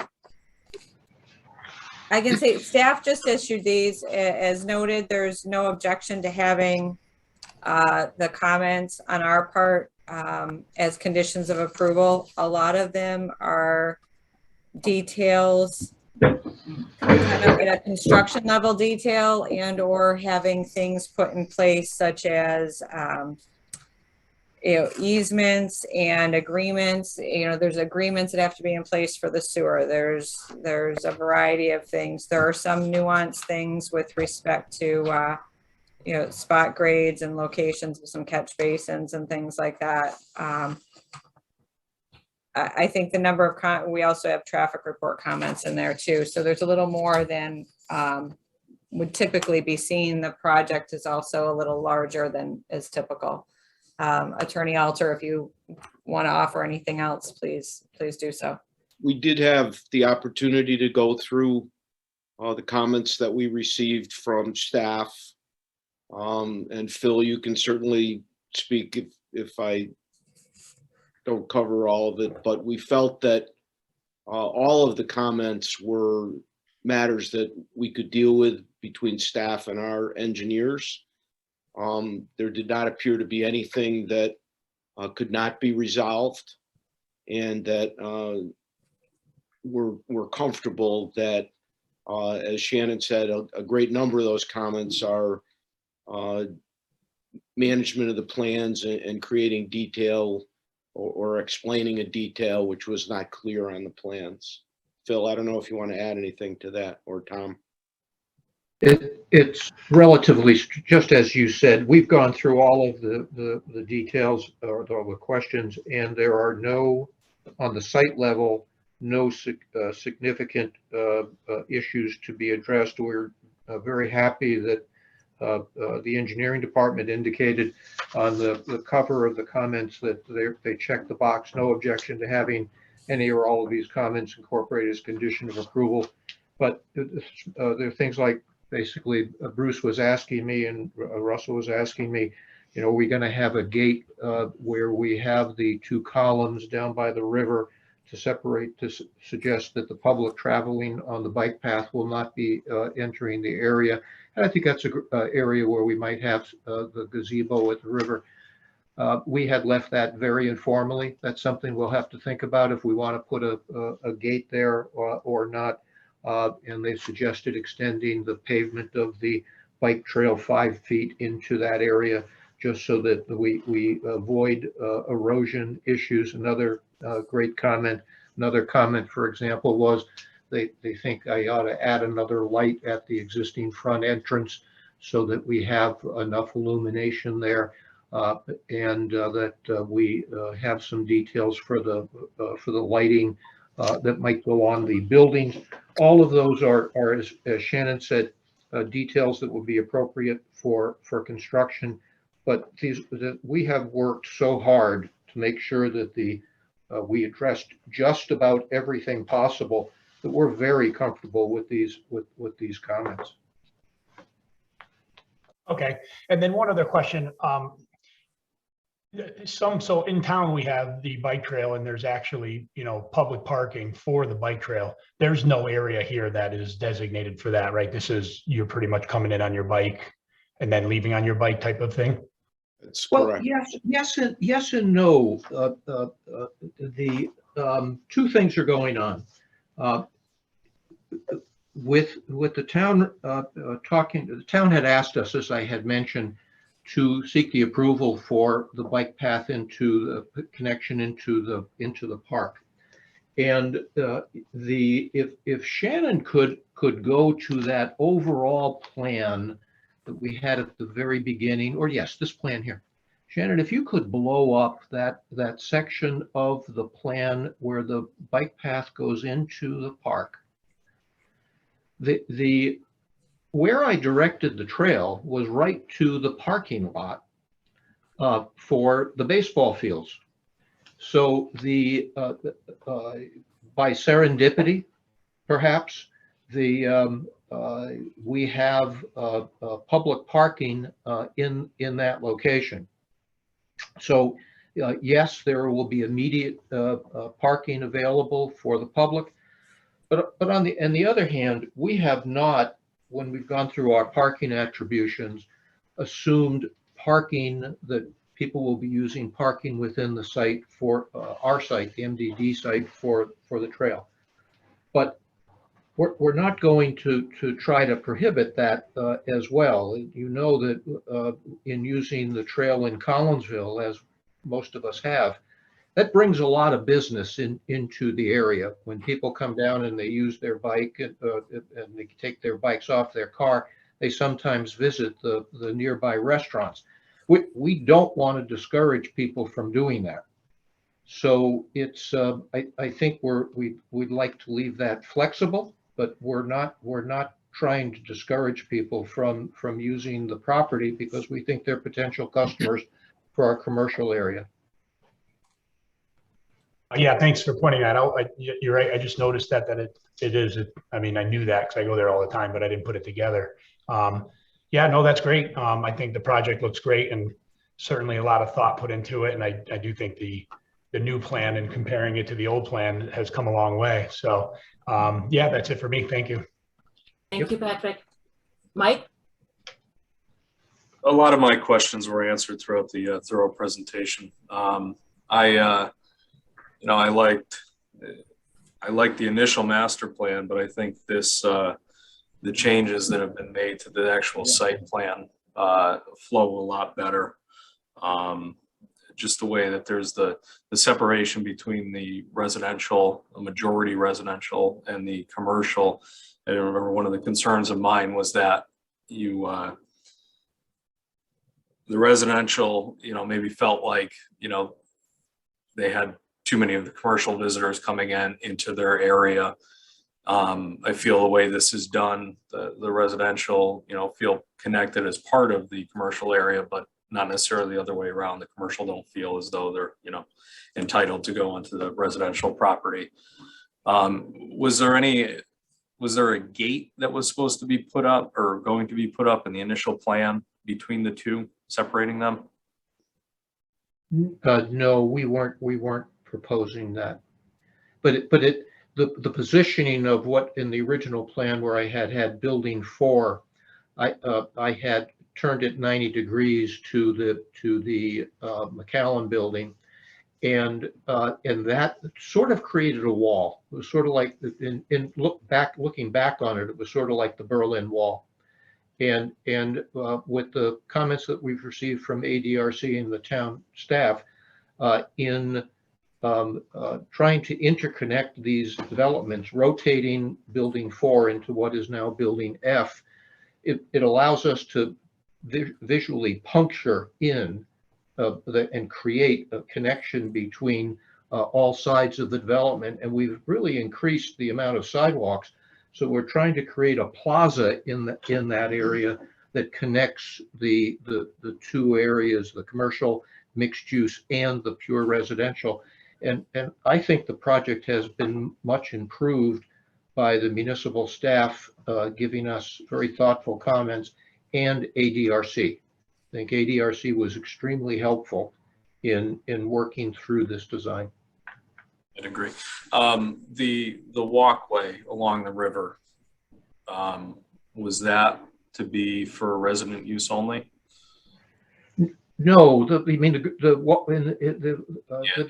P: I can say staff just issued these. As noted, there's no objection to having the comments on our part as conditions of approval. A lot of them are details, kind of at a construction level detail, and or having things put in place such as easements and agreements. There's agreements that have to be in place for the sewer. There's a variety of things. There are some nuanced things with respect to spot grades and locations of some catch basins and things like that. I think the number of we also have traffic report comments in there too. So there's a little more than would typically be seen. The project is also a little larger than is typical. Attorney Alter, if you want to offer anything else, please do so.
K: We did have the opportunity to go through the comments that we received from staff. And Phil, you can certainly speak if I don't cover all of it, but we felt that all of the comments were matters that we could deal with between staff and our engineers. There did not appear to be anything that could not be resolved, and that we're comfortable that, as Shannon said, a great number of those comments are management of the plans and creating detail or explaining a detail which was not clear on the plans. Phil, I don't know if you want to add anything to that, or Tom.
L: It's relatively, just as you said, we've gone through all of the details or the questions, and there are no, on the site level, no significant issues to be addressed. We're very happy that the engineering department indicated on the cover of the comments that they checked the box, no objection to having any or all of these comments incorporated as condition of approval. But there are things like, basically, Bruce was asking me and Russell was asking me, are we going to have a gate where we have the two columns down by the river to separate, to suggest that the public traveling on the bike path will not be entering the area. And I think that's an area where we might have the gazebo at the river. We had left that very informally. That's something we'll have to think about if we want to put a gate there or not. And they suggested extending the pavement of the bike trail 5 feet into that area, just so that we avoid erosion issues. Another great comment. Another comment, for example, was they think I ought to add another light at the existing front entrance so that we have enough illumination there, and that we have some details for the lighting that might go on the buildings. All of those are as Shannon said, details that would be appropriate for construction. But we have worked so hard to make sure that we addressed just about everything possible, that we're very comfortable with these comments.
E: Okay, and then one other question. So in town we have the bike trail, and there's actually public parking for the bike trail. There's no area here that is designated for that, right? This is, you're pretty much coming in on your bike and then leaving on your bike type of thing.
K: That's
L: well,
K: correct.
L: Yes and no. The two things are going on. With the town the town had asked us, as I had mentioned, to seek the approval for the bike path into the connection into the park. And if Shannon could go to that overall plan that we had at the very beginning, or yes, this plan here. Shannon, if you could blow up that section of the plan where the bike path goes into the park. Where I directed the trail was right to the parking lot for the baseball fields. So by serendipity, perhaps, we have public parking in that location. So yes, there will be immediate parking available for the public. But on the other hand, we have not, when we've gone through our parking attributions, assumed parking that people will be using parking within the site for our site, the MDD site for the trail. But we're not going to try to prohibit that as well. You know that in using the trail in Collinsville, as most of us have, that brings a lot of business into the area. When people come down and they use their bike and they take their bikes off their car, they sometimes visit the nearby restaurants. We don't want to discourage people from doing that. So it's I think we'd like to leave that flexible, but we're not trying to discourage people from using the property because we think they're potential customers for our commercial area.
E: Yeah, thanks for pointing that out. You're right. I just noticed that it is. I mean, I knew that because I go there all the time, but I didn't put it together. Yeah, no, that's great. I think the project looks great and certainly a lot of thought put into it. And I do think the new plan and comparing it to the old plan has come a long way. So yeah, that's it for me. Thank you.
D: Thank you, Patrick. Mike?
F: A lot of my questions were answered throughout the thorough presentation. I liked the initial master plan, but I think the changes that have been made to the actual site plan flow a lot better. Just the way that there's the separation between the residential, the majority residential, and the commercial. I remember one of the concerns of mine was that the residential, maybe felt like, they had too many of the commercial visitors coming into their area. I feel the way this is done, the residential, feel connected as part of the commercial area, but not necessarily the other way around. The commercial don't feel as though they're, entitled to go onto the residential property. Was there a gate that was supposed to be put up or going to be put up in the initial plan between the two, separating them?
L: No, we weren't proposing that. But the positioning of what in the original plan where I had building 4, I had turned it 90 degrees to the McAllen building, and that sort of created a wall. It was sort of like looking back on it, it was sort of like the Berlin Wall. And with the comments that we've received from ADRC and the town staff in trying to interconnect these developments, rotating building 4 into what is now building F, it allows us to visually puncture in and create a connection between all sides of the development. And we've really increased the amount of sidewalks. So we're trying to create a plaza in that area that connects the two areas, the commercial mixed use and the pure residential. And I think the project has been much improved by the municipal staff giving us very thoughtful comments, and ADRC. I think ADRC was extremely helpful in working through this design.
F: I'd agree. The walkway along the river, was that to be for resident use only?
L: No, let's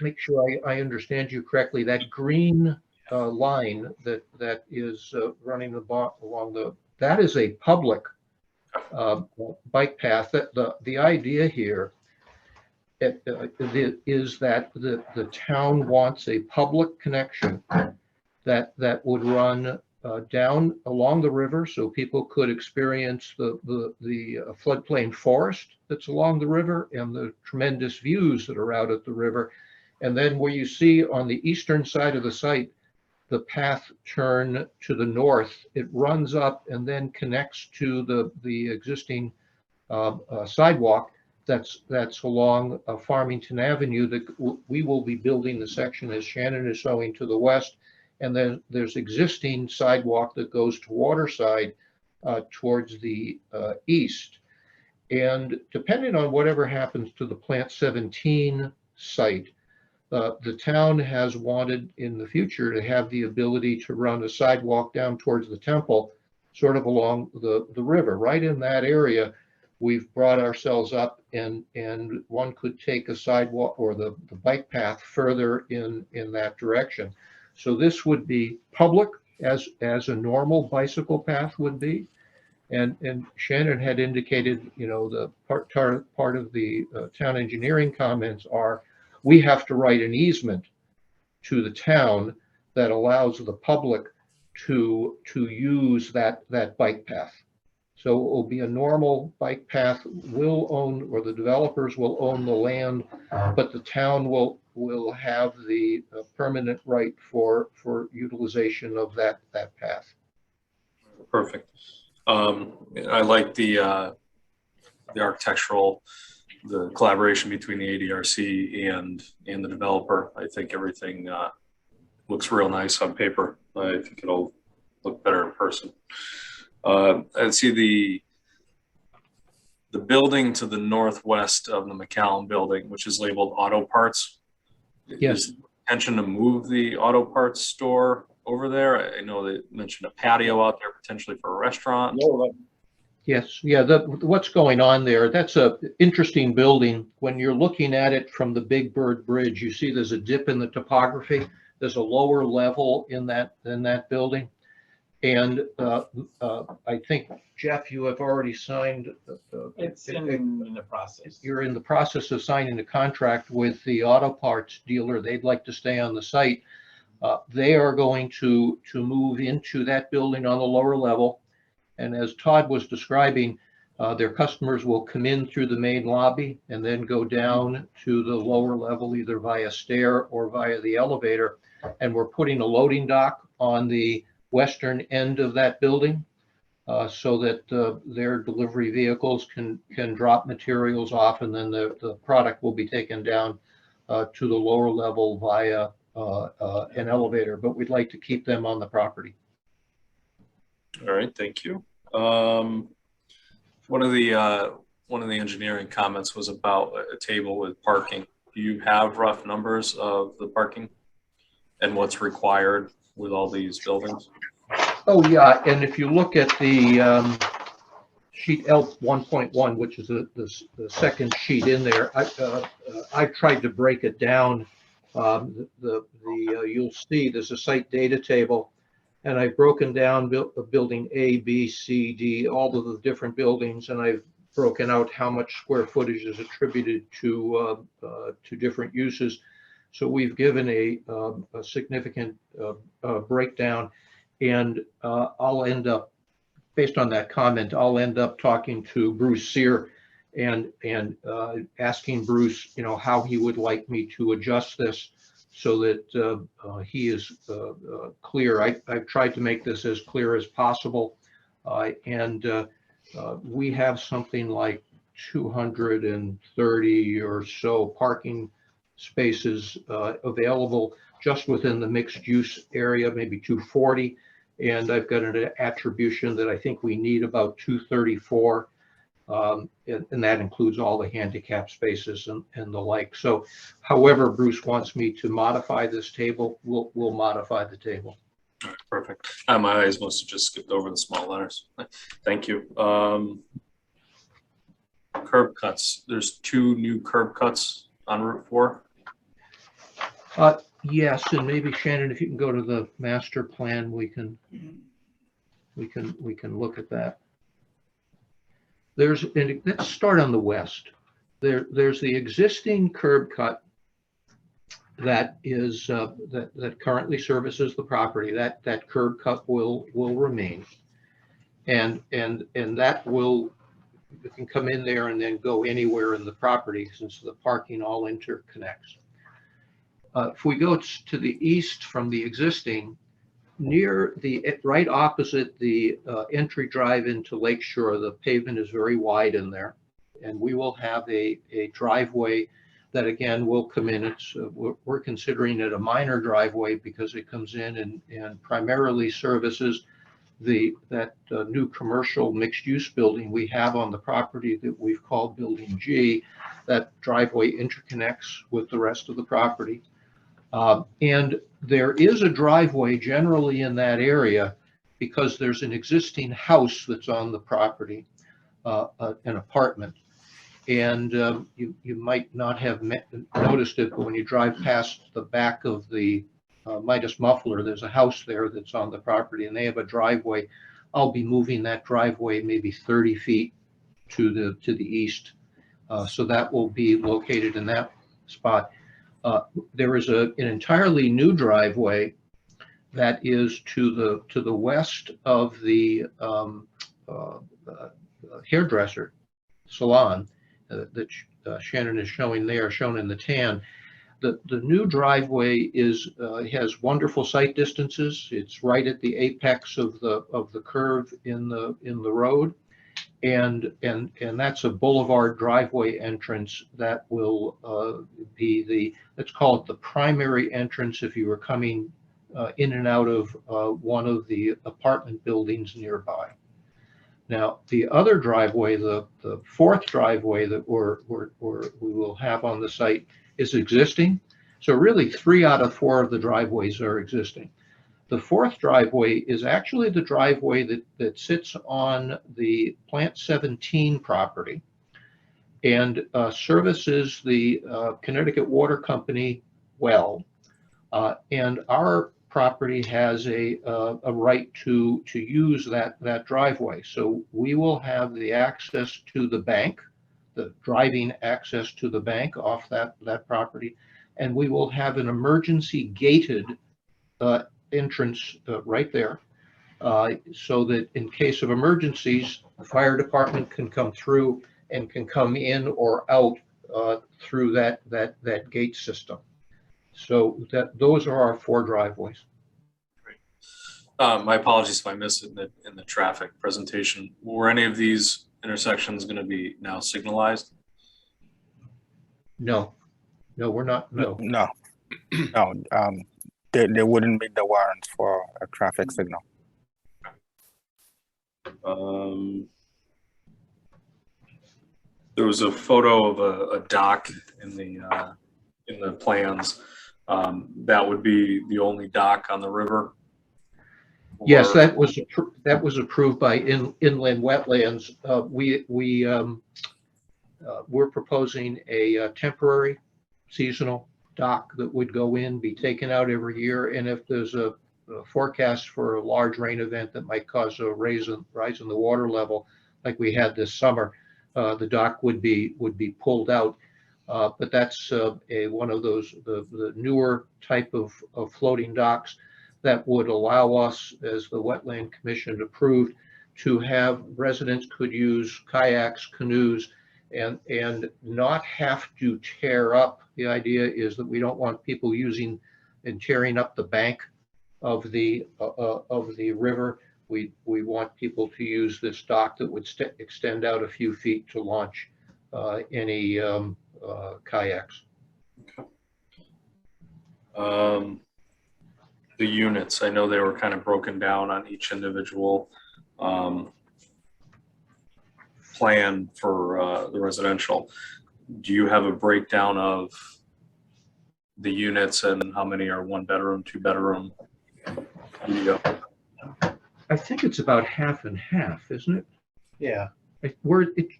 L: make sure I understand you correctly. That green line that is running along that is a public bike path. The idea here is that the town wants a public connection that would run down along the river, so people could experience the floodplain forest that's along the river and the tremendous views that are out at the river. And then where you see on the eastern side of the site, the path turn to the north, it runs up and then connects to the existing sidewalk that's along Farmington Avenue. That we will be building the section, as Shannon is showing, to the west. And then there's existing sidewalk that goes to Waterside towards the east. And depending on whatever happens to the Plant 17 site, the town has wanted in the future to have the ability to run a sidewalk down towards the temple, sort of along the river. Right in that area, we've brought ourselves up, and one could take a sidewalk or the bike path further in that direction. So this would be public as a normal bicycle path would be. And Shannon had indicated, you know, the part of the town engineering comments are, we have to write an easement to the town that allows the public to use that bike path. So it will be a normal bike path. We'll own, or the developers will own the land, but the town will have the permanent right for utilization of that path.
F: Perfect. I like the architectural, the collaboration between the ADRC and the developer. I think everything looks real nice on paper. I think it'll look better in person. I see the building to the northwest of the McCallum building, which is labeled Auto Parts.
L: Yes.
F: Is the intention to move the auto parts store over there? I know they mentioned a patio out there potentially for a restaurant.
L: Yes, yeah, what's going on there, that's a interesting building. When you're looking at it from the Big Bird Bridge, you see there's a dip in the topography. There's a lower level in that building. And I think, Jeff, you have already signed.
Q: It's in the process.
L: You're in the process of signing a contract with the auto parts dealer. They'd like to stay on the site. They are going to move into that building on the lower level. And as Todd was describing, their customers will come in through the main lobby and then go down to the lower level, either via stair or via the elevator. And we're putting a loading dock on the western end of that building so that their delivery vehicles can drop materials off, and then the product will be taken down to the lower level via an elevator. But we'd like to keep them on the property.
F: All right, thank you. One of the engineering comments was about a table with parking. Do you have rough numbers of the parking and what's required with all these buildings?
L: Oh yeah, and if you look at the sheet L 1.1, which is the second sheet in there, I tried to break it down. You'll see there's a site data table. And I've broken down building A, B, C, D, all of the different buildings, and I've broken out how much square footage is attributed to different uses. So we've given a significant breakdown, and I'll end up, based on that comment, I'll end up talking to Bruce Sear and asking Bruce, you know, how he would like me to adjust this, so that he is clear. I've tried to make this as clear as possible. And we have something like 230 or so parking spaces available just within the mixed use area, maybe 240. And I've got an attribution that I think we need about 234. And that includes all the handicap spaces and the like. So however Bruce wants me to modify this table, we'll modify the table.
F: All right, perfect. My eyes must have just skipped over the small letters. Thank you. Curb cuts. There's 2 new curb cuts on Route 4.
L: Yes, and maybe Shannon, if you can go to the master plan, we can look at that. and let's start on the west. There's the existing curb cut that is, that currently services the property. That curb cut will remain. And that will, you can come in there and then go anywhere in the property since the parking all interconnects. If we go to the east from the existing, near right opposite the entry drive into Lakeshore, the pavement is very wide in there. And we will have a driveway that again will come in. We're considering it a minor driveway because it comes in and primarily services that new commercial mixed-use building we have on the property that we've called Building G. That driveway interconnects with the rest of the property. And there is a driveway generally in that area because there's an existing house that's on the property, an apartment. And you might not have noticed it, but when you drive past the back of the Midas Muffler, there's a house there that's on the property and they have a driveway. I'll be moving that driveway maybe 30 feet to the east. So that will be located in that spot. There is an entirely new driveway that is to the west of the hairdresser salon that Shannon is showing there, shown in the tan. The new driveway has wonderful sight distances. It's right at the apex of the curve in the road, and that's a boulevard driveway entrance that will be let's call it the primary entrance if you were coming in and out of one of the apartment buildings nearby. Now, the other driveway, the fourth driveway that we will have on the site is existing. So really 3 out of 4 of the driveways are existing. The fourth driveway is actually the driveway that sits on the Plant 17 property and services the Connecticut Water Company well. And our property has a right to use that driveway. So we will have the access to the bank, the driving access to the bank off that property, and we will have an emergency gated entrance right there, so that in case of emergencies, the fire department can come through and can come in or out through that gate system. So those are our 4 driveways.
F: My apologies if I missed it in the traffic presentation. Were any of these intersections going to be now signalized?
L: No, we're not. No.
O: They wouldn't meet the warrants for a traffic signal.
F: There was a photo of a dock in the plans. That would be the only dock on the river.
L: Yes, that was approved by Inland Wetlands. We're proposing a temporary seasonal dock that would go in, be taken out every year, and if there's a forecast for a large rain event that might cause a rise in the water level, like we had this summer, the dock would be pulled out. But that's one of those the newer type of floating docks that would allow us, as the Wetland Commission approved, to have residents could use kayaks, canoes, and not have to tear up. The idea is that we don't want people using and tearing up the bank of the river. We want people to use this dock that would extend out a few feet to launch any kayaks.
F: Okay. The units, I know they were kind of broken down on each individual plan for the residential. Do you have a breakdown of the units and how many are 1 bedroom, 2 bedroom?
L: I think it's about half and half, isn't it?
M: Yeah.
L: It's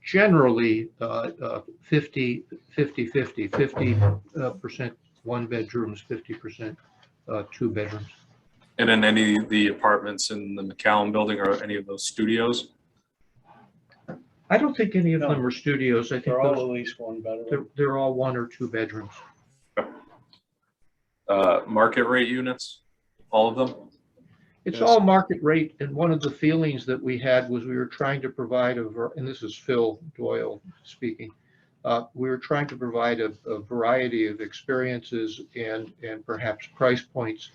L: generally 50% 1 bedrooms, 50% 2 bedrooms.
F: And in any of the apartments in the McCallum building or any of those studios?
L: I don't think any of them are studios. I think
M: They're all at
L: those,
M: least one bedroom.
L: they're all 1 or 2 bedrooms.
F: Market rate units, all of them?
L: It's
F: Yes.
L: all market rate, and one of the feelings that we had was we were trying to provide and this is Phil Doyle speaking. We were trying to provide a variety of experiences and perhaps price points.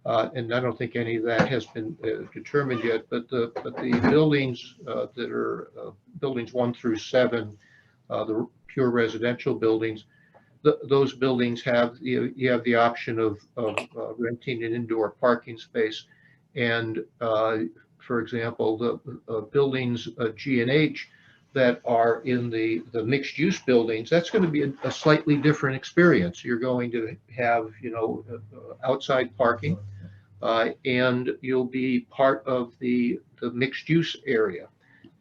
L: And I don't think any of that has been determined yet, but the buildings that are buildings 1 through 7, the pure residential buildings, those buildings have, you have the option of renting an indoor parking space. And for example, the buildings G and H that are in the mixed use buildings, that's going to be a slightly different experience. You're going to have, outside parking, and you'll be part of the mixed use area.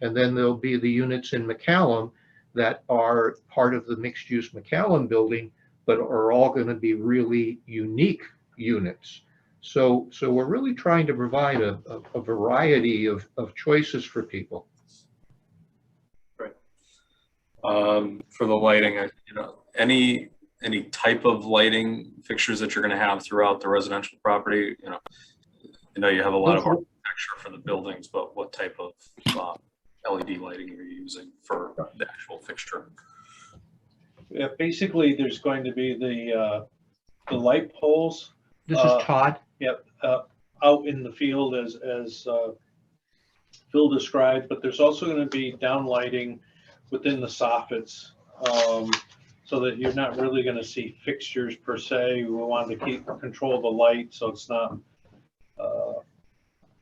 L: And then there'll be the units in McCallum that are part of the mixed use McCallum building, but are all going to be really unique units. So we're really trying to provide a variety of choices for people.
F: For the lighting, any type of lighting fixtures that you're going to have throughout the residential property, you have a lot of architecture for the buildings, but what type of LED lighting are you using for the actual fixture?
M: Yeah, basically, there's going to be the light poles.
L: This is Todd.
M: Yep, out in the field as Phil described, but there's also going to be down lighting within the soffits, so that you're not really going to see fixtures per se. We want to keep control of the light so it's not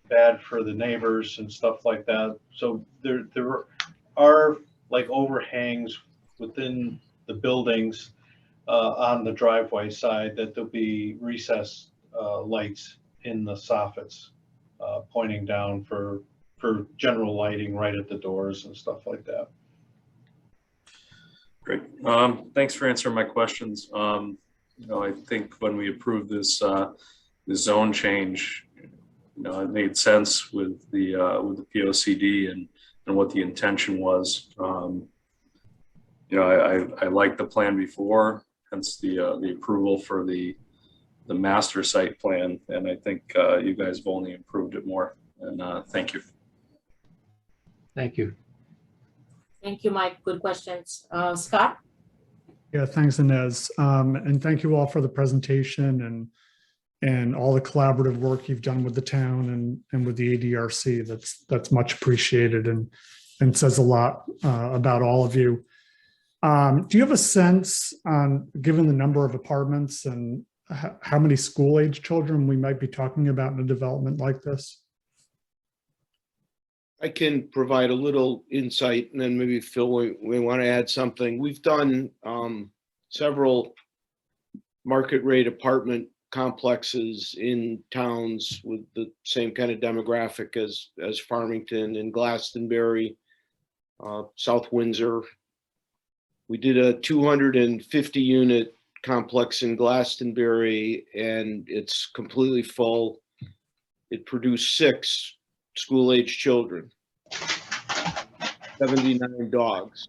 M: bad for the neighbors and stuff like that. So there are like overhangs within the buildings on the driveway side that there'll be recessed lights in the soffits pointing down for general lighting right at the doors and stuff like that.
F: Great. Thanks for answering my questions. I think when we approved this the zone change, it made sense with the POCD and what the intention was. I liked the plan before, hence the approval for the master site plan, and I think you guys have only improved it more. And thank you.
L: Thank you.
D: Thank you, Mike. Good questions. Scott?
B: Yeah, thanks, Inez. And thank you all for the presentation and all the collaborative work you've done with the town and with the ADRC. That's much appreciated and says a lot about all of you. Do you have a sense, given the number of apartments and how many school-age children we might be talking about in a development like this?
K: I can provide a little insight, and then maybe Phil, we want to add something. We've done several market rate apartment complexes in towns with the same kind of demographic as Farmington and Glastonbury, South Windsor. We did a 250 unit complex in Glastonbury, and it's completely full. It produced 6 school-age children, 79 dogs.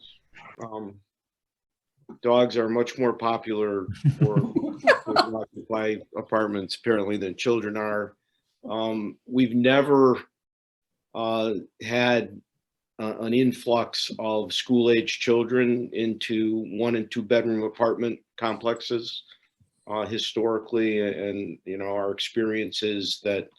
K: Dogs are much more popular for occupy apartments apparently than children are. We've never had an influx of school-age children into 1 and 2 bedroom apartment complexes historically, and our experience is that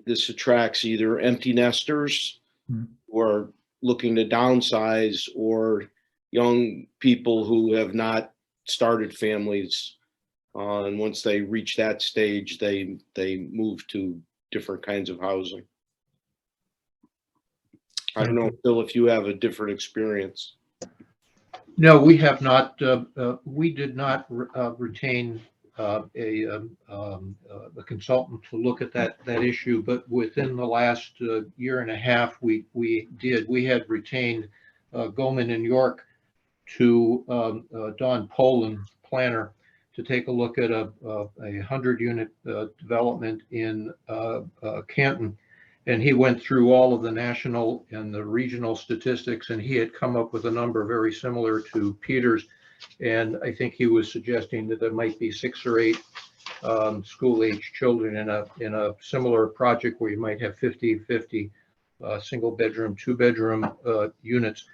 K: this attracts either empty nesters who are looking to downsize, or young people who have not started families. And once they reach that stage, they move to different kinds of housing. I don't know, Phil, if you have a different experience.
L: No, we have not. We did not retain a consultant to look at that issue, but within the last year and a half, we did. We had retained Goldman and York to Don Poland, planner, to take a look at a 100-unit development in Canton, And he went through all of the national and the regional statistics, and he had come up with a number very similar to Peter's. And I think he was suggesting that there might be 6 or 8 school-age children in a similar project where you might have 50-50 single bedroom, 2-bedroom units.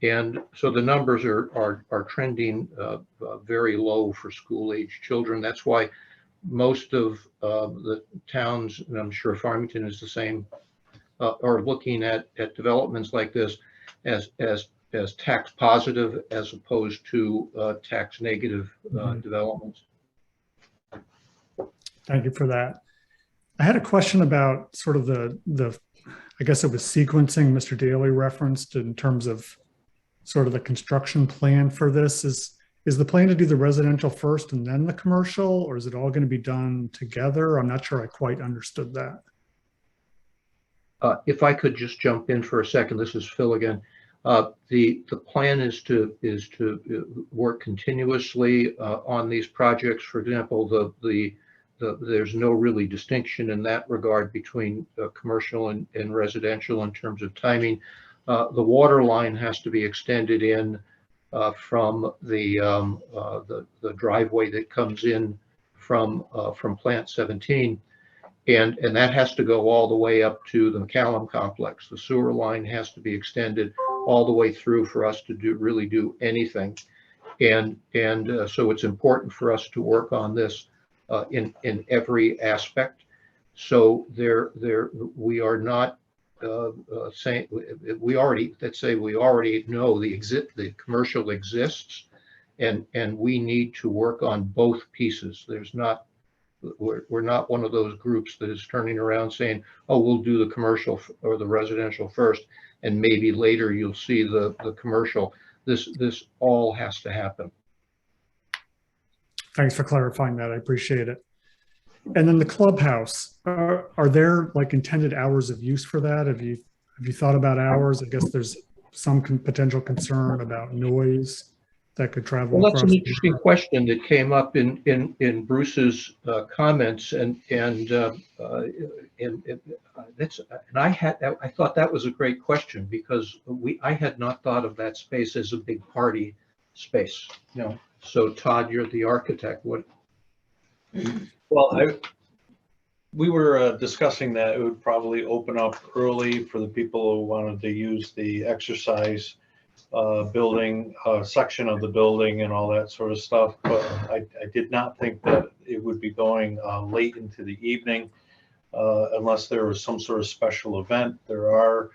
L: And so the numbers are trending very low for school-age children. That's why most of the towns, and I'm sure Farmington is the same, are looking at developments like this as tax positive as opposed to tax negative developments.
B: Thank you for that. I had a question about sort of I guess it was sequencing Mr. Daly referenced in terms of sort of the construction plan for this. Is the plan to do the residential first and then the commercial, or is it all going to be done together? I'm not sure I quite understood that.
L: If I could just jump in for a second, this is Phil again. The plan is to work continuously on these projects. For example, there's no really distinction in that regard between commercial and residential in terms of timing. The water line has to be extended in from the driveway that comes in from Plant 17, and that has to go all the way up to the McCallum complex. The sewer line has to be extended all the way through for us to really do anything, and so it's important for us to work on this in every aspect. So we are not saying we already know the commercial exists, and we need to work on both pieces. We're not one of those groups that is turning around saying, oh, we'll do the commercial or the residential first, and maybe later you'll see the commercial. This all has to happen.
B: Thanks for clarifying that. I appreciate it. And then the clubhouse, are there like intended hours of use for that? Have you thought about hours? I guess there's some potential concern about noise that could travel.
L: Well, that's
B: across
L: an interesting question that came up in Bruce's comments, and I thought that was a great question, because I had not thought of that space as a big party space. So Todd, you're the architect. What?
M: Well, we were discussing that it would probably open up early for the people who wanted to use the exercise building section of the building and all that sort of stuff. But I did not think that it would be going late into the evening unless there was some sort of special event. There are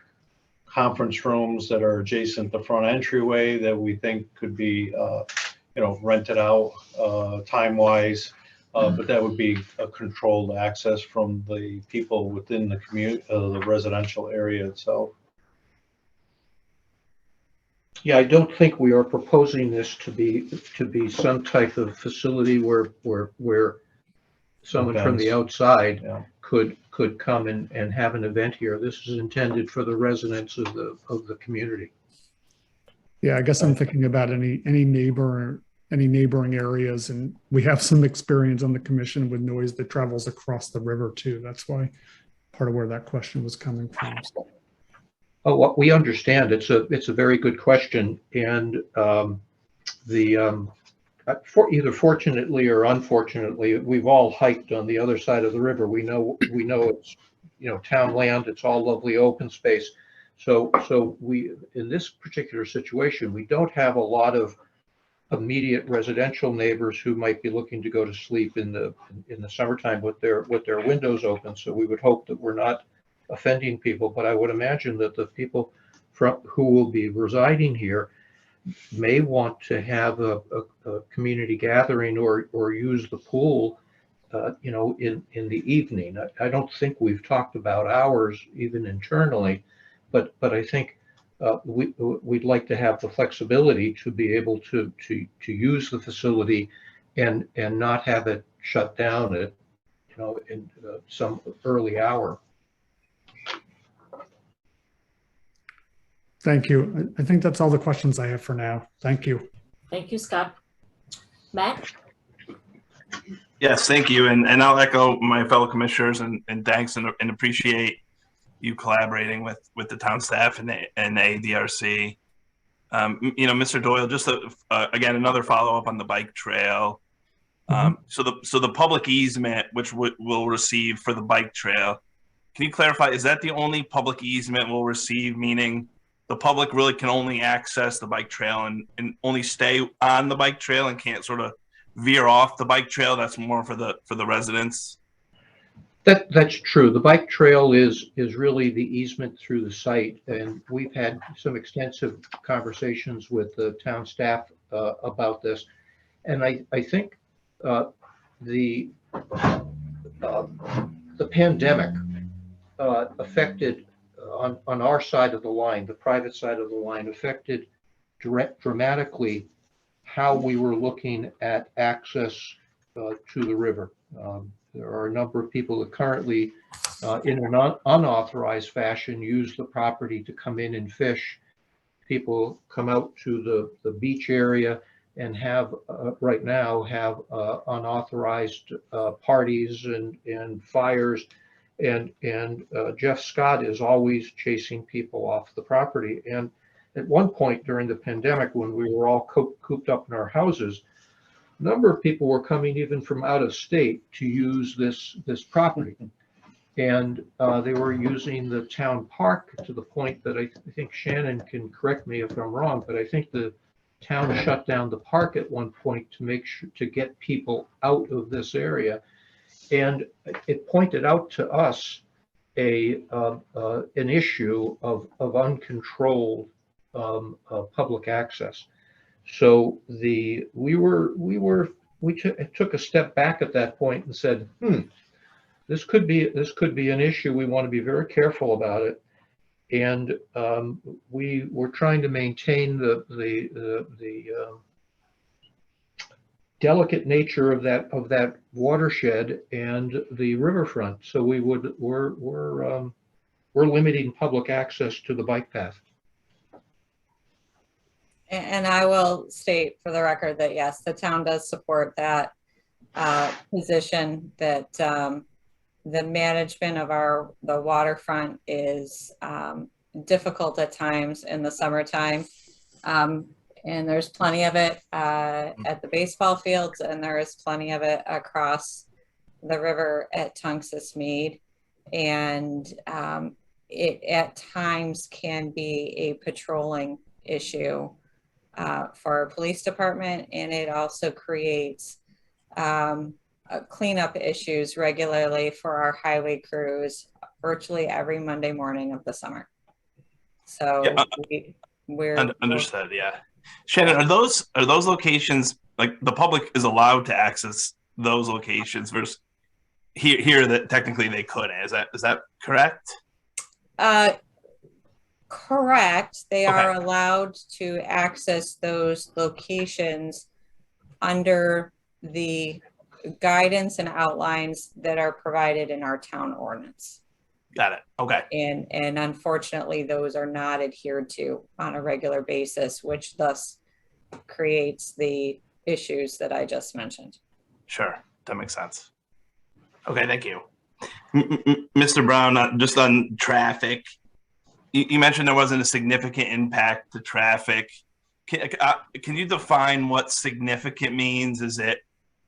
M: conference rooms that are adjacent to the front entryway that we think could be rented out time-wise. But that would be a controlled access from the people within the the residential area itself.
L: Yeah, I don't think we are proposing this to be some type of facility where someone from the outside could come and have an event here. This is intended for the residents of the community.
B: Yeah, I guess I'm thinking about any neighboring areas, and we have some experience on the commission with noise that travels across the river too. That's why part of where that question was coming from.
L: Oh, what we understand, it's a very good question, and either fortunately or unfortunately, we've all hiked on the other side of the river. We know it's town land. It's all lovely open space. So we, in this particular situation, we don't have a lot of immediate residential neighbors who might be looking to go to sleep in the summertime with their windows open. So we would hope that we're not offending people, but I would imagine that the people who will be residing here may want to have a community gathering or use the pool, in the evening. I don't think we've talked about hours even internally, but I think we'd like to have the flexibility to be able to use the facility and not have it shut down at in some early hour.
B: Thank you. I think that's all the questions I have for now. Thank you.
D: Thank you, Scott. Matt?
J: Yes, thank you. And I'll echo my fellow commissioners and thanks and appreciate you collaborating with the town staff and ADRC. Mr. Doyle, just again, another follow-up on the bike trail. So the public easement, which we'll receive for the bike trail, can you clarify, is that the only public easement we'll receive, meaning the public really can only access the bike trail and only stay on the bike trail and can't sort of veer off the bike trail? That's more for the residents?
L: That's true. The bike trail is really the easement through the site, and we've had some extensive conversations with the town staff about this. And I think the pandemic affected on our side of the line, the private side of the line, affected dramatically how we were looking at access to the river. There are a number of people that currently, in an unauthorized fashion, use the property to come in and fish. People come out to the beach area and have, right now, have unauthorized parties and fires. And Jeff Scott is always chasing people off the property. And at one point during the pandemic, when we were all cooped up in our houses, a number of people were coming even from out of state to use this property. And they were using the town park to the point that I think Shannon can correct me if I'm wrong, but I think the town shut down the park at one point to make sure to get people out of this area. And it pointed out to us an issue of uncontrolled public access. So we took a step back at that point and said, this could be an issue. We want to be very careful about it. And we were trying to maintain the delicate nature of that watershed and the riverfront. So we're limiting public access to the bike path.
P: And I will state for the record that yes, the town does support that position, that the management of the waterfront is difficult at times in the summertime. And there's plenty of it at the baseball fields, and there is plenty of it across the river at Tungus Mead. And it at times can be a patrolling issue for our police department, and it also creates cleanup issues regularly for our highway crews virtually every Monday morning of the summer. So
J: Yeah,
P: we're
J: understood. Yeah. Shannon, are those locations, like the public is allowed to access those locations versus here that technically they couldn't? Is that correct?
P: Correct. They are allowed to access those locations under the guidance and outlines that are provided in our town ordinance.
J: Got it. Okay.
P: And unfortunately, those are not adhered to on a regular basis, which thus creates the issues that I just mentioned.
J: Sure. That makes sense. Okay. Thank you. Mr. Brown, just on traffic, you mentioned there wasn't a significant impact to traffic. Can you define what significant means? Is it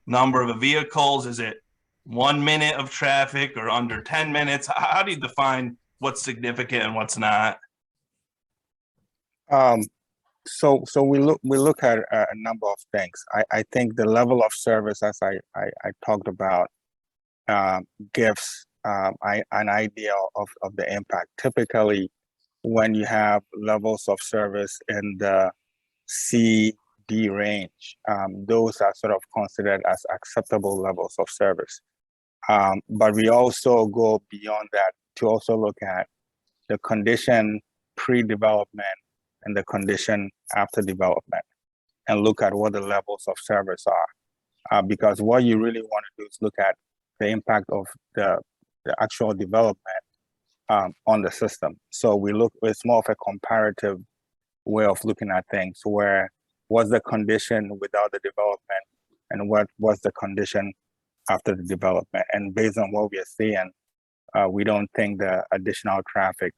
J: number of vehicles? Is it 1 minute of traffic or under 10 minutes? How do you define what's significant and what's not?
O: So we look at a number of things. I think the level of service, as I talked about, gives an idea of the impact. Typically, when you have levels of service in the C, D range, those are sort of considered as acceptable levels of service. But we also go beyond that to also look at the condition pre-development and the condition after development, and look at what the levels of service are. Because what you really want to do is look at the impact of the actual development on the system. So it's more of a comparative way of looking at things, where what's the condition without the development and what was the condition after the development. And based on what we are seeing, we don't think the additional traffic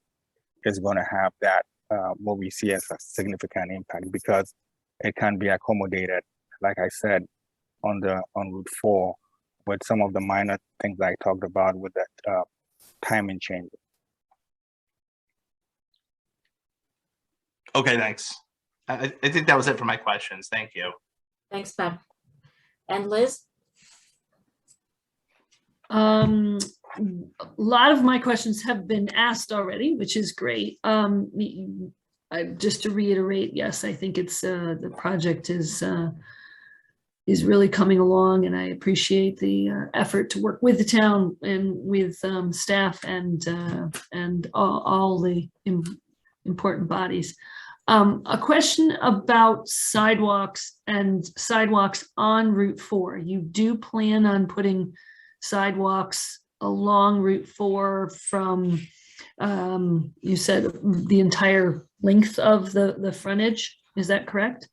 O: is going to have that, what we see as a significant impact, because it can be accommodated, like I said, on Route 4 with some of the minor things I talked about with that timing change.
J: Okay, thanks. I think that was it for my questions. Thank you.
D: Thanks, Pat. And Liz?
G: A lot of my questions have been asked already, which is great. Just to reiterate, yes, I think it's the project is really coming along, and I appreciate the effort to work with the town and with staff and all the important bodies. A question about sidewalks and sidewalks on Route 4. You do plan on putting sidewalks along Route 4 from, you said, the entire length of the frontage. Is that correct?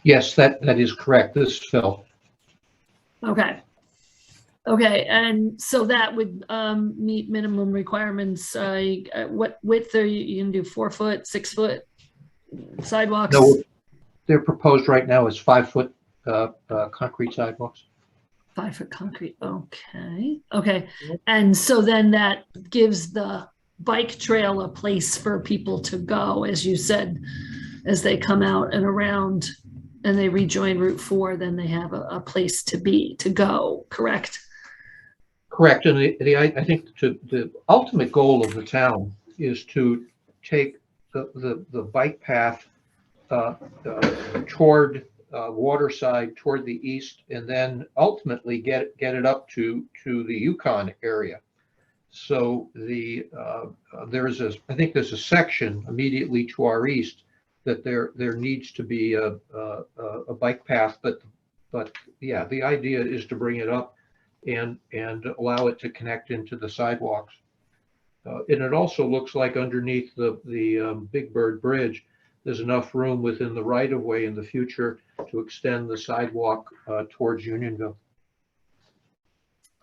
L: Yes, that is correct. This is Phil.
G: Okay. Okay, and so that would meet minimum requirements. What width are you gonna do? 4 foot, 6 foot sidewalks?
L: No, they're proposed right now is 5 foot concrete sidewalks.
G: 5 foot concrete. Okay. Okay. And so then that gives the bike trail a place for people to go, as you said, as they come out and around and they rejoin Route 4, then they have a place to go, correct?
L: Correct. And I think the ultimate goal of the town is to take the bike path toward Waterside, toward the east, and then ultimately get it up to the Yukon area. So I think there's a section immediately to our east that there needs to be a bike path, but yeah, the idea is to bring it up and allow it to connect into the sidewalks. And it also looks like underneath the Big Bird Bridge, there's enough room within the right of way in the future to extend the sidewalk towards Unionville.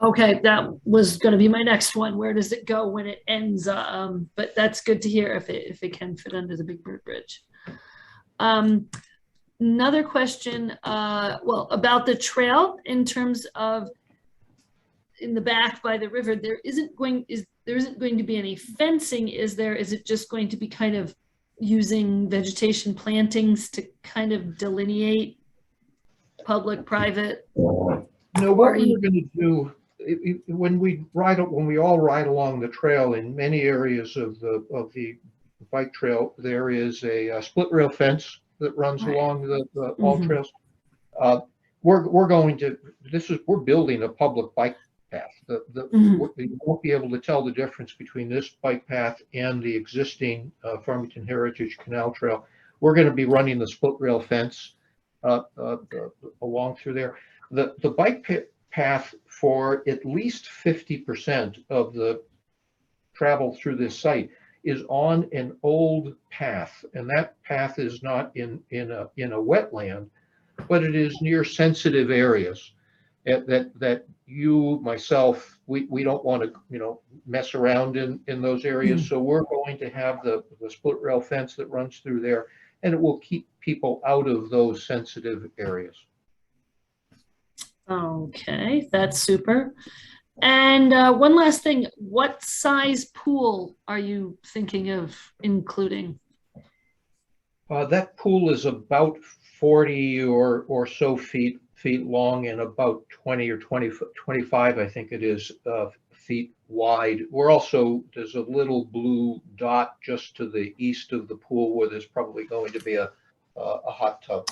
G: Okay, that was going to be my next one. Where does it go when it ends? But that's good to hear if it can fit under the Big Bird Bridge. Another question, well, about the trail in terms of in the back by the river, there isn't going to be any fencing, is there? Is it just going to be kind of using vegetation plantings to kind of delineate public, private?
L: No, what we're going to do when we all ride along the trail in many areas of the bike trail, there is a split rail fence that runs along the all trails. We're building a public bike path. You won't be able to tell the difference between this bike path and the existing Farmington Heritage Canal Trail. We're going to be running the split rail fence along through there. The bike path for at least 50% of the travel through this site is on an old path, and that path is not in a wetland, but it is near sensitive areas that you, myself, we don't want to mess around in those areas. So we're going to have the split rail fence that runs through there, and it will keep people out of those sensitive areas.
G: Okay, that's super. And one last thing, what size pool are you thinking of including?
L: That pool is about 40 or so feet long and about 20 or 25, I think it is, feet wide. There's a little blue dot just to the east of the pool where there's probably going to be a hot tub.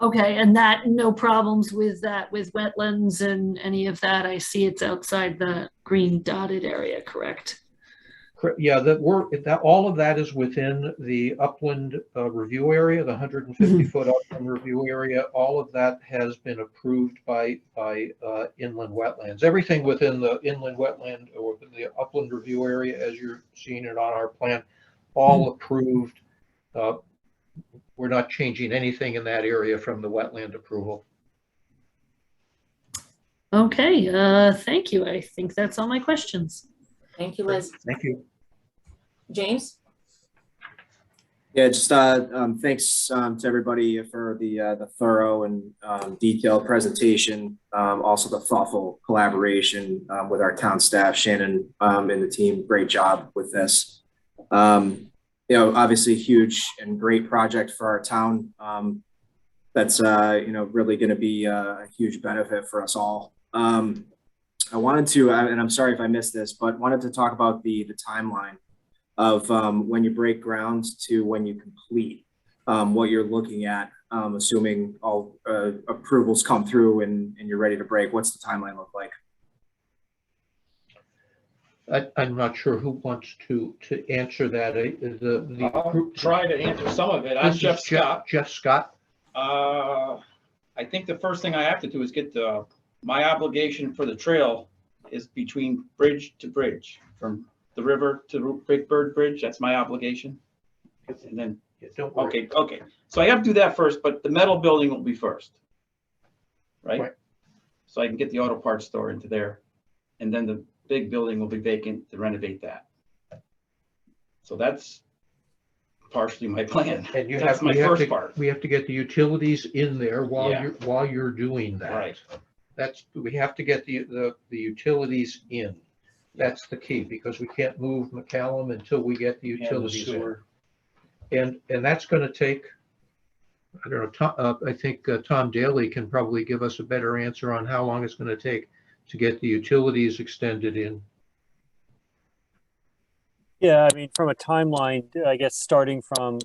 G: Okay, and that, no problems with that, with wetlands and any of that? I see it's outside the green dotted area, correct?
L: Yeah, all of that is within the upland review area, the 150-foot upland review area. All of that has been approved by inland wetlands. Everything within the inland wetland or the upland review area, as you're seeing it on our plan, all approved. We're not changing anything in that area from the wetland approval.
G: Okay, thank you. I think that's all my questions.
D: Thank you, Liz.
L: Thank you.
D: James?
H: Yeah, just thanks to everybody for the thorough and detailed presentation. Also the thoughtful collaboration with our town staff, Shannon and the team. Great job with this. Obviously huge and great project for our town. That's really going to be a huge benefit for us all. I wanted to, and I'm sorry if I missed this, but wanted to talk about the timeline of when you break ground to when you complete, what you're looking at, assuming all approvals come through and you're ready to break. What's the timeline look like?
L: I'm not sure who wants to answer that.
Q: I'll try to answer some of it. I'm
L: This is
Q: Jeff Scott.
L: Jeff Scott.
Q: I think the first thing I have to do is get my obligation for the trail is between bridge to bridge, from the river to Big Bird Bridge. That's my obligation. And then,
L: Don't worry.
Q: okay. So I have to do that first, but the metal building will be first. Right? So I can get the auto parts store into there. And then the big building will be vacant to renovate that. So that's partially my plan.
L: And you
Q: That's
L: have,
Q: my
L: we have
Q: first
L: to,
Q: part.
L: we have to get the utilities in there while
Q: Yeah.
L: you're doing that.
Q: Right.
L: We have to get the utilities in. That's the key, because we can't move McCallum until we get the
Q: And the
L: utilities in.
Q: sewer.
L: And that's gonna take, I don't know, I think Tom Daly can probably give us a better answer on how long it's gonna take to get the utilities extended in.
N: Yeah, I mean, from a timeline, I guess starting from,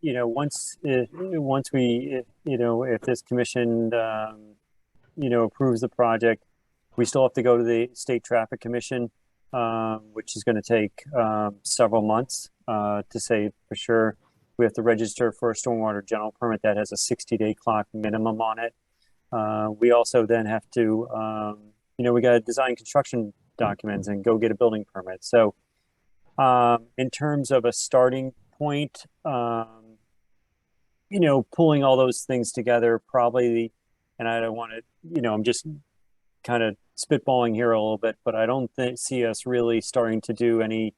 N: once we, if this commission, approves the project, we still have to go to the State Traffic Commission, which is going to take several months to say for sure. We have to register for a stormwater general permit that has a 60-day clock minimum on it. We also then have to, we got to design construction documents and go get a building permit. So in terms of a starting point, pulling all those things together, probably, and I don't want to, I'm just kind of spitballing here a little bit, but I don't see us really starting to do any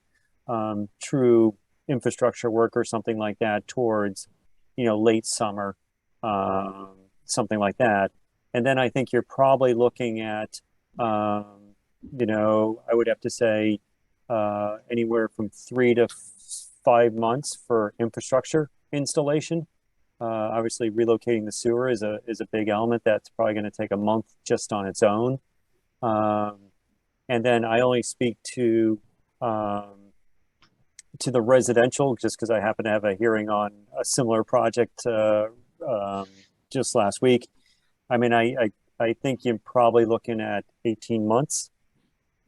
N: true infrastructure work or something like that towards, late summer, something like that. And then I think you're probably looking at, I would have to say anywhere from 3 to 5 months for infrastructure installation. Obviously, relocating the sewer is a big element. That's probably going to take a month just on its own. And then I only speak to the residential just because I happen to have a hearing on a similar project just last week. I mean, I think you're probably looking at 18 months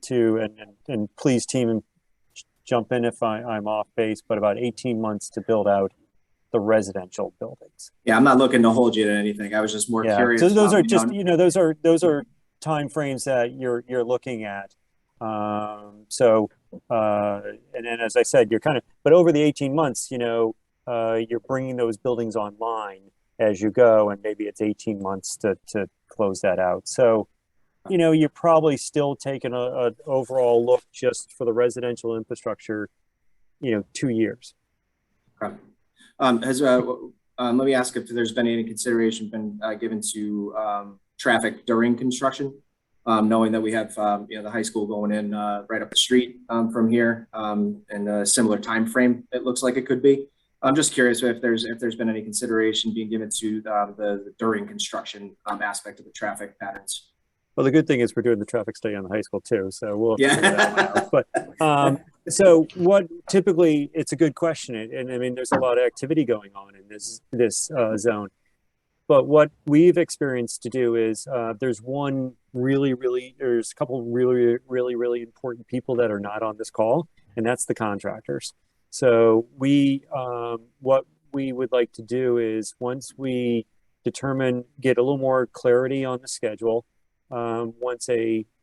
N: to, and please team jump in if I'm off base, but about 18 months to build out the residential buildings.
H: Yeah, I'm not looking to hold you to anything. I was just more curious.
N: So those
H: about,
N: are just, those are timeframes that you're looking at. And then as I said, you're kind of, but over the 18 months, you're bringing those buildings online as you go, and maybe it's 18 months to close that out. So, you're probably still taking an overall look just for the residential infrastructure, 2 years.
H: Okay. Let me ask if there's been any consideration given to traffic during construction, knowing that we have the high school going in right up the street from here, and a similar time frame it looks like it could be. I'm just curious if there's been any consideration being given to the during construction aspect of the traffic patterns.
N: Well, the good thing is we're doing the traffic study on the high school too, so we'll have to figure that one out. But so what typically, it's a good question, and I mean, there's a lot of activity going on in this zone. But what we've experienced to do is there's a couple really important people that are not on this call, and that's the contractors. So what we would like to do is once we get a little more clarity on the schedule, once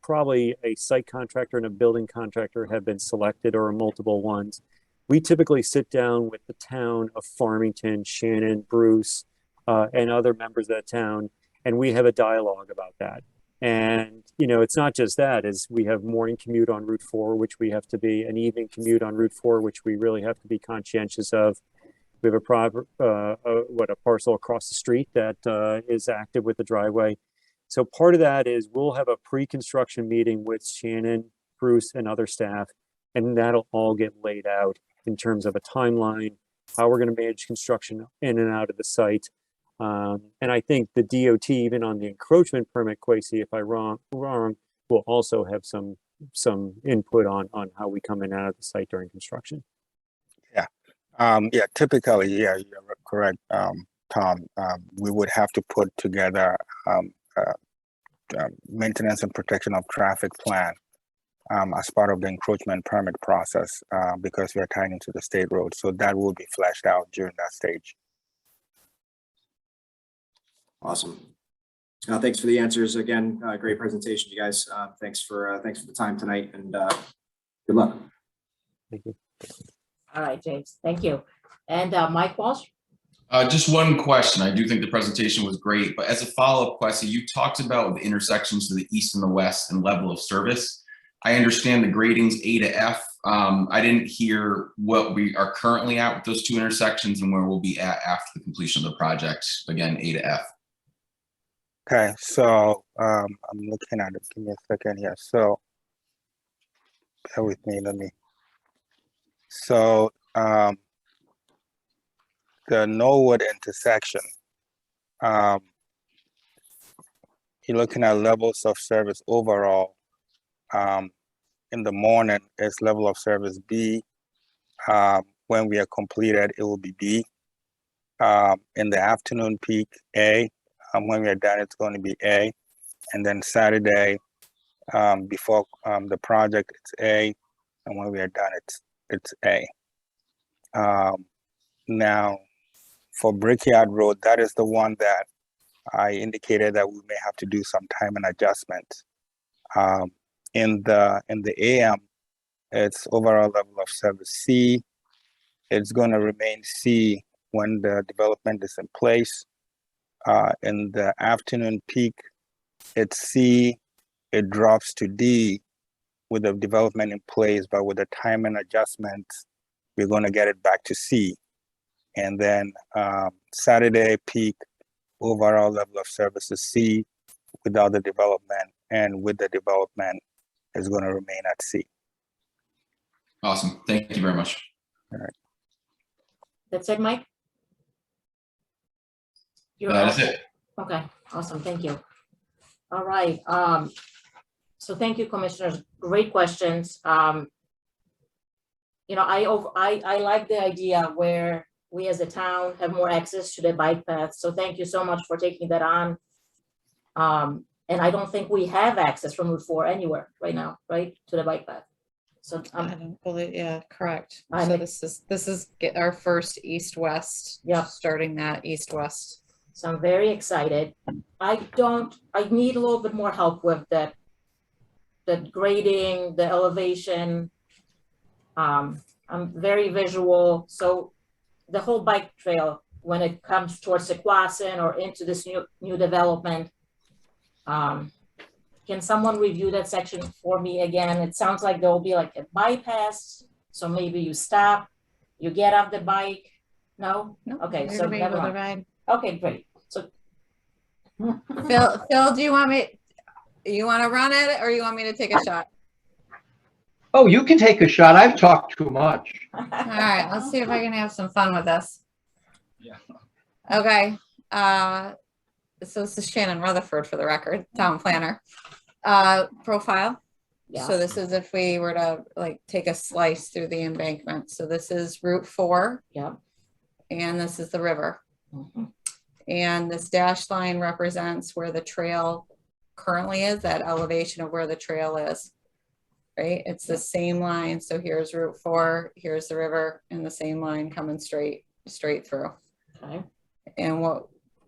N: probably a site contractor and a building contractor have been selected, or multiple ones, we typically sit down with the town of Farmington, Shannon, Bruce, and other members of that town, and we have a dialogue about that. And, you know, it's not just that, is we have morning commute on Route 4, which we have to be, an evening commute on Route 4, which we really have to be conscientious of. We have a parcel across the street that is active with the driveway. So part of that is we'll have a pre-construction meeting with Shannon, Bruce, and other staff, and that'll all get laid out in terms of a timeline, how we're going to manage construction in and out of the site. And I think the DOT, even on the encroachment permit, Quasi, if I'm wrong, will also have some input on how we come in and out of the site during construction.
O: Yeah, typically, yeah, you're correct, Tom. We would have to put together maintenance and protection of traffic plan as part of the encroachment permit process because we are tied into the state road. So that will be fleshed out during that stage.
H: Awesome. Thanks for the answers again. Great presentation, you guys. Thanks for the time tonight, and good luck.
N: Thank you.
D: All right, James, thank you. And Mike Walsh?
I: Just one question. I do think the presentation was great, but as a follow-up question, you talked about the intersections to the east and the west and level of service. I understand the gradings A to F. I didn't hear what we are currently at with those two intersections and where we'll be at after the completion of the project. Again, A to F.
O: Okay, so I'm looking at it. Give me a second here. So bear with me. So the Norwood intersection, you're looking at levels of service overall. In the morning, it's level of service B. When we are completed, it will be B. In the afternoon peak, A. When we are done, it's going to be A. And then Saturday, before the project, it's A. And when we are done, it's A. Now, for Brickyard Road, that is the one that I indicated that we may have to do some time and adjustment. In the AM, it's overall level of service C. It's going to remain C when the development is in place. In the afternoon peak, it's C. It drops to D with the development in place, but with the time and adjustments, we're going to get it back to C. And then Saturday peak, overall level of service is C without the development, and with the development is going to remain at C.
I: Awesome. Thank you very much.
O: All right.
D: That's it, Mike?
I: That's it.
D: Okay, awesome, thank you. All right, so thank you, commissioners, great questions. You know, I like the idea where we as a town have more access to the bike path, so thank you so much for taking that on. And I don't think we have access from Route 4 anywhere right now, right, to the bike path. So
A: I don't believe, yeah, correct.
D: I
A: So
D: mean-
A: this is our first east-west.
D: Yeah.
A: Starting that east-west.
D: So I'm very excited. I need a little bit more help with that, the grading, the elevation. I'm very visual, so the whole bike trail, when it comes towards Sequasin or into this new development, can someone review that section for me again? It sounds like there will be like a bypass, so maybe you stop, you get off the bike. No?
A: No,
D: Okay,
A: you're
D: so
A: gonna be
D: never
A: able to
D: mind.
A: ride.
D: Okay, great. So
A: Phil, do you want to run at it, or you want me to take a shot?
L: Oh, you can take a shot. I've talked too much.
A: All right, let's see if I can have some fun with this.
L: Yeah.
A: Okay, so this is Shannon Rutherford, for the record, town planner. Profile.
D: Yeah.
A: So this is if we were to like take a slice through the embankment. So this is Route 4.
D: Yeah.
A: And this is the river.
D: Mhm.
A: And this dashed line represents where the trail currently is, that elevation of where the trail is. Right? It's the same line. So here's Route 4, here's the river, and the same line coming straight through.
D: Okay.
A: And what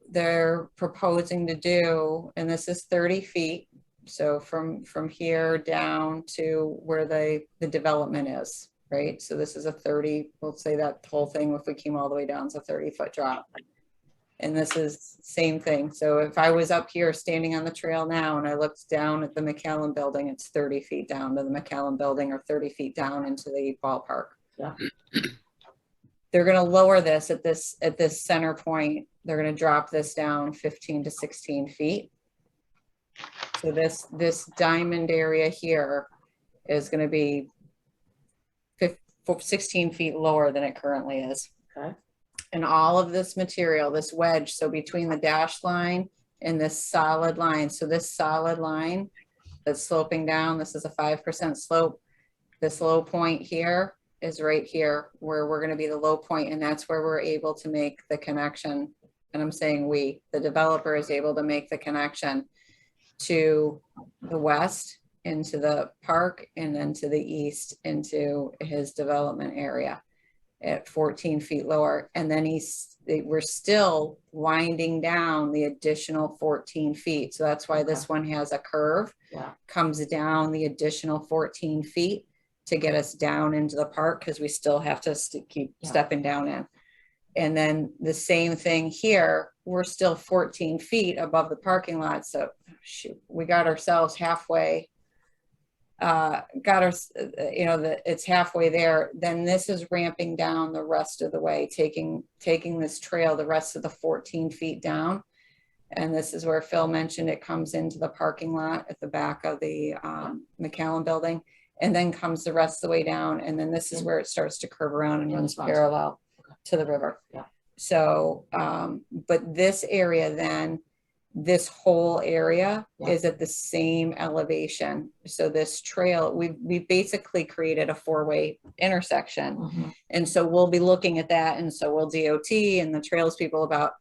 A: they're proposing to do, and this is 30 feet. So from here down to where the development is, right? So this is a 30, we'll say that whole thing, if we came all the way down, it's a 30-foot drop.
P: And this is same thing. So if I was up here standing on the trail now and I looked down at the McCallum building, it's 30 feet down to the McCallum building or 30 feet down into the ballpark.
D: Yeah.
P: They're gonna lower this at this center point. They're gonna drop this down 15 to 16 feet. So this diamond area here is gonna be 16 feet lower than it currently is.
D: Okay.
P: And all of this material, this wedge, so between the dash line and this solid line, so this solid line that's sloping down, this is a 5% slope. This low point here is right here where we're going to be the low point, and that's where we're able to make the connection. And I'm saying we, the developer, is able to make the connection to the west into the park and then to the east into his development area at 14 feet lower. And then we're still winding down the additional 14 feet. So that's why this one has a curve.
D: Yeah.
P: Comes down the additional 14 feet to get us down into the park, because we still have to keep stepping down in. And then the same thing here, we're still 14 feet above the parking lot. So shoot, we got ourselves halfway. It's halfway there. Then this is ramping down the rest of the way, taking this trail the rest of the 14 feet down. And this is where Phil mentioned it comes into the parking lot at the back of the McCallum building, and then comes the rest of the way down. And then this is where it starts to curve around and runs parallel to the river.
D: Yeah.
P: So, but this area then, this whole area is at the same elevation. So this trail, we basically created a 4-way intersection. And so we'll be looking at that. And so we'll DOT and the trails people about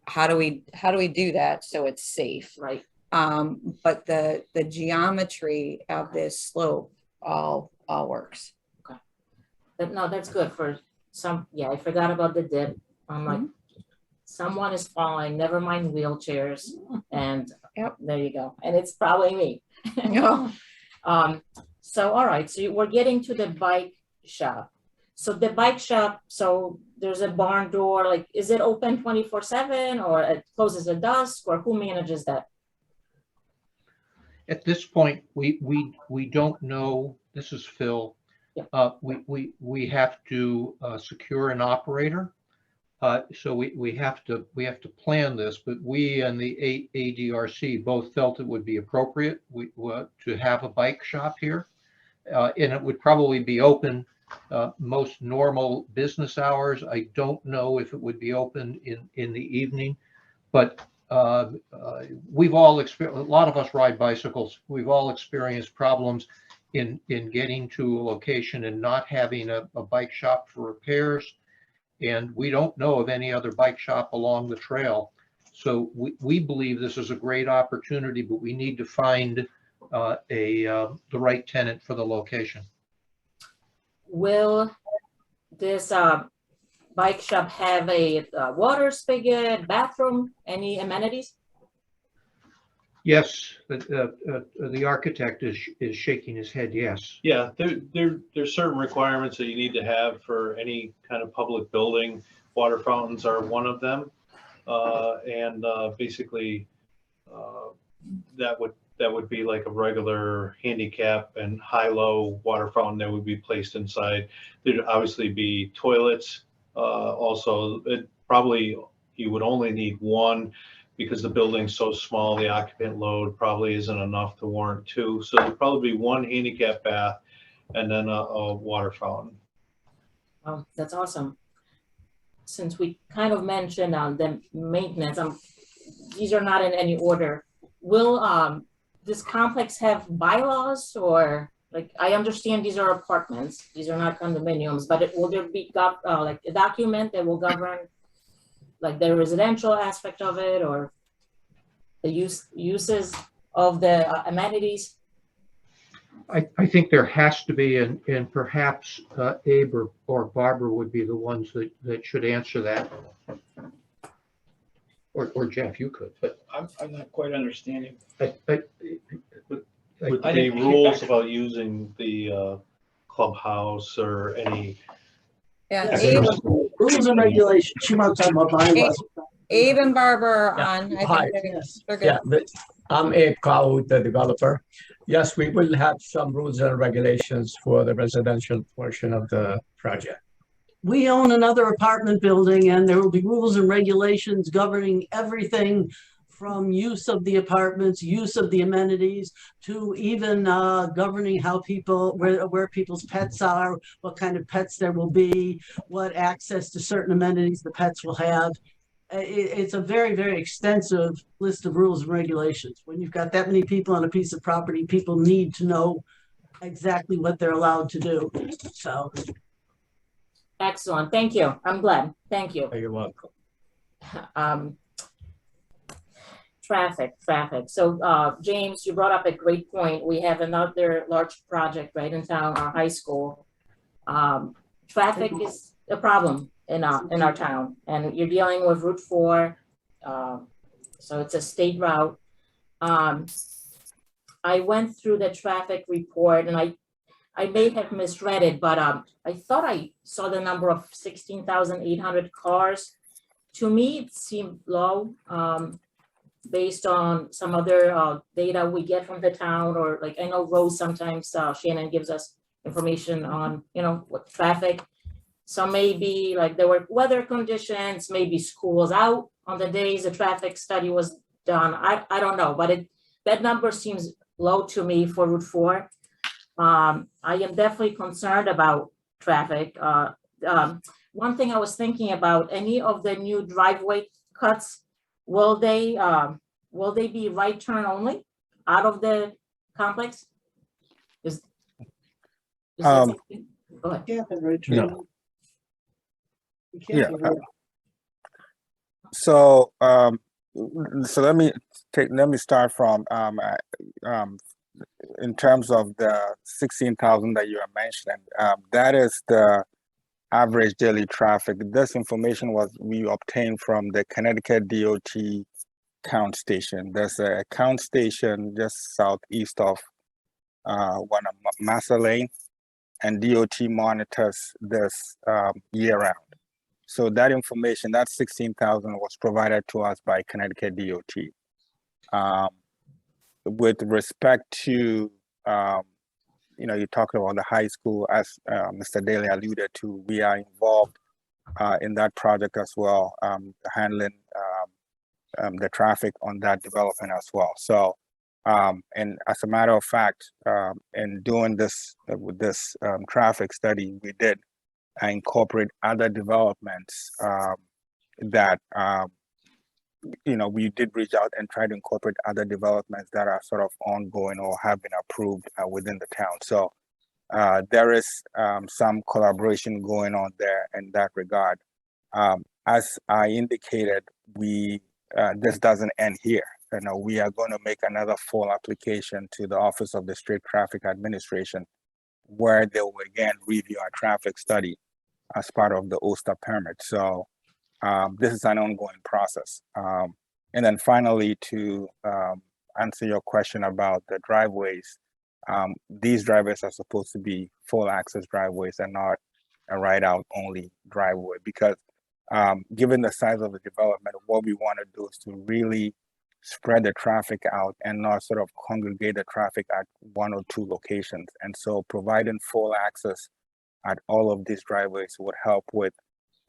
P: how do we do that so it's safe.
D: Right.
P: But the geometry of this slope all works.
D: Okay. No, that's good for some. Yeah, I forgot about the dip. I'm like, someone is falling, never mind wheelchairs. And there you go. And it's probably me. So, all right. So we're getting to the bike shop. So the bike shop, so there's a barn door, like, is it open 24/7 or it closes at dusk, or who manages that?
L: At this point, we don't know. This is Phil.
D: Yeah.
L: We have to secure an operator. So we have to plan this, but we and the ADRC both felt it would be appropriate to have a bike shop here, and it would probably be open most normal business hours. I don't know if it would be open in the evening, but we've all experienced. A lot of us ride bicycles. We've all experienced problems in getting to a location and not having a bike shop for repairs. And we don't know of any other bike shop along the trail. So we believe this is a great opportunity, but we need to find the right tenant for the location.
D: Will this bike shop have a water spigot, bathroom, any amenities?
L: Yes, the architect is shaking his head, yes.
M: Yeah, there's certain requirements that you need to have for any kind of public building. Water fountains are one of them. Basically that would be like a regular handicap and high-low water fountain that would be placed inside. There'd obviously be toilets. Also, you would only need one, because the building's so small, the occupant load probably isn't enough to warrant two. So there'd probably be one handicap bath and then a water fountain.
D: Oh, that's awesome. Since we kind of mentioned the maintenance, these are not in any order. Will this complex have bylaws, or, like, I understand these are apartments, these are not condominiums, but will there be like a document that will govern like the residential aspect of it, or the uses of the amenities?
L: I think there has to be, and perhaps Abe or Barbara would be the ones that should answer that. Or Jeff, you could, but
Q: I'm not quite understanding.
M: With the rules about using the clubhouse or any.
P: Yeah,
R: Rules and regulations. She might talk about bylaws.
P: Abe and Barbara are
R: Yeah.
P: on. I
R: Hi.
P: think they're
R: Yeah,
P: good.
R: I'm Abe Kao, the developer. Yes, we will have some rules and regulations for the residential portion of the project.
G: We own another apartment building and there will be rules and regulations governing everything from use of the apartments, use of the amenities, to even governing how people, where people's pets are, what kind of pets there will be, what access to certain amenities the pets will have. It's a very, very extensive list of rules and regulations. When you've got that many people on a piece of property, people need to know exactly what they're allowed to do. So.
D: Excellent. Thank you. I'm glad. Thank you.
R: You're welcome.
D: Traffic. So, James, you brought up a great point. We have another large project right in town, our high school. Traffic is a problem in our town, and you're dealing with Route 4. So it's a state route. I went through the traffic report, and I may have misread it, but I thought I saw the number of 16,800 cars. To me, it seemed low, based on some other data we get from the town, or like I know Rose sometimes, Shannon gives us information on, what traffic. So maybe like there were weather conditions, maybe schools out on the days the traffic study was done. I don't know, but that number seems low to me for Route 4. I am definitely concerned about traffic. One thing I was thinking about, any of the new driveway cuts, will they be right turn only out of the complex? Is that something? Go ahead.
O: No. Yeah. So let me start from in terms of the 16,000 that you are mentioning. That is the average daily traffic. This information we obtained from the Connecticut DOT count station. There's a count station just southeast of Massa Lane, and DOT monitors this year round. So that information, that 16,000 was provided to us by Connecticut DOT. With respect to, you talked about the high school, as Mr. Daly alluded to, we are involved in that project as well, handling the traffic on that development as well. So, and as a matter of fact, in doing this with this traffic study, we did incorporate other developments that we did reach out and try to incorporate other developments that are sort of ongoing or have been approved within the town. So there is some collaboration going on there in that regard. As I indicated, this doesn't end here. We are going to make another full application to the Office of the State Traffic Administration, where they will again review our traffic study as part of the OSTA permit. So this is an ongoing process. And then finally, to answer your question about the driveways, these driveways are supposed to be full access driveways and not a ride out only driveway, because given the size of the development, what we want to do is to really spread the traffic out and not sort of congregate the traffic at one or two locations. And so providing full access at all of these driveways would help with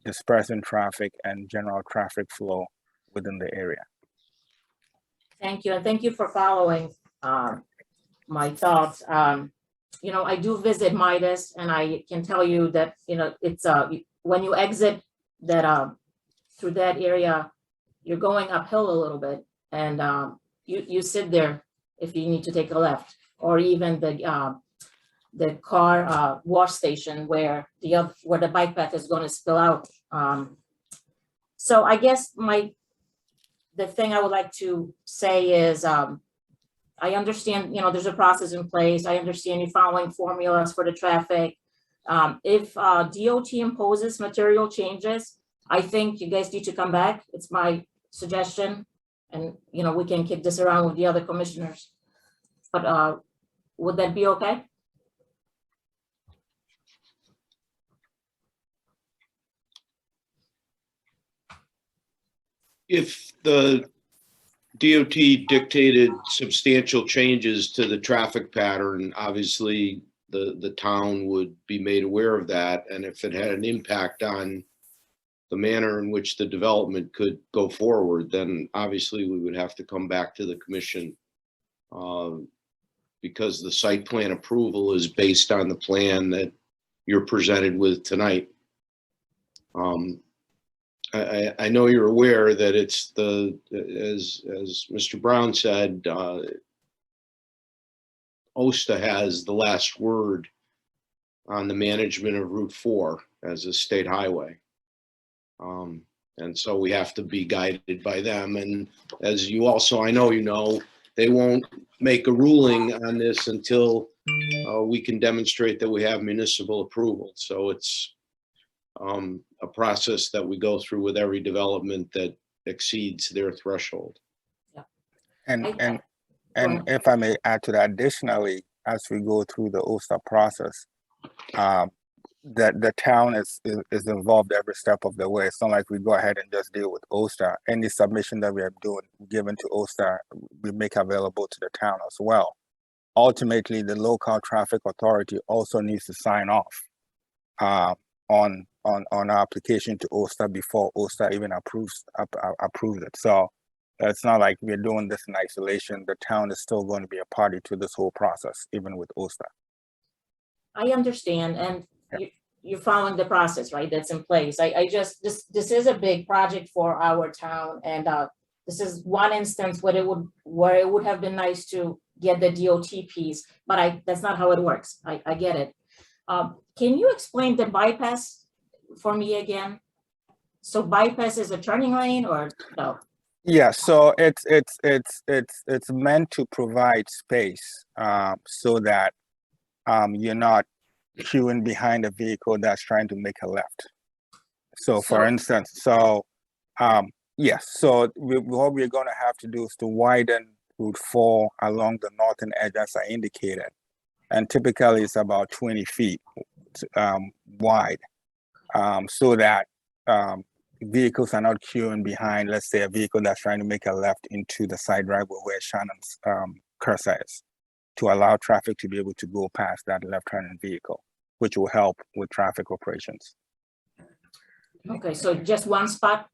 O: dispersing traffic and general traffic flow within the area.
D: Thank you, and thank you for following my thoughts. I do visit Midas, and I can tell you that it's when you exit that through that area, you're going uphill a little bit, and you sit there if you need to take a left, or even the car wash station where the bike path is going to spill out. So I guess the thing I would like to say is I understand, there's a process in place. I understand you're following formulas for the traffic. If DOT imposes material changes, I think you guys need to come back. It's my suggestion. And, we can kick this around with the other commissioners. But would that be okay?
K: if the DOT dictated substantial changes to the traffic pattern, obviously the town would be made aware of that. And if it had an impact on the manner in which the development could go forward, then obviously we would have to come back to the commission because the site plan approval is based on the plan that you're presented with tonight. I know you're aware that it's as Mr. Brown said, OSTA has the last word on the management of Route 4 as a state highway. And so we have to be guided by them. And as you also, I know you know, they won't make a ruling on this until we can demonstrate that we have municipal approval. So it's a process that we go through with every development that exceeds their threshold.
O: And if I may add to that, additionally, as we go through the OSTA process, the town is involved every step of the way. It's not like we go ahead and just deal with OSTA. Any submission that we are given to OSTA, we make available to the town as well. Ultimately, the local traffic authority also needs to sign off on our application to OSTA before OSTA even approves it. So it's not like we're doing this in isolation. The town is still going to be a party to this whole process, even with OSTA.
D: I understand, and you're following the process, right? That's in place. This is a big project for our town, and this is one instance where it would have been nice to get the DOT piece, but that's not how it works. I get it. Can you explain the bypass for me again? So bypass is a turning lane, or no?
O: Yeah, so it's meant to provide space so that you're not queuing behind a vehicle that's trying to make a left. So for instance, yes, so what we're going to have to do is to widen Route 4 along the northern edge, as I indicated, and typically it's about 20 feet wide, so that vehicles are not queuing behind, let's say, a vehicle that's trying to make a left into the side driveway where Shannon's cursor is, to allow traffic to be able to go past that left-handed vehicle, which will help with traffic operations.
D: Okay, so just one spot?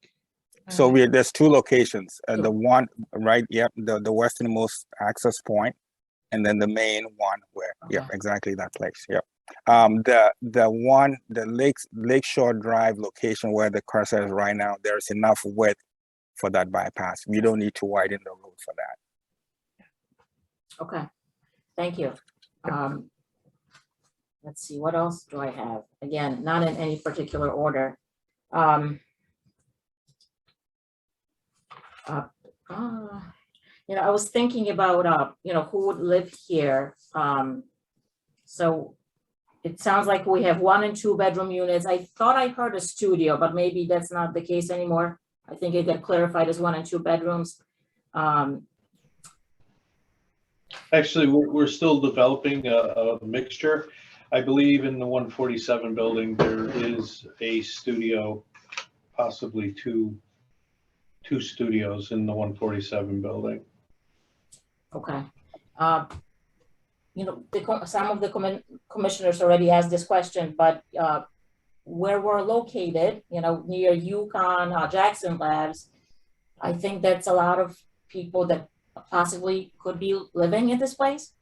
O: So there's two locations, the one, right, yep, the westernmost access point, and then the main one where, yep, exactly that place, yep. The Lakeshore Drive location where the cursor is right now, there's enough width for that bypass. We don't need to widen the road for that.
D: Okay, thank you. Let's see, what else do I have? Again, not in any particular order. I was thinking about, who would live here. So it sounds like we have 1 and 2 bedroom units. I thought I heard a studio, but maybe that's not the case anymore. I think it got clarified as 1 and 2 bedrooms.
M: Actually, we're still developing a mixture. I believe in the 147 building, there is a studio, possibly two studios in the 147 building.
D: Okay. Some of the commissioners already asked this question, but where we're located, near UConn, Jackson Labs, I think that's a lot of people that possibly could be living in this place.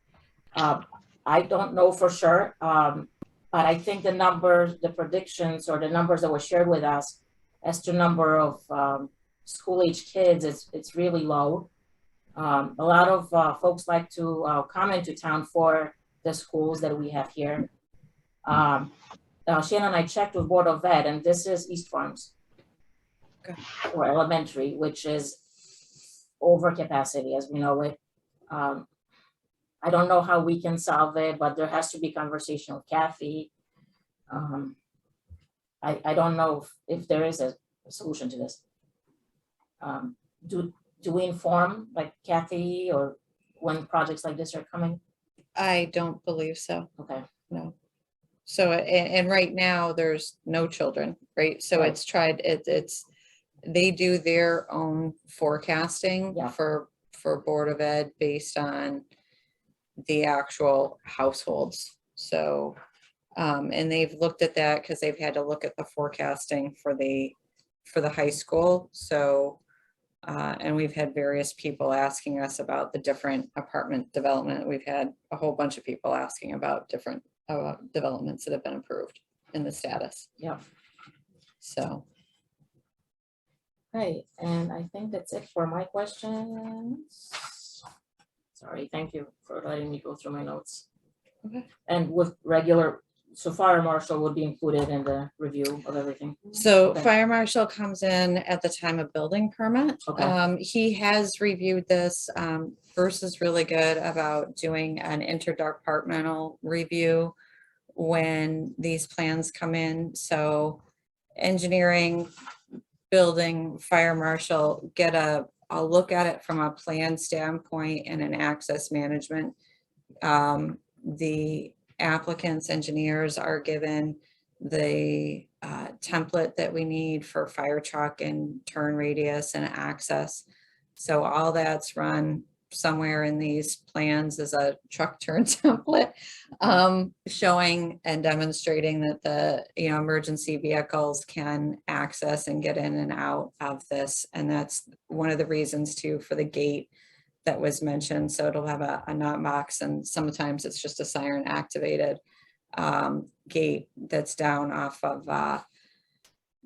D: I don't know for sure, but I think the numbers, the predictions, or the numbers that were shared with us as to number of school-age kids, it's really low. A lot of folks like to come into town for the schools that we have here. Shannon and I checked with Board of Ed, and this is East Farms or elementary, which is over capacity as we know it. I don't know how we can solve it, but there has to be conversation with Kathy. I don't know if there is a solution to this. Do we inform like Kathy or when projects like this are coming?
P: I don't believe so.
D: Okay.
P: No. So, and right now there's no children, right? So
D: Right.
P: it's they do their own forecasting
D: Yeah.
P: for Board of Ed based on the actual households. So, and they've looked at that because they've had to look at the forecasting for the high school. So, and we've had various people asking us about the different apartment development. We've had a whole bunch of people asking about different developments that have been approved in the status.
D: Yeah.
P: So,
D: Right, and I think that's it for my questions. Sorry, thank you for letting me go through my notes.
P: Okay.
D: And with regular, so fire marshal would be included in the review of everything.
P: so
D: Okay.
P: fire marshal comes in at the time of building permit.
D: Okay.
P: He has reviewed this. Bruce is really good about doing an interdepartmental review when these plans come in. So engineering, building, fire marshal, get a look at it from a plan standpoint and an access management. The applicants, engineers are given the template that we need for fire truck and turn radius and access. So all that's run somewhere in these plans is a truck turn template, showing and demonstrating that the, emergency vehicles can access and get in and out of this. And that's one of the reasons too, for the gate that was mentioned. So it'll have a knock box, and sometimes it's just a siren activated gate that's down off of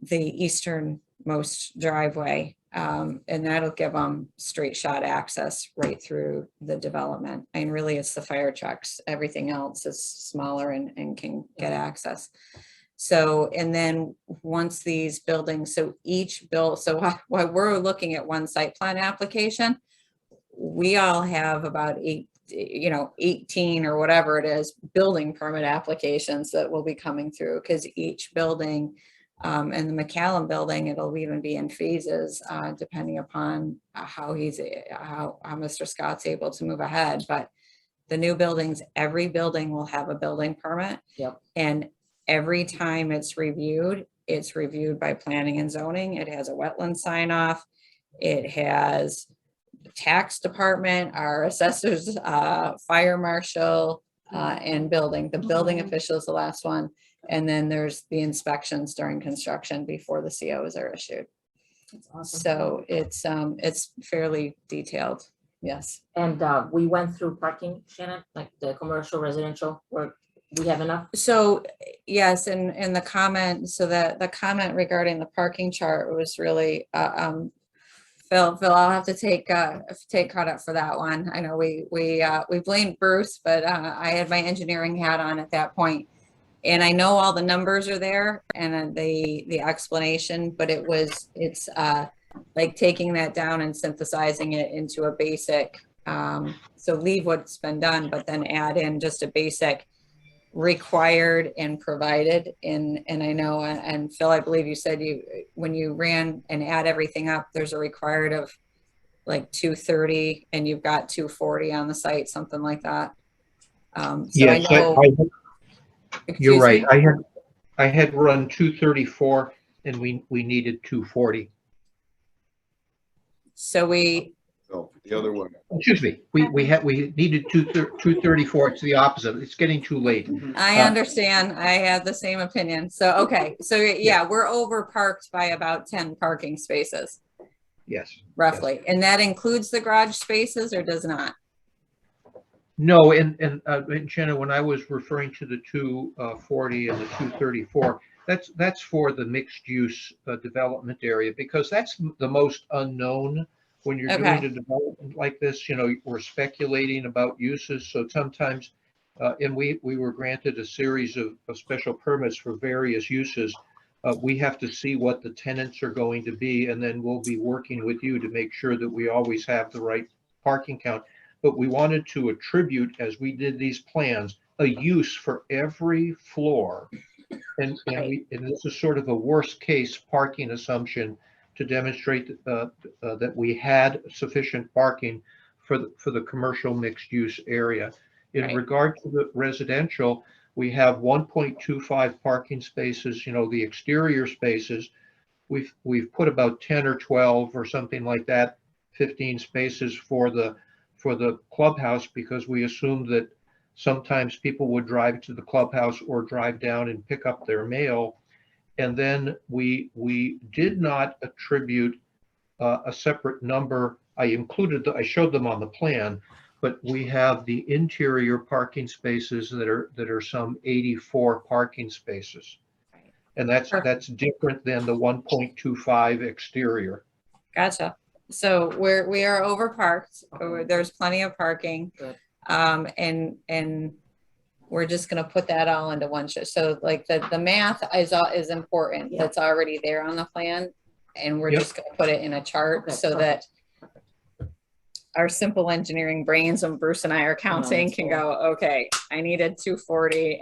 P: the easternmost driveway. And that'll give them straight shot access right through the development. And really it's the fire trucks. Everything else is smaller and can get access. So, and then once these buildings, so while we're looking at one site plan application, we all have about 18 or whatever it is, building permit applications that will be coming through, because each building, and the McCallum building, it'll even be in phases, depending upon how Mr. Scott's able to move ahead. But the new buildings, every building will have a building permit.
D: Yep.
P: And every time it's reviewed by planning and zoning. It has a wetland sign off. It has the tax department, our assessors, fire marshal, and building. The building official is the last one. And then there's the inspections during construction before the COs are issued.
D: That's awesome.
P: So it's fairly detailed. Yes.
D: And we went through parking, Shannon, like the commercial, residential, where we have enough.
P: So yes, and the comment, so that the comment regarding the parking chart was really, Phil, I'll have to take credit for that one. I know we blamed Bruce, but I had my engineering hat on at that point. And I know all the numbers are there and the explanation, but it's like taking that down and synthesizing it into a basic, so leave what's been done, but then add in just a basic required and provided in. And I know, and Phil, I believe you said when you ran and add everything up, there's a required of like 230 and you've got 240 on the site, something like that. So
L: Yes,
P: I know.
L: You're
P: Excuse
L: right.
P: me?
L: I had run 234 and we needed 240.
P: So we,
S: No, the other one.
L: Excuse me, we needed 234. It's the opposite. It's getting too late.
P: I understand. I had the same opinion. So, okay. So yeah, we're over parked by about 10 parking spaces,
L: Yes.
P: roughly. And that includes the garage spaces or does not?
L: No, and Jenna, when I was referring to the 240 and the 234, that's for the mixed use development area, because that's the most unknown when you're doing a development like this. We're speculating about uses, so sometimes, and we were granted a series of special permits for various uses. We have to see what the tenants are going to be, and then we'll be working with you to make sure that we always have the right parking count. But we wanted to attribute, as we did these plans, a use for every floor. And this is sort of a worst case parking assumption to demonstrate that we had sufficient parking for the commercial mixed use area. In regard to the residential, we have 1.25 parking spaces, the exterior spaces. we've put about 10 or 12 or something like that, 15 spaces for the clubhouse, because we assumed that sometimes people would drive to the clubhouse or drive down and pick up their mail. And then we did not attribute a separate number. I showed them on the plan, but we have the interior parking spaces that are some 84 parking spaces. And that's different than the 1.25 exterior.
P: Gotcha. So we are over parked. There's plenty of parking. And we're just gonna put that all into one show. So like the math is important.
D: Yeah.
P: That's already there on the plan. And we're
L: Yep.
P: just gonna put it in a chart
D: Okay,
P: so that our simple engineering brains, when Bruce and I are counting,
D: that's
P: can
D: cool.
P: go, okay, I needed 240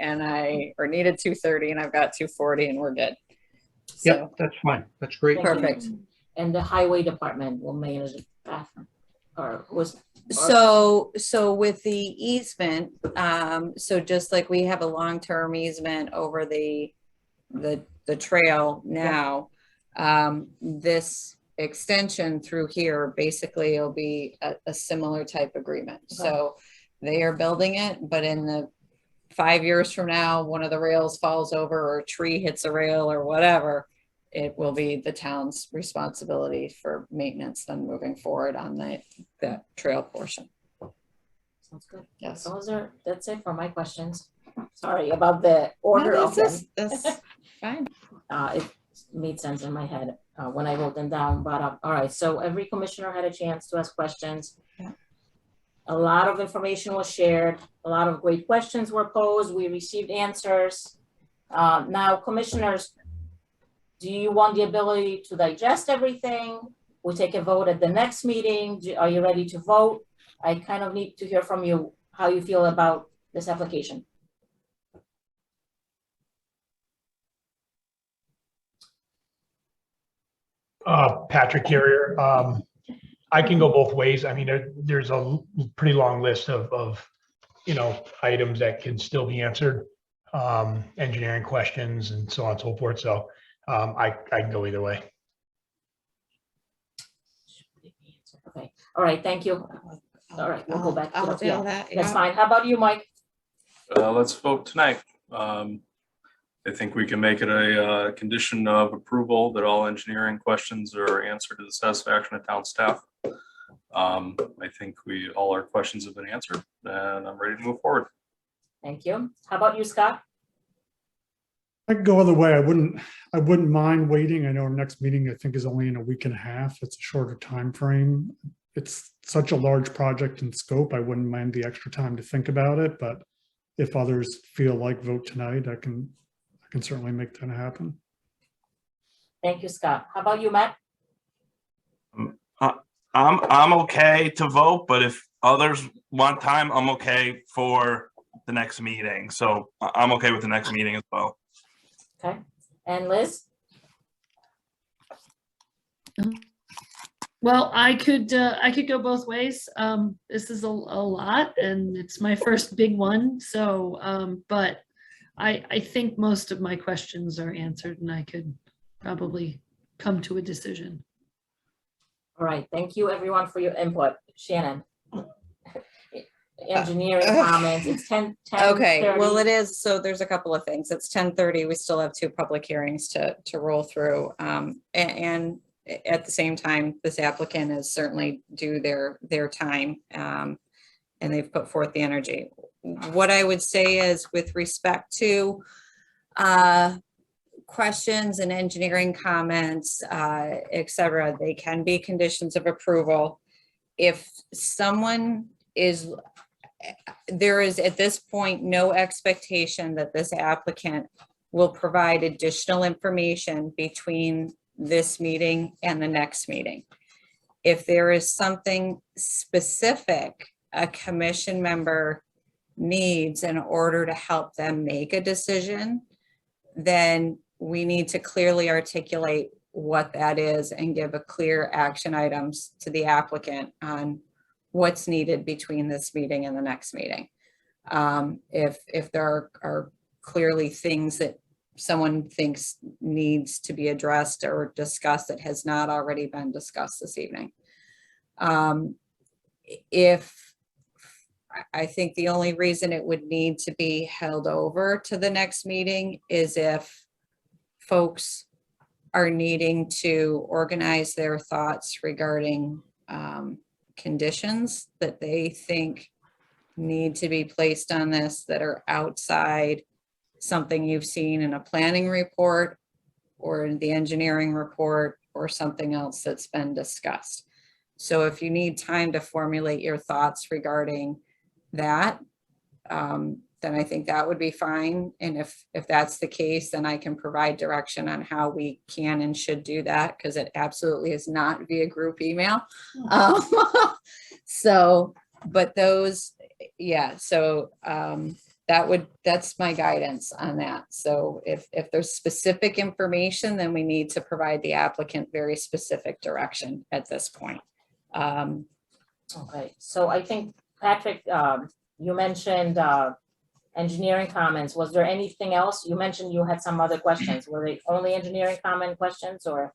P: or needed 230 and I've got 240 and we're good.
L: Yeah,
P: So
L: that's fine. That's great.
D: Thank you.
P: perfect.
D: And the highway department will manage the bathroom, or was.
P: So with the easement, so just like we have a long-term easement over the trail now, this extension through here, basically it'll be a similar type agreement. So they are building it, but in the 5 years from now, one of the rails falls over or a tree hits a rail or whatever, it will be the town's responsibility for maintenance then moving forward on that trail portion.
D: Sounds good.
P: Yes.
D: That's it for my questions. Sorry about the order
P: No,
D: of them.
P: that's fine.
D: It made sense in my head when I wrote them down, but all right, so every commissioner had a chance to ask questions.
P: Yeah.
D: A lot of information was shared, a lot of great questions were posed, we received answers. Now, commissioners, do you want the ability to digest everything? We take a vote at the next meeting. Are you ready to vote? I kind of need to hear from you how you feel about this application.
E: Patrick Carrier. I can go both ways. I mean, there's a pretty long list of items that can still be answered, engineering questions and so on and so forth. So I can go either way.
D: Okay, all right, thank you. All right, we'll go back to
P: I'll
D: the,
P: do
D: yeah,
P: that.
D: that's
P: Yeah.
D: fine. How about you, Mike?
F: Let's vote tonight. I think we can make it a condition of approval that all engineering questions are answered to the satisfaction of town staff. I think all our questions have been answered and I'm ready to move forward.
D: Thank you. How about you, Scott?
B: I could go either way. I wouldn't mind waiting. I know our next meeting, I think, is only in a week and a half. It's a shorter time frame. It's such a large project in scope. I wouldn't mind the extra time to think about it, but if others feel like vote tonight, I can certainly make that happen.
D: Thank you, Scott. How about you, Matt?
J: I'm okay to vote, but if others want time, I'm okay for the next meeting. So I'm okay with the next meeting as well.
D: Okay, and Liz?
G: Well, I could go both ways. This is a lot and it's my first big one. So, but I think most of my questions are answered and I could probably come to a decision.
D: All right, thank you everyone for your input. Shannon? Engineering comments, it's 10.
P: Okay, well, it is, so there's a couple of things. It's 10:30. We still have 2 public hearings to roll through. And at the same time, this applicant is certainly due their time. And they've put forth the energy. What I would say is with respect to questions and engineering comments, et cetera, they can be conditions of approval. If someone there is at this point no expectation that this applicant will provide additional information between this meeting and the next meeting. If there is something specific a commission member needs in order to help them make a decision, then we need to clearly articulate what that is and give a clear action items to the applicant on what's needed between this meeting and the next meeting. If there are clearly things that someone thinks needs to be addressed or discussed that has not already been discussed this evening. If, I think the only reason it would need to be held over to the next meeting is if folks are needing to organize their thoughts regarding conditions that they think need to be placed on this that are outside something you've seen in a planning report or in the engineering report or something else that's been discussed. So if you need time to formulate your thoughts regarding that, then I think that would be fine. And if that's the case, then I can provide direction on how we can and should do that, because it absolutely is not via group email. So, but those, yeah, so that's my guidance on that. So if there's specific information, then we need to provide the applicant very specific direction at this point.
D: Okay, so I think, Patrick, you mentioned engineering comments. Was there anything else? You mentioned you had some other questions. Were they only engineering comment questions or?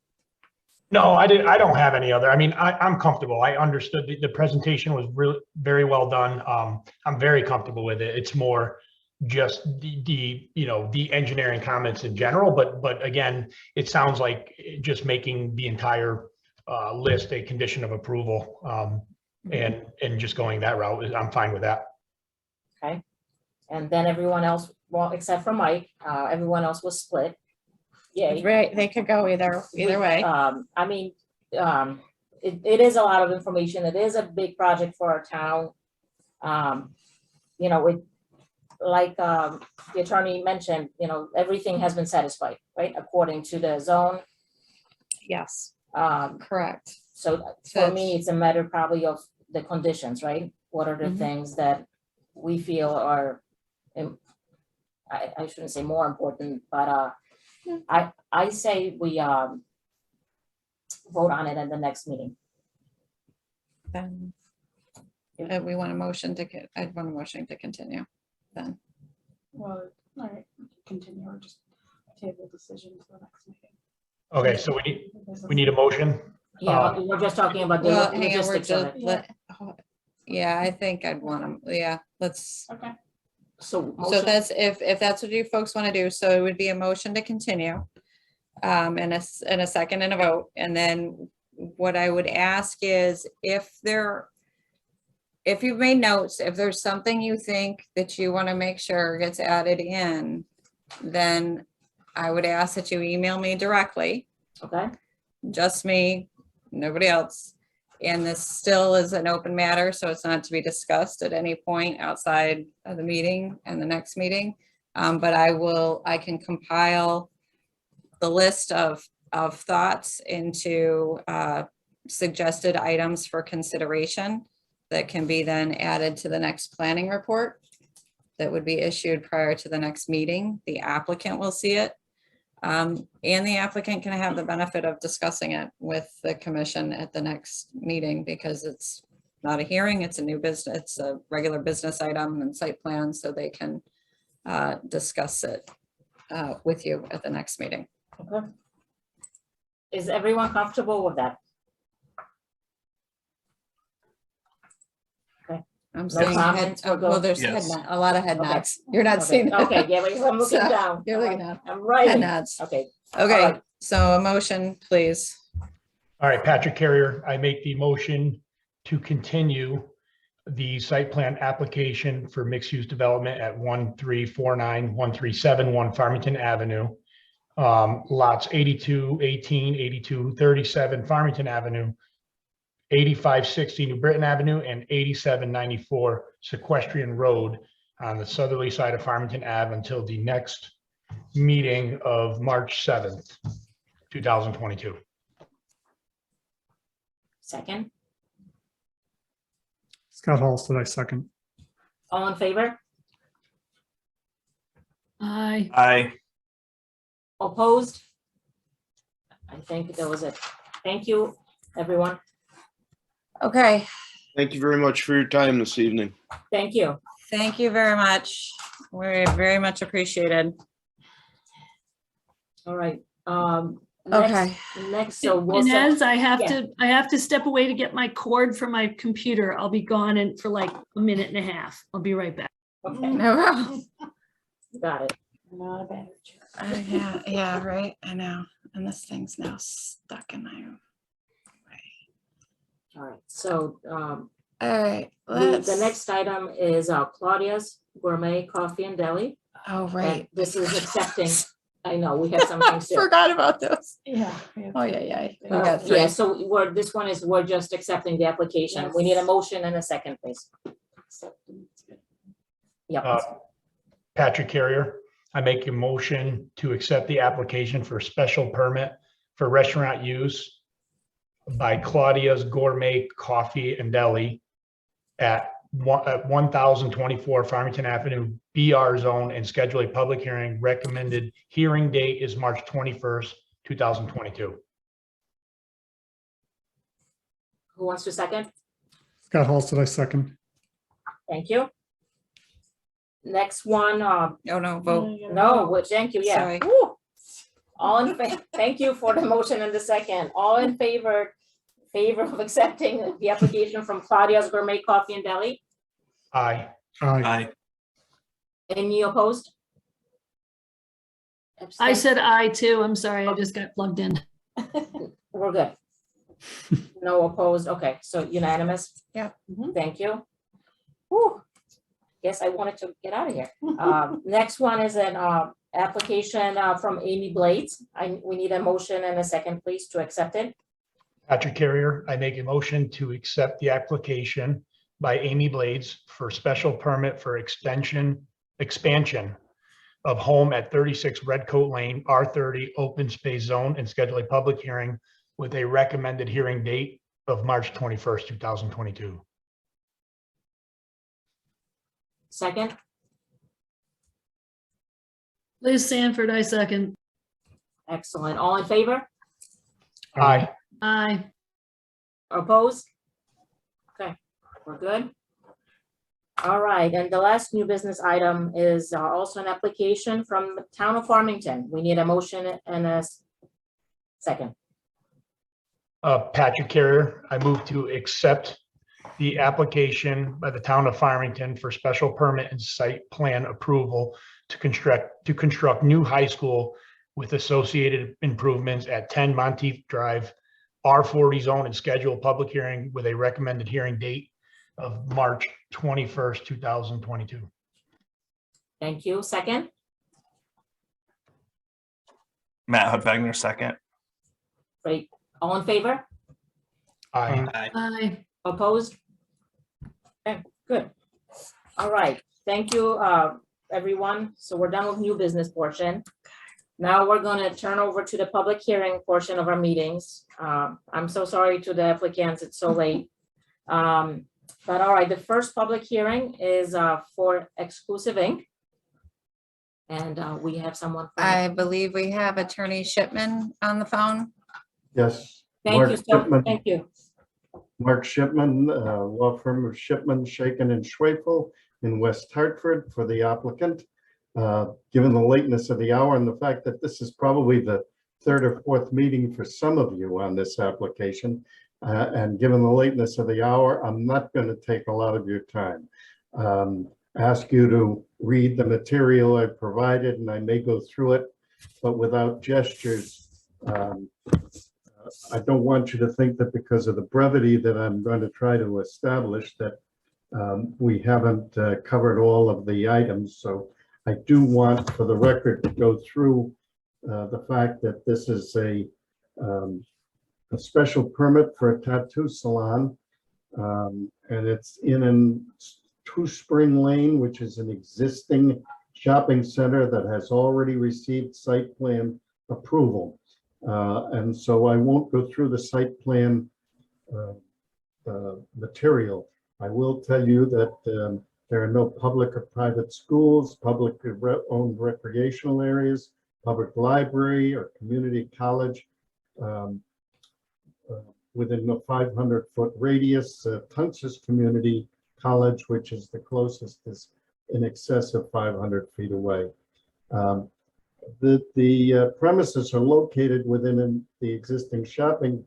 E: No, I don't have any other. I mean, I'm comfortable. I understood the presentation was really very well done. I'm very comfortable with it. It's more just the engineering comments in general, but again, it sounds like just making the entire list a condition of approval, and just going that route, I'm fine with that.
D: Okay, and then everyone else, well, except for Mike, everyone else was split. Yay.
A: Right, they could go either way.
D: I mean, it is a lot of information. It is a big project for our town. You know, it, like the attorney mentioned, you know, everything has been satisfied, right, according to the zone.
A: Yes,
D: Um,
A: correct.
D: So for me, it's a matter probably of the conditions, right? What are the things that we feel are, I shouldn't say more important, but I say we vote on it at the next meeting.
A: Then we want a motion to get, I'd want a motion to continue then.
S: Well, all right, continue or just table decision to the next meeting.
E: Okay, so we need a motion.
D: Yeah, we're just talking about the
A: Well, hang on, we're
D: logistics of
A: just,
D: it.
A: yeah, I think I'd want to, yeah, let's.
D: Okay. So
A: that's, if that's what you folks want to do, so it would be a motion to continue. And a second and a vote. And then what I would ask is if you've made notes, if there's something you think that you want to make sure gets added in, then I would ask that you email me directly.
D: Okay.
A: Just me, nobody else. And this still is an open matter, so it's not to be discussed at any point outside of the meeting and the next meeting. But I can compile the list of thoughts into suggested items for consideration that can be then added to the next planning report that would be issued prior to the next meeting. The applicant will see it. And the applicant can have the benefit of discussing it with the commission at the next meeting, because it's not a hearing, it's a new business, it's a regular business item and site plan, so they can discuss it with you at the next meeting.
D: Okay. Is everyone comfortable with that? Okay.
A: I'm
D: No
A: saying
D: comments, we'll go-
A: well, there's
J: Yes.
A: a lot of head
D: Okay.
A: nods. You're not
D: Okay.
A: seeing that.
D: Okay, yeah, wait, I'm looking
A: So,
D: down.
A: You're looking at
D: I'm
A: head
D: writing.
A: nods.
D: Okay.
A: Okay,
D: right.
A: so a motion, please.
E: All right, Patrick Carrier, I make the motion to continue the site plan application for mixed-use development at 1349, 137, Farmington Avenue. Lots 8218, 8237 Farmington Avenue, 8560 New Britain Avenue, and 8794 Sequestrian Road on the southerly side of Farmington Ave until the next meeting of March 7th, 2022.
D: Second,
B: Scott Halsted, I second.
D: all in favor?
G: Aye.
J: Aye.
D: Opposed? I think that was it. Thank you, everyone.
A: Okay,
K: Thank you very much for your time this evening.
D: Thank you.
A: thank you very much. We're very much appreciated.
D: All right.
A: Okay.
D: Next, so we'll. set-
G: Inez, I have
D: Yeah.
G: I have to step away to get my cord for my computer. I'll be gone in for like a minute and a half. I'll be right back.
D: Okay,
A: No problem.
D: got it.
S: Not a bad.
A: Yeah, yeah, right. I know. And this thing's now stuck in my.
D: All right, so,
A: All right.
D: the next item is Claudia's Gourmet Coffee and Deli.
A: Oh,
D: And
A: right.
D: this is accepting, I know, we have some things here.
A: Forgot about those.
S: Yeah.
A: Oh, yeah. We got three.
D: Yeah, so we're just accepting the application. We need a motion and a second, please. Yep.
E: Patrick Carrier, I make a motion to accept the application for special permit for restaurant use by Claudia's Gourmet Coffee and Deli at 1024 Farmington Avenue, BR zone, and schedule a public hearing. Recommended hearing date is March 21st, 2022.
D: Who wants to second?
B: Scott Halstead, I second.
D: Thank you. Next one,
A: Oh, no, vote.
D: no, well, thank you, yeah.
A: Sorry.
D: Woo. All in favor, thank you for the motion and the second. All in favor of accepting the application from Claudia's Gourmet Coffee and Deli?
E: Aye.
F: Aye.
D: Any opposed?
G: I said aye too. I'm sorry. I just got plugged in.
D: We're good. No opposed, okay, so unanimous?
A: Yeah.
D: Thank you. Whew. Guess I wanted to get out of here. Next one is an application from Amy Blades. We need a motion and a second, please, to accept it.
E: Patrick Carrier, I make a motion to accept the application by Amy Blades for special permit for expansion of home at 36 Redcoat Lane, R30 open space zone, and schedule a public hearing with a recommended hearing date of March 21st, 2022.
D: Second,
G: Liz Sanford, I second.
D: excellent. All in favor?
E: Aye.
G: Aye.
D: Opposed? Okay, we're good. All right, and the last new business item is also an application from the town of Farmington. We need a motion and a second.
E: Patrick Carrier, I move to accept the application by the town of Farmington for special permit and site plan approval to construct new high school with associated improvements at 10 Monteith Drive, R40 zone, and schedule a public hearing with a recommended hearing date of March 21st, 2022.
D: Thank you. Second,
J: Matt Hud Wagner, second.
D: great. All in favor?
E: Aye.
G: Aye.
D: Opposed? Okay, good. All right, thank you, everyone. So we're done with new business portion. Now we're gonna turn over to the public hearing portion of our meetings. I'm so sorry to the applicants, it's so late. But all right, the first public hearing is for Exclusive Inc. And we have someone.
A: I believe we have Attorney Shipman on the phone.
T: Yes.
D: Thank
T: Mark
D: you, so,
T: Shipman.
D: thank you.
T: Mark Shipman, law firm of Shipman, Shaken and Schwefel in West Hartford for the applicant. Given the lateness of the hour and the fact that this is probably the third or fourth meeting for some of you on this application, and given the lateness of the hour, I'm not going to take a lot of your time. Ask you to read the material I provided, and I may go through it, but without gestures. I don't want you to think that because of the brevity that I'm going to try to establish that we haven't covered all of the items. So I do want, for the record, to go through the fact that this is a special permit for a tattoo salon, and it's in Two Spring Lane, which is an existing shopping center that has already received site plan approval. And so I won't go through the site plan material. I will tell you that there are no public or private schools, public owned recreational areas, public library or community college within the 500-foot radius. Tunsis Community College, which is the closest, is in excess of 500 feet away. The premises are located within the existing shopping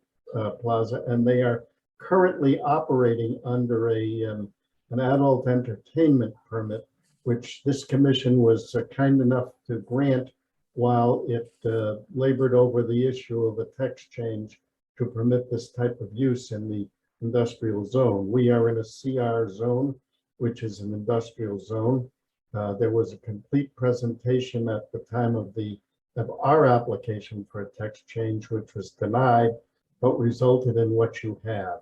T: plaza, and they are currently operating under an adult entertainment permit, which this commission was kind enough to grant while it labored over the issue of a text change to permit this type of use in the industrial zone. We are in a CR zone, which is an industrial zone. There was a complete presentation at the time of our application for a text change, which was denied, but resulted in what you have.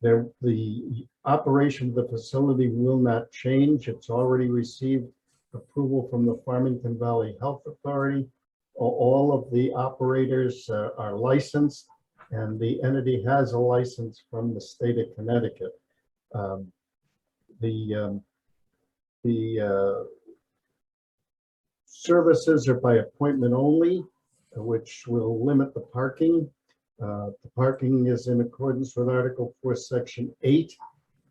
T: The operation of the facility will not change. It's already received approval from the Farmington Valley Health Authority. All of the operators are licensed, and the entity has a license from the state of Connecticut. The services are by appointment only, which will limit the parking. The parking is in accordance with Article 4, Section 8,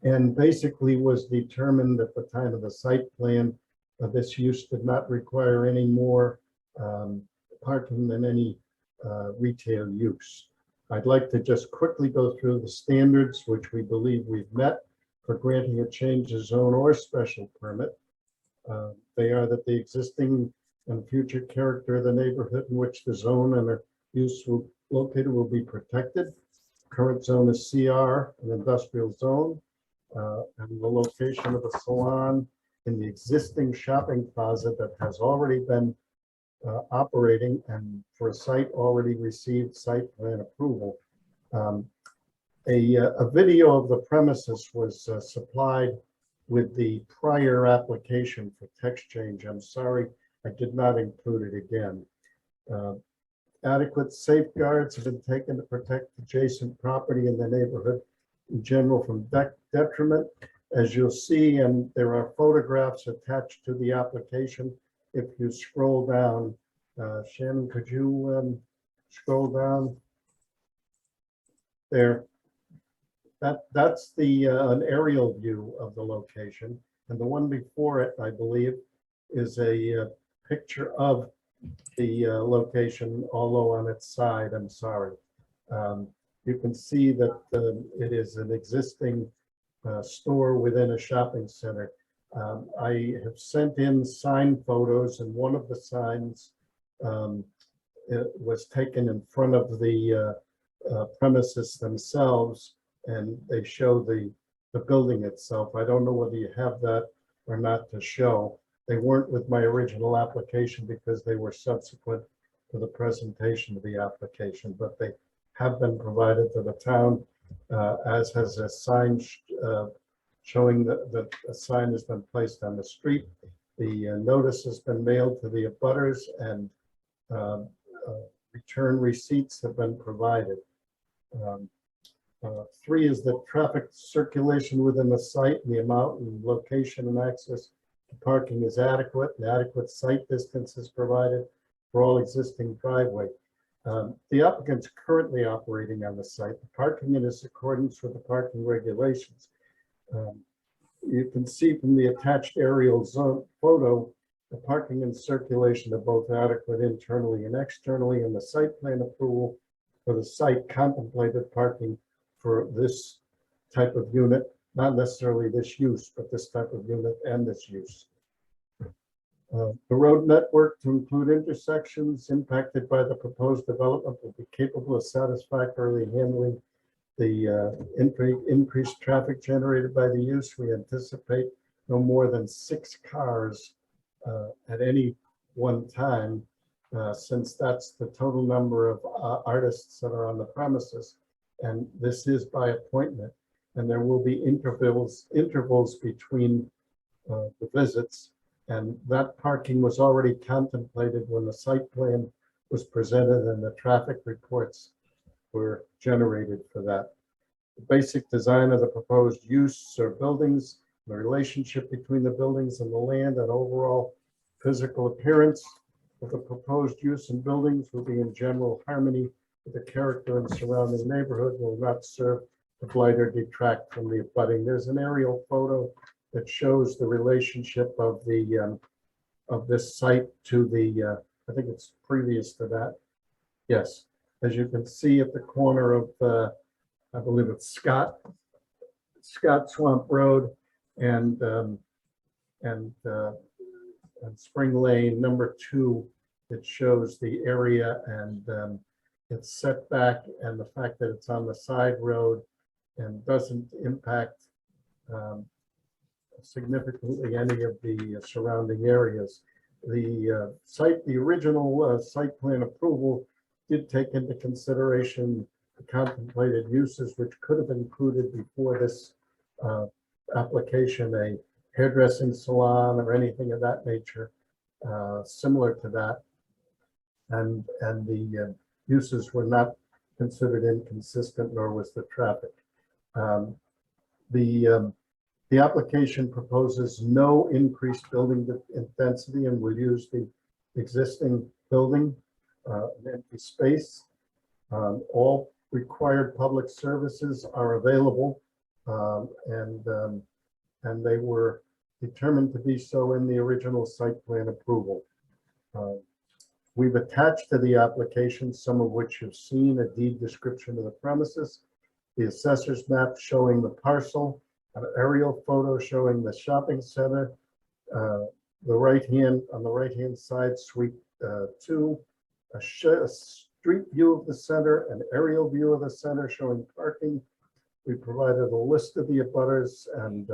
T: and basically was determined at the time of the site plan. This use did not require any more parking than any retail use. I'd like to just quickly go through the standards, which we believe we've met for granting a change of zone or special permit. They are that the existing and future character of the neighborhood in which the zone and the use located will be protected. Current zone is CR, an industrial zone, and the location of a salon in the existing shopping plaza that has already been operating and for a site already received site plan approval. A video of the premises was supplied with the prior application for text change. I'm sorry, I did not include it again. Adequate safeguards have been taken to protect adjacent property in the neighborhood in general from detriment. As you'll see, and there are photographs attached to the application. If you scroll down, Shannon, could you scroll down there? That's an aerial view of the location, and the one before it, I believe, is a picture of the location, although on its side. I'm sorry. You can see that it is an existing store within a shopping center. I have sent in sign photos, and one of the signs it was taken in front of the premises themselves, and they show the building itself. I don't know whether you have that or not to show. They weren't with my original application because they were subsequent to the presentation of the application, but they have been provided to the town, as has a sign showing that a sign has been placed on the street. The notice has been mailed to the abutters, and return receipts have been provided. 3 is that traffic circulation within the site, and the amount and location and access to parking is adequate, and adequate site distance is provided for all existing driveway. The applicant's currently operating on the site. The parking in accordance with the parking regulations. You can see from the attached aerial zone photo, the parking and circulation are both adequate internally and externally, and the site plan approval for the site contemplated parking for this type of unit, not necessarily this use, but this type of unit and this use. The road network to include intersections impacted by the proposed development will be capable of satisfactorily handling the increased traffic generated by the use. We anticipate no more than 6 cars at any one time, since that's the total number of artists that are on the premises. And this is by appointment, and there will be intervals between the visits. And that parking was already contemplated when the site plan was presented and the traffic reports were generated for that. The basic design of the proposed use or buildings, the relationship between the buildings and the land, and overall physical appearance of the proposed use and buildings will be in general harmony with the character and surrounding neighborhood, will not serve to blight or detract from the abutting. There's an aerial photo that shows the relationship of the of this site to the, I think it's previous to that. Yes, as you can see at the corner of, I believe it's Scott Swamp Road and Spring Lane, number 2, it shows the area and its setback and the fact that it's on the side road and doesn't impact significantly any of the surrounding areas. The original site plan approval did take into consideration the contemplated uses, which could have included before this application, a hairdressing salon or anything of that nature, similar to that. And the uses were not considered inconsistent, nor was the traffic. The application proposes no increased building density and will use the existing building, empty space. All required public services are available, and they were determined to be so in the original site plan approval. We've attached to the application, some of which you've seen, a deed description of the premises, the assessor's map showing the parcel, an aerial photo showing the shopping center, on the right hand side, suite 2, a street view of the center, an aerial view of the center showing parking. We provided a list of the abutters and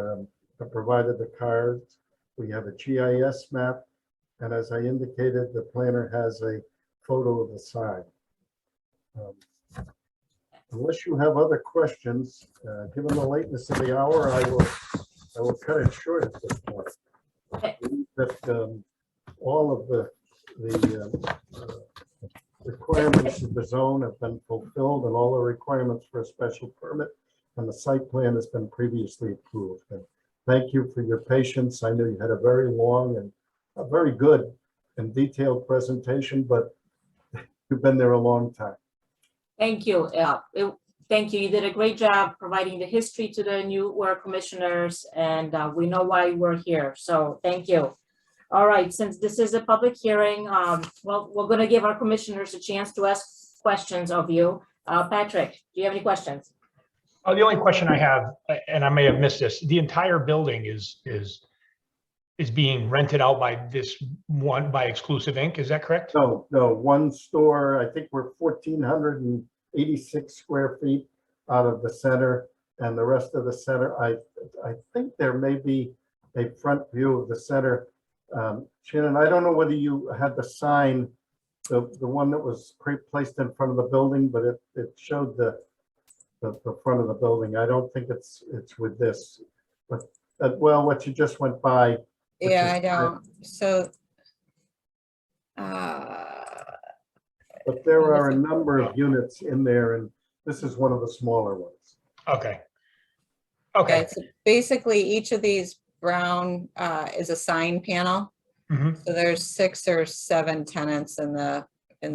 T: provided the cards. We have a GIS map. And as I indicated, the planner has a photo of the sign. Unless you have other questions, given the lateness of the hour, I will cut it short at this point. That all of the requirements of the zone have been fulfilled and all the requirements for a special permit and the site plan has been previously approved. And thank you for your patience. I know you had a very long and a very good and detailed presentation, but you've been there a long time.
D: Thank you. Thank you. You did a great job providing the history to the newer commissioners, and we know why we're here. So thank you. All right, since this is a public hearing, well, we're going to give our commissioners a chance to ask questions of you. Patrick, do you have any questions?
E: The only question I have, and I may have missed this, the entire building is being rented out by Exclusive Ink. Is that correct?
T: No, one store, I think we're 1,486 square feet out of the center, and the rest of the center, I think there may be a front view of the center. Shannon, I don't know whether you had the sign, the one that was placed in front of the building, but it showed the front of the building. I don't think it's with this, but well, what you just went by.
P: Yeah, I don't. So.
T: But there are a number of units in there, and this is one of the smaller ones.
E: Okay.
P: Okay. So basically, each of these brown is a sign panel. So there's 6 or 7 tenants in the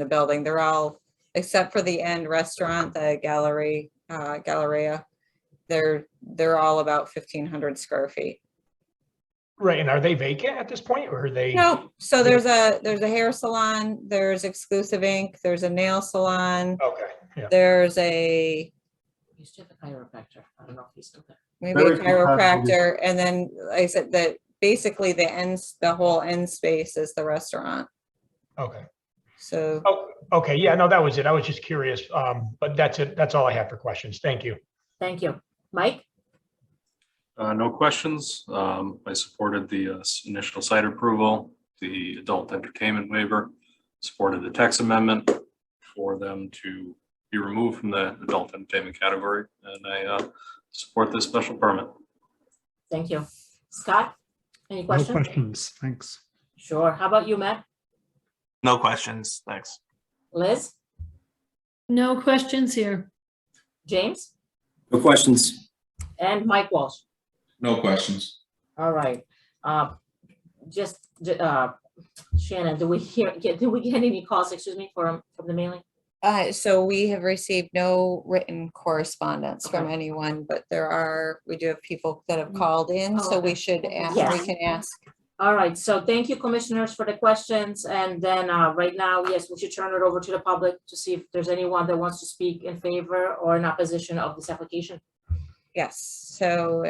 P: building. They're all, except for the end restaurant, the Galleria. They're all about 1,500 square feet.
E: Right, and are they vacant at this point, or are they?
P: No, so there's a hair salon, there's Exclusive Ink, there's a nail salon.
E: Okay, yeah.
P: There's a.
D: Used to have a chiropractor. I don't know if he's still there.
P: Maybe a chiropractor, and then like I said that basically the whole end space is the restaurant.
E: Okay.
P: So.
E: Okay, yeah, no, that was it. I was just curious, but that's it. That's all I have for questions. Thank you.
D: Thank you. Mike?
F: No questions. I supported the initial site approval, the adult entertainment waiver, supported the text amendment for them to be removed from the adult entertainment category, and I support this special permit.
D: Thank you. Scott, any questions?
B: No questions, thanks.
D: Sure. How about you, Matt?
J: No questions, thanks.
D: Liz?
G: No questions here.
D: James?
H: No questions.
D: And Mike Walsh?
I: No questions.
D: All right. Shannon, did we get any calls, excuse me, from the mailing?
P: So we have received no written correspondence from anyone, but we do have people that have called in, so we should ask, we can ask.
D: All right, so thank you, commissioners, for the questions. And then right now, yes, we should turn it over to the public to see if there's anyone that wants to speak in favor or in opposition of this application.
P: Yes, so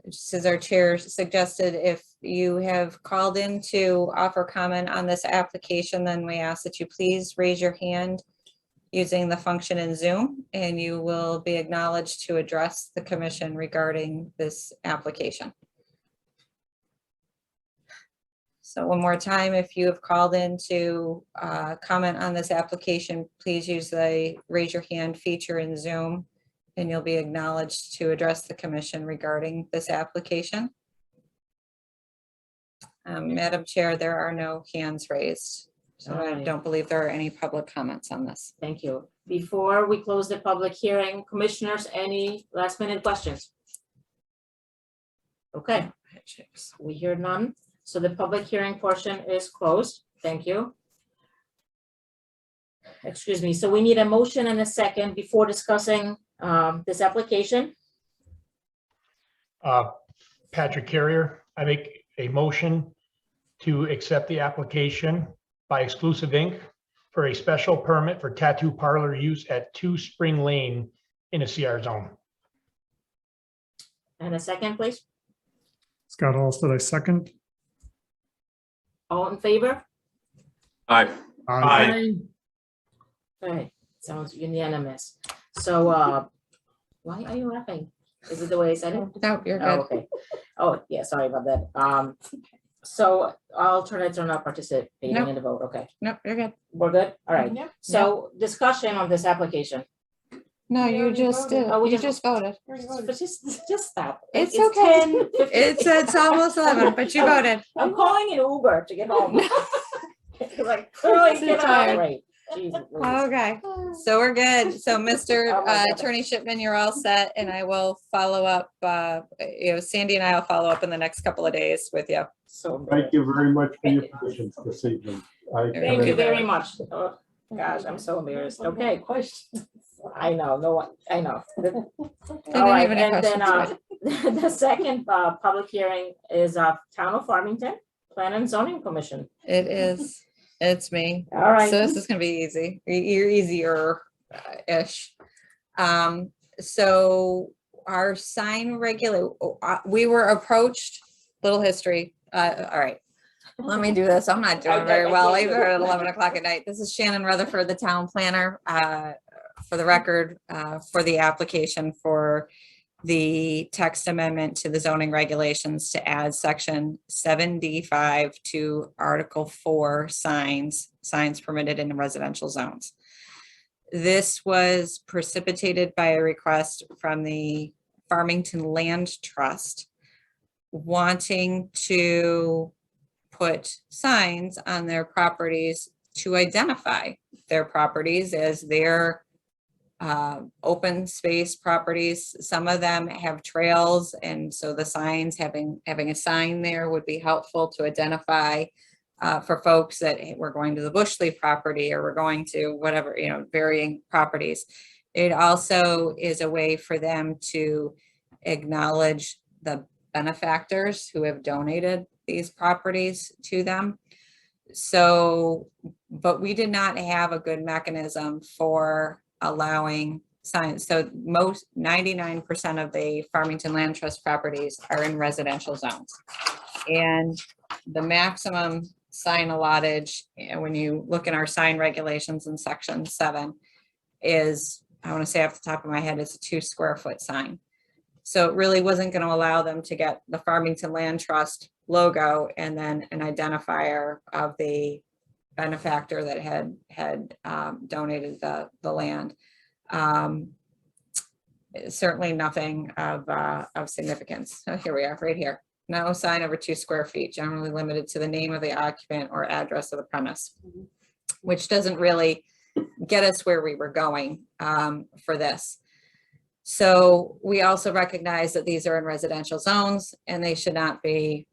P: just as our chair suggested, if you have called in to offer comment on this application, then we ask that you please raise your hand using the function in Zoom, and you will be acknowledged to address the commission regarding this application. So one more time, if you have called in to comment on this application, please use the raise your hand feature in Zoom, and you'll be acknowledged to address the commission regarding this application. Madam Chair, there are no hands raised, so I
D: Alright.
P: don't believe there are any public comments on this.
D: Thank you. Before we close the public hearing, commissioners, any last minute questions? Okay, we hear none. So the public hearing portion is closed. Thank you. Excuse me. So we need a motion and a second before discussing this application.
E: Patrick Carrier, I make a motion to accept the application by Exclusive Inc. for a special permit for tattoo parlor use at 2 Spring Lane in a CR zone.
D: And a second, please.
B: Scott Halstead, I second.
D: All in favor?
F: Aye.
D: Okay, sounds unanimous. So why are you laughing? Is it the way I said it?
P: No, you're
D: Oh,
P: good.
D: okay. Oh, yeah, sorry about that. So alternates are not participating
P: Nope.
D: in the vote. Okay,
P: Nope, you're good.
D: we're good? All right.
S: Yep.
D: So discussion on this application.
P: No,
S: We
P: you
S: already
P: just
S: voted.
P: did.
D: Oh, we
P: You
D: just-
P: just voted.
D: But just stop.
P: It's okay.
D: 10:50.
P: It's almost 11, but you voted.
D: I'm calling an Uber to get home. Like, clearly
P: Too
D: get out.
P: tired.
D: Right. Jesus, Louise.
P: Okay, so we're good. So Mr.
D: Oh my God.
P: Attorney Shipman, you're all set, and I will follow up, Sandy and I will follow up in the next couple of days with you.
D: So
T: Thank you very much for your patience this evening.
D: thank you very much. Oh, gosh, I'm so embarrassed. Okay. I know, no one, I know. All right,
P: even have
D: and then
P: questions,
D: the second public hearing is Town of Farmington Plan and Zoning Commission.
P: It is, it's me.
D: All right.
P: So this is gonna be easy, you're easier-ish. So our sign we were approached, little history, all right. Let me do this. I'm not doing very well either at 11 o'clock at night. This is Shannon Rutherford, the town planner, for the record, for the application for the text amendment to the zoning regulations to add section 7D5 to Article 4 signs permitted in residential zones. This was precipitated by a request from the Farmington Land Trust wanting to put signs on their properties to identify their properties as their open space properties. Some of them have trails, and so the signs, having a sign there would be helpful to identify for folks that we're going to the Bushley property or we're going to whatever, varying properties. It also is a way for them to acknowledge the benefactors who have donated these properties to them. So, but we did not have a good mechanism for allowing signs. So 99% of the Farmington Land Trust properties are in residential zones. And the maximum sign allottage, when you look in our sign regulations in section 7, is, I want to say off the top of my head, it's a 2 square foot sign. So it really wasn't going to allow them to get the Farmington Land Trust logo and then an identifier of the benefactor that had donated the land. Certainly nothing of significance. So here we are, right here. No sign over 2 square feet, generally limited to the name of the occupant or address of the premise, which doesn't really get us where we were going for this. So we also recognize that these are in residential zones and they should not be,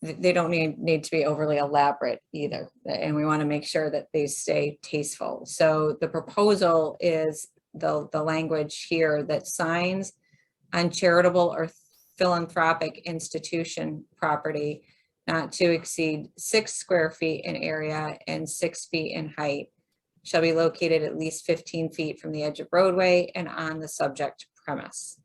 P: they don't need to be overly elaborate either. And we want to make sure that they stay tasteful. So the proposal is the language here that signs on charitable or philanthropic institution property not to exceed 6 square feet in area and 6 feet in height, shall be located at least 15 feet from the edge of roadway and on the subject premise.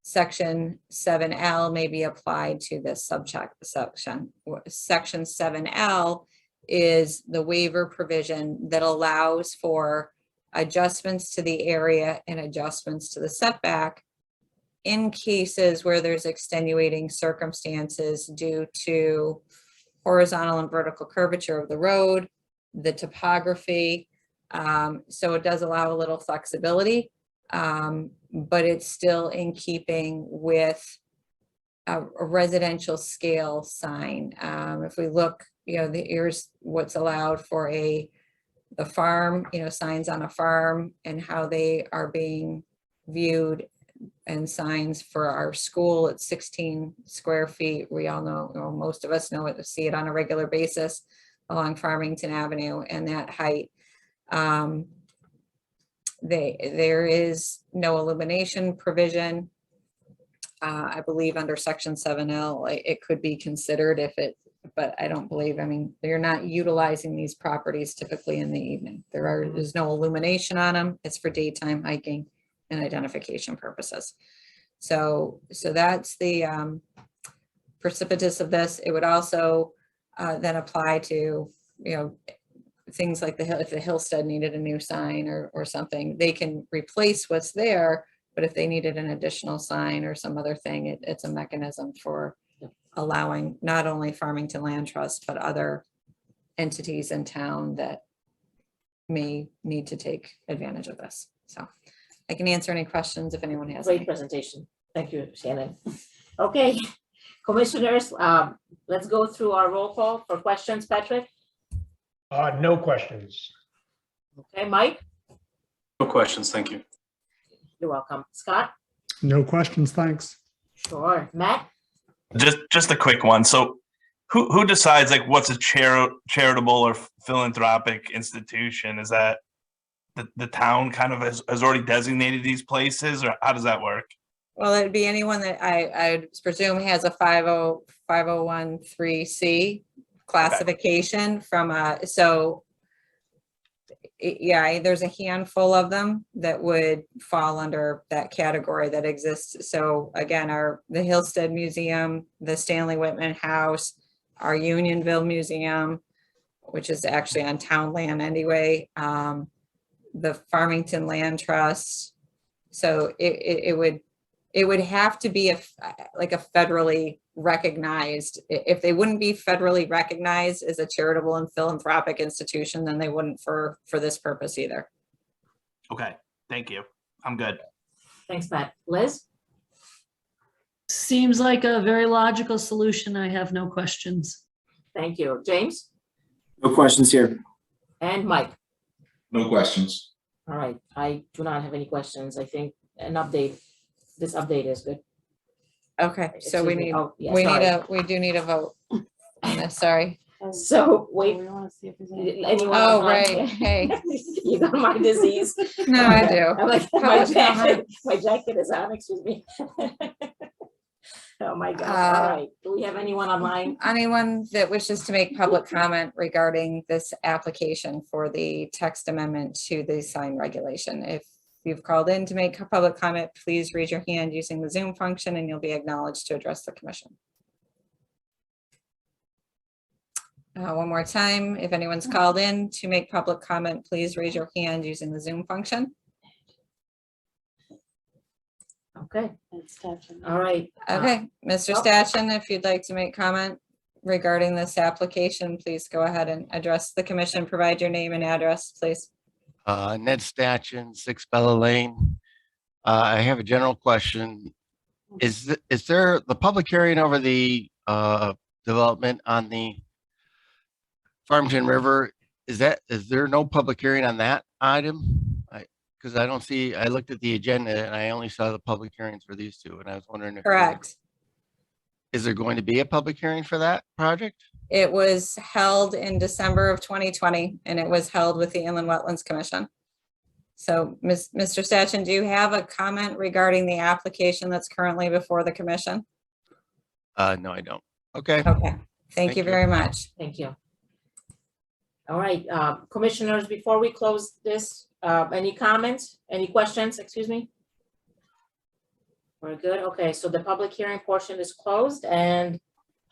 P: Section 7L may be applied to this subject section. Section 7L is the waiver provision that allows for adjustments to the area and adjustments to the setback in cases where there's extenuating circumstances due to horizontal and vertical curvature of the road, the topography. So it does allow a little flexibility, but it's still in keeping with a residential scale sign. If we look, here's what's allowed for the farm, signs on a farm and how they are being viewed, and signs for our school at 16 square feet. We all know, or most of us know it, see it on a regular basis along Farmington Avenue, and that height. There is no illumination provision. I believe under section 7L, it could be considered but I don't believe, they're not utilizing these properties typically in the evening. There's no illumination on them. It's for daytime hiking and identification purposes. So that's the precipitous of this. It would also then apply to, things like if the Hillstead needed a new sign or something, they can replace what's there, but if they needed an additional sign or some other thing, it's a mechanism for allowing not only Farmington Land Trust, but other entities in town that may need to take advantage of this. So I can answer any questions if anyone has any.
D: Great presentation. Thank you, Shannon. Okay, commissioners, let's go through our roll call for questions. Patrick?
E: No questions.
D: Okay, Mike?
F: No questions, thank you.
D: You're welcome. Scott?
B: No questions, thanks.
D: Sure. Matt?
J: Just a quick one. So who decides like what's a charitable or philanthropic institution? Is that the town kind of has already designated these places, or how does that work?
P: Well, it'd be anyone that I presume has a 501(c) classification from yeah, there's a handful of them that would fall under that category that exists. So again, the Hillstead Museum, the Stanley Whitman House, our Unionville Museum, which is actually on town land anyway, the Farmington Land Trust. So it would have to be like a federally recognized. If they wouldn't be federally recognized as a charitable and philanthropic institution, then they wouldn't for this purpose either.
J: Okay, thank you. I'm good.
D: Thanks, Matt. Liz?
G: Seems like a very logical solution. I have no questions.
D: Thank you. James?
H: No questions here.
D: And Mike?
I: No questions.
D: All right, I do not have any questions. I think this update is good.
P: Okay, so we need,
D: yeah,
P: we do need a vote on this, sorry.
D: So wait,
S: We want to see if there's any.
D: anyone?
P: Oh,
D: online?
P: right, hey.
D: You got my disease.
P: No, I do.
D: I'm like, my jacket is on, excuse me. Oh my God, all right. Do we have anyone online?
P: Anyone that wishes to make public comment regarding this application for the text amendment to the sign regulation? If you've called in to make a public comment, please raise your hand using the Zoom function and you'll be acknowledged to address the commission. One more time, if anyone's called in to make public comment, please raise your hand using the Zoom function.
D: Okay. All right.
P: Okay, Mr. Stachin, if you'd like to make comment regarding this application, please go ahead and address the commission. Provide your name and address, please.
U: Ned Stachin, 6 Bella Lane. I have a general question. Is there the public hearing over the development on the Farmington River? Is there no public hearing on that item? Because I don't see, I looked at the agenda and I only saw the public hearings for these two, and I was wondering if
P: Correct.
U: Is there going to be a public hearing for that project?
P: It was held in December of 2020, and it was held with the Inland Wetlands Commission. So, Mr. Stachin, do you have a comment regarding the application that's currently before the commission?
U: No, I don't. Okay.
P: Okay, Thank you very much.
D: Thank you. All right, commissioners, before we close this, any comments, any questions, excuse me? We're good, okay, so the public hearing portion is closed and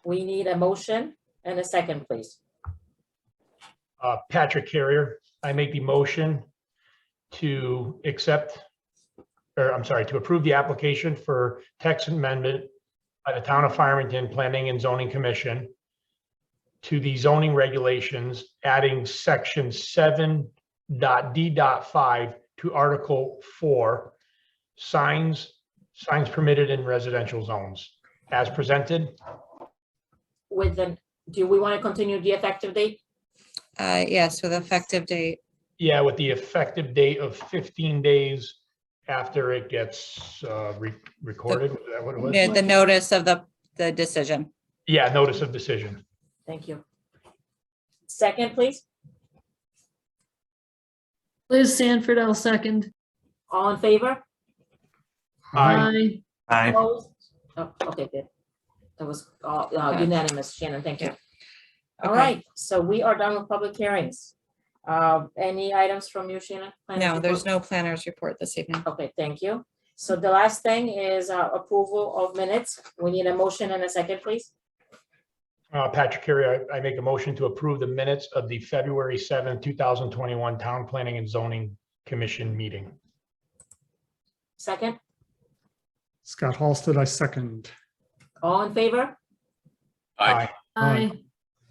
D: we need a motion and a second, please.
E: Patrick Carrier, I make the motion to accept, or I'm sorry, to approve the application for text amendment by the Town of Farmington Planning and Zoning Commission to the zoning regulations, adding section 7.d.5 to Article 4, signs permitted in residential zones, as presented.
D: With the, do we want to continue the effective date?
P: Yes, with effective date.
E: Yeah, with the effective date of 15 days after it gets recorded. Is that what it was?
P: The notice of the decision.
E: Yeah, notice of decision.
D: Thank you. Second, please.
G: Liz Sanford, I'll second.
D: All in favor?
G: Aye.
J: Aye.
D: Opposed? Oh, okay, good. That was all unanimous, Shannon, thank you. All
P: Okay.
D: right, so we are done with public hearings. Any items from you, Shannon?
P: No, there's no planners report this evening.
D: Okay, thank you. So the last thing is approval of minutes. We need a motion and a second, please.
E: Patrick Carey, I make a motion to approve the minutes of the February 7th, 2021 Town Planning and Zoning Commission meeting.
D: Second,
B: Scott Halstead, I second.
D: all in favor?
E: Aye.
G: Aye.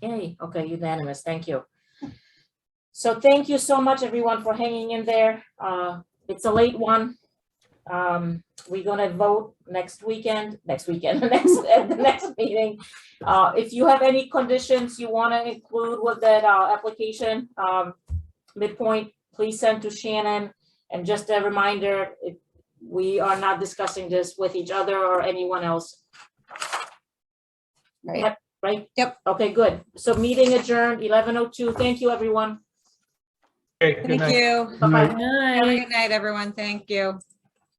D: Yay, okay, unanimous, thank you. So thank you so much, everyone, for hanging in there. It's a late one. We're gonna vote next weekend, at the next meeting. If you have any conditions you wanna include with that, application, midpoint, please send to Shannon. And just a reminder, we are not discussing this with each other or anyone else.
P: Right.
D: Yep, right?
P: Yep.
D: Okay, good. So meeting adjourned, 11:02. Thank you, everyone.
E: Okay, good
P: Thank
E: night.
P: you.
D: Bye-bye.
P: Have a good night, everyone. Thank you.